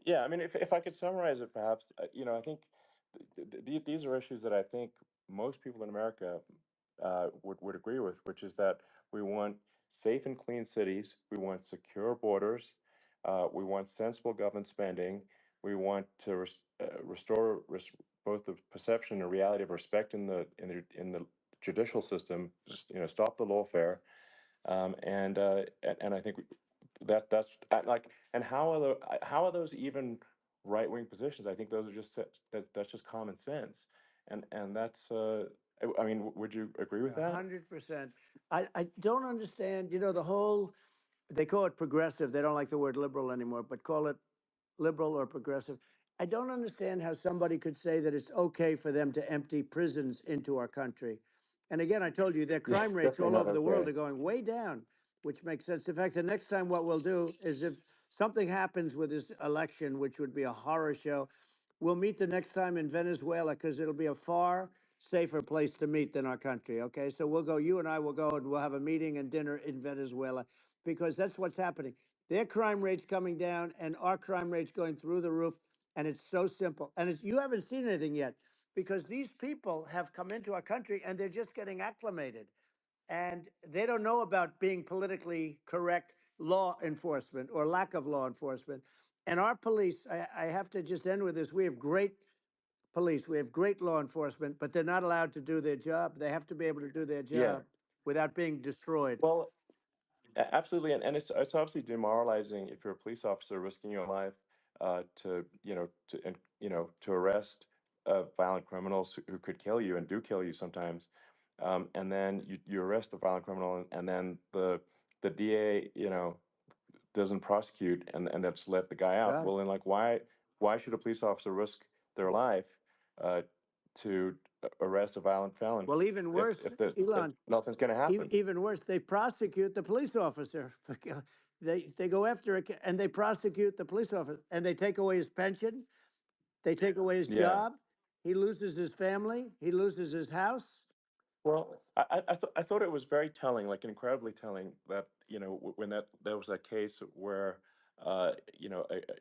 Yeah, I mean, if I could summarize it, perhaps, I think these are issues that I think most people in America would agree with, which is that we want safe and clean cities, we want secure borders, we want sensible government spending, we want to restore both the perception and reality of respect in the judicial system, just, stop the lawfare, and I think like, and how are those even right wing positions? I think those are that's just common sense, and that's I mean, would you agree with that? 100%. I don't understand, the whole, they call it progressive. They don't like the word liberal anymore, but call it liberal or progressive. I don't understand how somebody could say that it's okay for them to empty prisons into our country. And again, I told you their Yeah, crime rates definitely all not over the world okay. are going way down, which makes sense. In fact, the next time what we'll do is, if something happens with this election, which would be a horror show, we'll meet the next time in Venezuela, because it'll be a far safer place to meet than our country. Okay. So we'll go, you and I will go, and we'll have a meeting and dinner in Venezuela, because that's what's happening. Their crime rates coming down and our crime rates going through the roof. And it's so simple. And you haven't seen anything yet. because these people have come into our country and they're just getting acclimated, and they don't know about being politically correct law enforcement or lack of law enforcement. And our police, I have to just end with this. We have great police, we have great law enforcement, but they're not allowed to do their job. They have to be able to do their Yeah. job without being destroyed. Well, absolutely, and it's obviously demoralizing if you're a police officer risking your life to to arrest violent criminals who could kill you and do kill you sometimes, and then you arrest the violent criminal and then the DA doesn't prosecute and that's let the guy out. Right. Well, then like why should a police officer risk their life uh, to arrest a violent felon Well, even worse, if Elon, nothing's going to happen? even worse, they prosecute the police officer. They go after it and they prosecute the police officer and they take away his pension. They take away his Yeah. job. He loses his family. He loses his house. Well, I thought it was very telling, like incredibly telling, that when there was that case where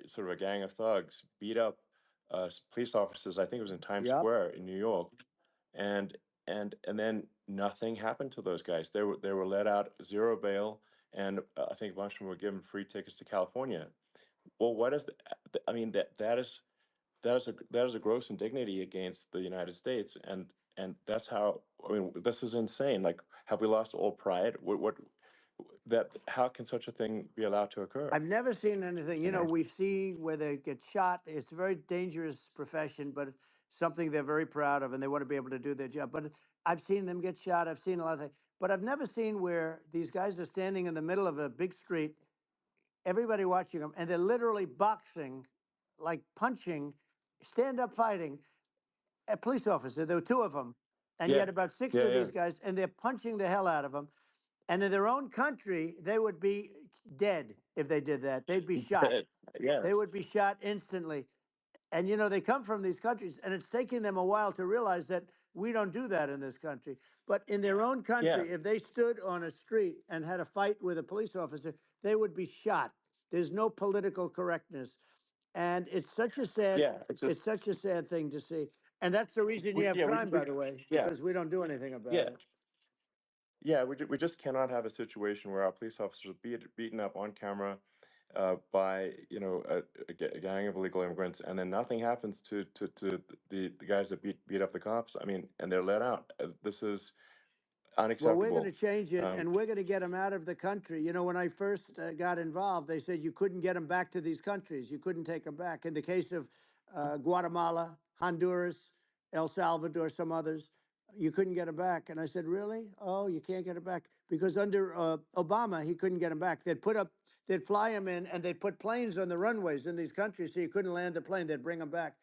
sort of a gang of thugs beat up police officers. I think it was in Times Yep. Square in New York, and and then nothing happened to those guys. They were let out zero bail, and I think a bunch of them were given free tickets to California. Well, what is I mean that is a gross indignity against the United States, and that's how I mean this is insane. Like, have we lost all pride? What that how can such a thing be allowed to occur? I've never seen anything. You know? We see where they get shot. It's a very dangerous profession, but it's something they're very proud of, and they want to be able to do their job. But I've seen them get shot. I've seen a lot of things, but I've never seen where these guys are standing in the middle of a big street, everybody watching them, and they're literally boxing, like punching, stand up fighting a police officer. There were two of them, and you Yeah, had about six yeah, of yeah. these guys, and they're punching the hell out of them. And in their own country, they would be dead if they did that. They'd be shot. They Yes. would be shot instantly. And they come from these countries, and it's taking them a while to realize that we don't do that in this country. But in their own Yeah, country, if they stood on a street and had a fight with a police officer, they would be shot. There's no political correctness, and yeah. It's it's just such a sad thing to see. And that's the reason you we have yeah crime, by the way, yeah because we don't do anything about yeah it. yeah. We just cannot have a situation where our police officers are beaten up on camera by a gang of illegal immigrants, and then nothing happens to the guys that beat up the cops. I mean, and they're let out. This is Well, we're going to unacceptable. change it, Um, and we're going to get them out of the country. When I first got involved, they said you couldn't get them back to these countries. You couldn't take them back. In the case of Guatemala, Honduras, El Salvador, some others, you couldn't get them back. And I said, really? Oh, you can't get them back because under Obama, he couldn't get them back. They'd fly them in, and they'd put planes on the runways in these countries, so you couldn't land a plane. They'd bring them back.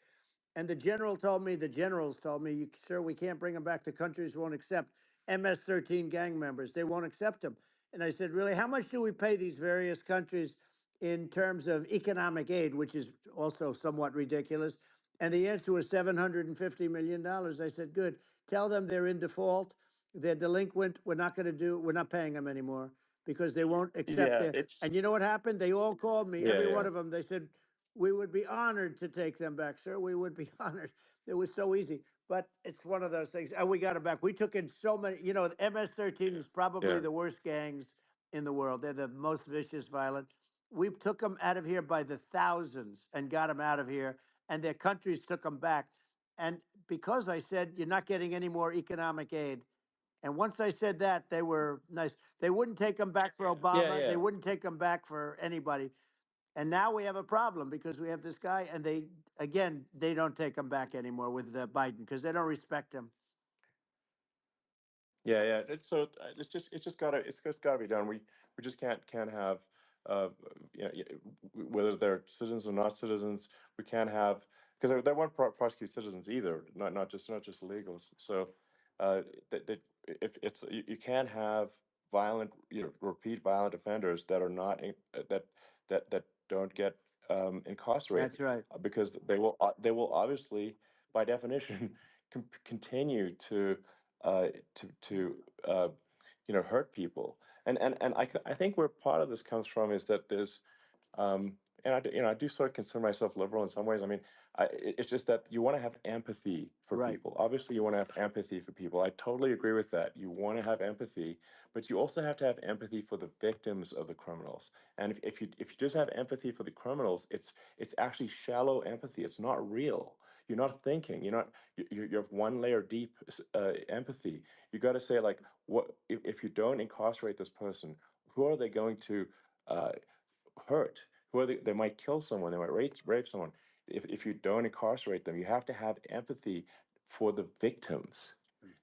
And the generals told me, sir, we can't bring them back. The countries won't accept MS-13 gang members. They won't accept them. And I said, really, how much do we pay these various countries in terms of economic aid, which is also somewhat ridiculous? And the answer was $750 million. I said, good. Tell them they're in default. They're delinquent. We're not paying them anymore because they won't accept yeah, their. it's And you know what happened? They all called me, yeah, every one yeah, of them. They said, we would be honored to take them back, sir. We would be honored. It was so easy, but it's one of those things. And we got them back. We took in so many. The MS-13 is probably yeah, the worst gangs in the world. They're the most vicious, violent. We took them out of here by the thousands and got them out of here, and their countries took them back. And because I said you're not getting any more economic aid, and once I said that, they were nice. They wouldn't take them back for yeah, Obama. They yeah. wouldn't take them back for anybody. And now we have a problem because we have this guy, and they don't take him back anymore with Biden because they don't respect him. Yeah, yeah. It's just gotta be done. We just can't have whether they're citizens or not citizens. We can't have because they won't prosecute citizens either. Not just illegals. So that if you can't have violent repeat violent offenders that are not that don't get That's incarcerated right. because they will obviously by definition continue to hurt people. And I think where part of this comes from is that there's and I do sort of consider myself liberal in some ways. I mean, it's just that you want to have empathy for Right. people. Obviously, you want to have empathy for people. I totally agree with that. You want to have empathy, but you also have to have empathy for the victims of the criminals. And if you just have empathy for the criminals, it's actually shallow empathy. It's not real. You're not thinking. You're not. You have one layer deep empathy. You got to say like, what if you don't incarcerate this person? Who are they going to? Uh, Hurt, who are they might kill someone, they might rape someone. If you don't incarcerate them, you have to have empathy for the victims.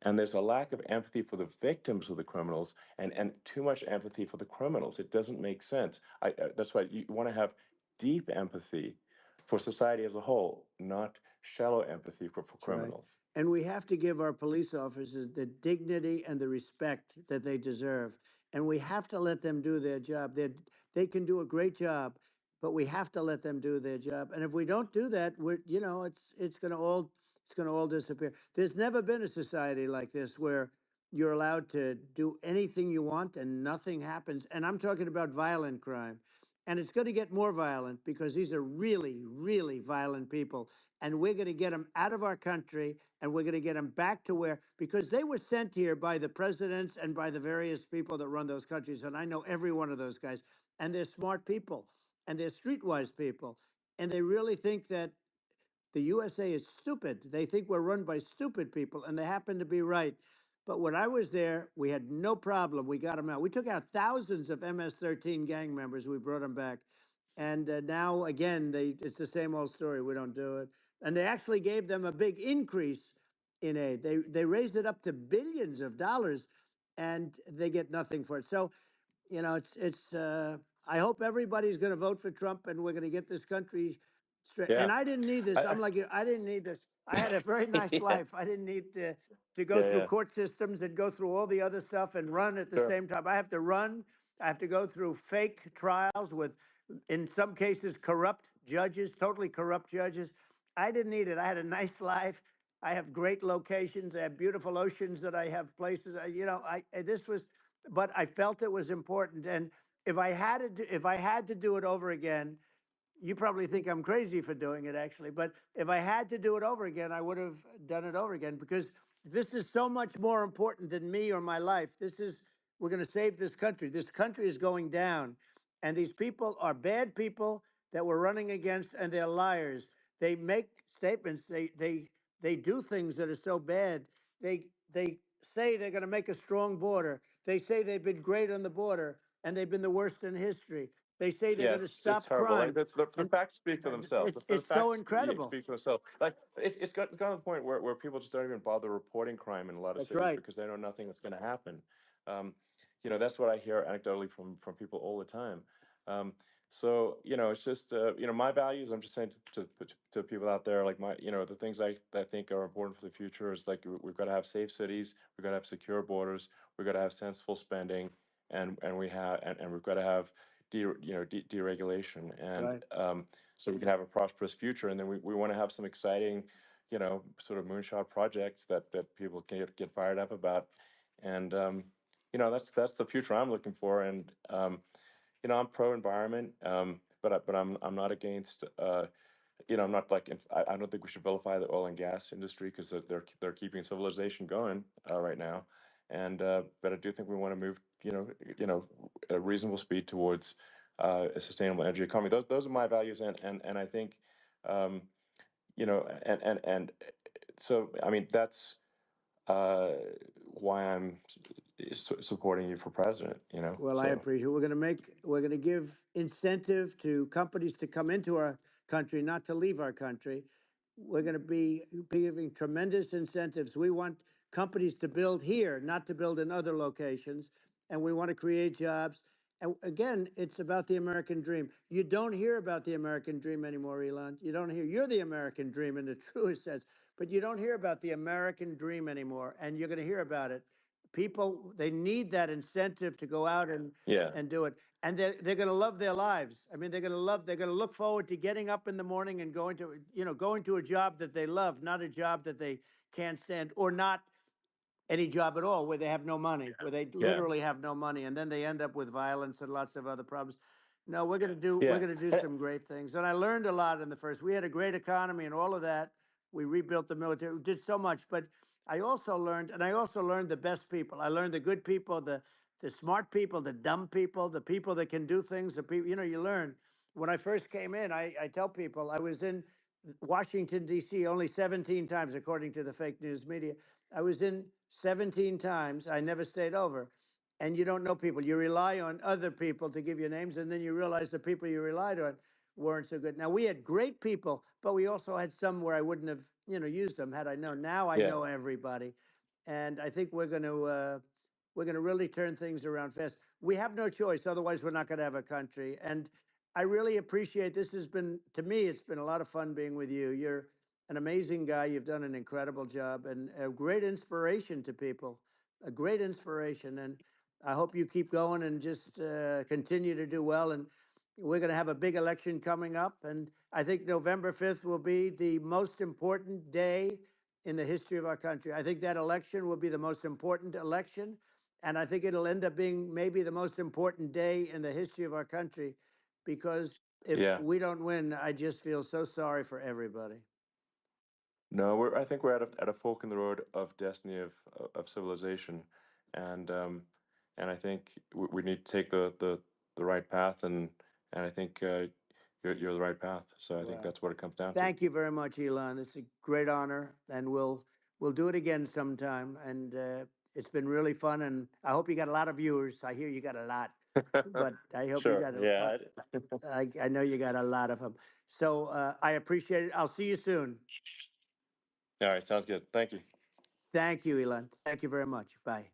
And there's a lack of empathy for the victims of the criminals, and too much empathy for the criminals. It doesn't make sense. That's why you want to have deep empathy for society as a whole, not shallow empathy for That's right. criminals. And we have to give our police officers the dignity and the respect that they deserve. And we have to let them do their job. They can do a great job, but we have to let them do their job. And if we don't do that, it's going to all disappear. There's never been a society like this where you're allowed to do anything you want and nothing happens. And I'm talking about violent crime. And it's going to get more violent because these are really, really violent people, and we're going to get them out of our country, and we're going to get them back to where, because they were sent here by the presidents and by the various people that run those countries, and I know every one of those guys, and they're smart people, and they're streetwise people, and they really think that the USA is stupid. They think we're run by stupid people, and they happen to be right. But when I was there, we had no problem. We got them out. We took out thousands of MS-13 gang members. We brought them back. And now, again, it's the same old story. We don't do it. And they actually gave them a big increase in aid. They raised it up to billions of dollars, and they get nothing for it. So it's. I hope everybody's going to vote for Trump, and we're going to get this country straight. Yeah. And I didn't need this. I, I'm like you. I didn't need this. I had a very nice yeah. life. I didn't need to go Yeah. through Yeah. court systems and go through all the other stuff and run at the Sure. same time. I have to run. I have to go through fake trials with, in some cases, corrupt judges, totally corrupt judges. I didn't need it. I had a nice life. I have great locations. I have beautiful oceans that I have places. This was, but I felt it was important. And if I had to do it over again, you probably think I'm crazy for doing it, actually. But if I had to do it over again, I would have done it over again, because this is so much more important than me or my life. We're going to save this country. This country is going down. And these people are bad people that we're running against, and they're liars. They make statements. They do things that are so bad. They say they're going to make a strong border. They say they've been great on the border, and they've been the worst in history. They say they're Yeah, going to it's stop horrible. Like crime, the and facts speak for themselves. The it's so facts incredible. speak for themselves. Like it's gotten to the point where people just don't even bother reporting crime in a lot of That's cities right. because they know nothing is going to happen. Um, that's what I hear anecdotally from people all the time. Um, so it's just my values. I'm just saying to people out there, like the things I think are important for the future is like we've got to have safe cities, we've got to have secure borders, we've got to have sensible spending, and we've got to have deregulation, and Right. so we can have a prosperous future. And then we want to have some exciting, sort of moonshot projects that people can get fired up about. And that's the future I'm looking for. And I'm pro environment, but I'm not against. I'm not like I don't think we should vilify the oil and gas industry because they're keeping civilization going right now, and but I do think we want to move at a reasonable speed towards a sustainable energy economy. Those are my values, and I think um, and so I mean that's uh, why I'm supporting you for president. Well, I So appreciate it. We're going to give incentive to companies to come into our country, not to leave our country. We're going to be giving tremendous incentives. We want companies to build here, not to build in other locations, and we want to create jobs. And again, it's about the American dream. You don't hear about the American dream anymore, Elon. You don't hear. You're the American dream in the truest sense, but you don't hear about the American dream anymore, and you're going to hear about it. People, they need that incentive to go out yeah, and do it, and they're going to love their lives. I mean, they're going to look forward to getting up in the morning and going to a job that they love, not a job that they can't stand, or not any job at all where they have no money, where they yeah, literally have no money, and then they end up with violence and lots of other problems. No, we're Yeah. gonna do some great things. And I learned a lot in the first. We had a great economy and all of that. We rebuilt the military. We did so much, but I also learned the best people. I learned the good people, the smart people, the dumb people, the people that can do things. The people, you learn. When I first came in, I tell people I was in Washington D.C. only 17 times, according to the fake news media. I was in 17 times. I never stayed over, and you don't know people. You rely on other people to give you names, and then you realize the people you relied on weren't so good. Now we had great people, but we also had some where I wouldn't have, used them had I known. Now I Yeah. know everybody, and I think we're going to really turn things around fast. We have no choice, otherwise we're not going to have a country. And I really appreciate this. Has been to me, it's been a lot of fun being with you. You're an amazing guy. You've done an incredible job and a great inspiration to people. A great inspiration, and I hope you keep going and just continue to do well. And we're going to have a big election coming up. And I think November 5th will be the most important day in the history of our country. I think that election will be the most important election. And I think it'll end up being maybe the most important day in the history of our country because if Yeah. we don't win, I just feel so sorry for everybody. No, I think we're at a fork in the road of destiny of civilization, and and I think we need to take the right path, and I think you're the right path. So I think Well, that's what it comes down to. thank you very much, Elon. It's a great honor, and we'll do it again sometime. And it's been really fun, and I hope you got a lot of viewers. I hear you got a lot, but I hope you Sure. got Yeah. I know you got a lot of them. So I appreciate it. I'll see you soon. All right. Sounds good. Thank you. Thank you, Elon. Thank you very much. Bye.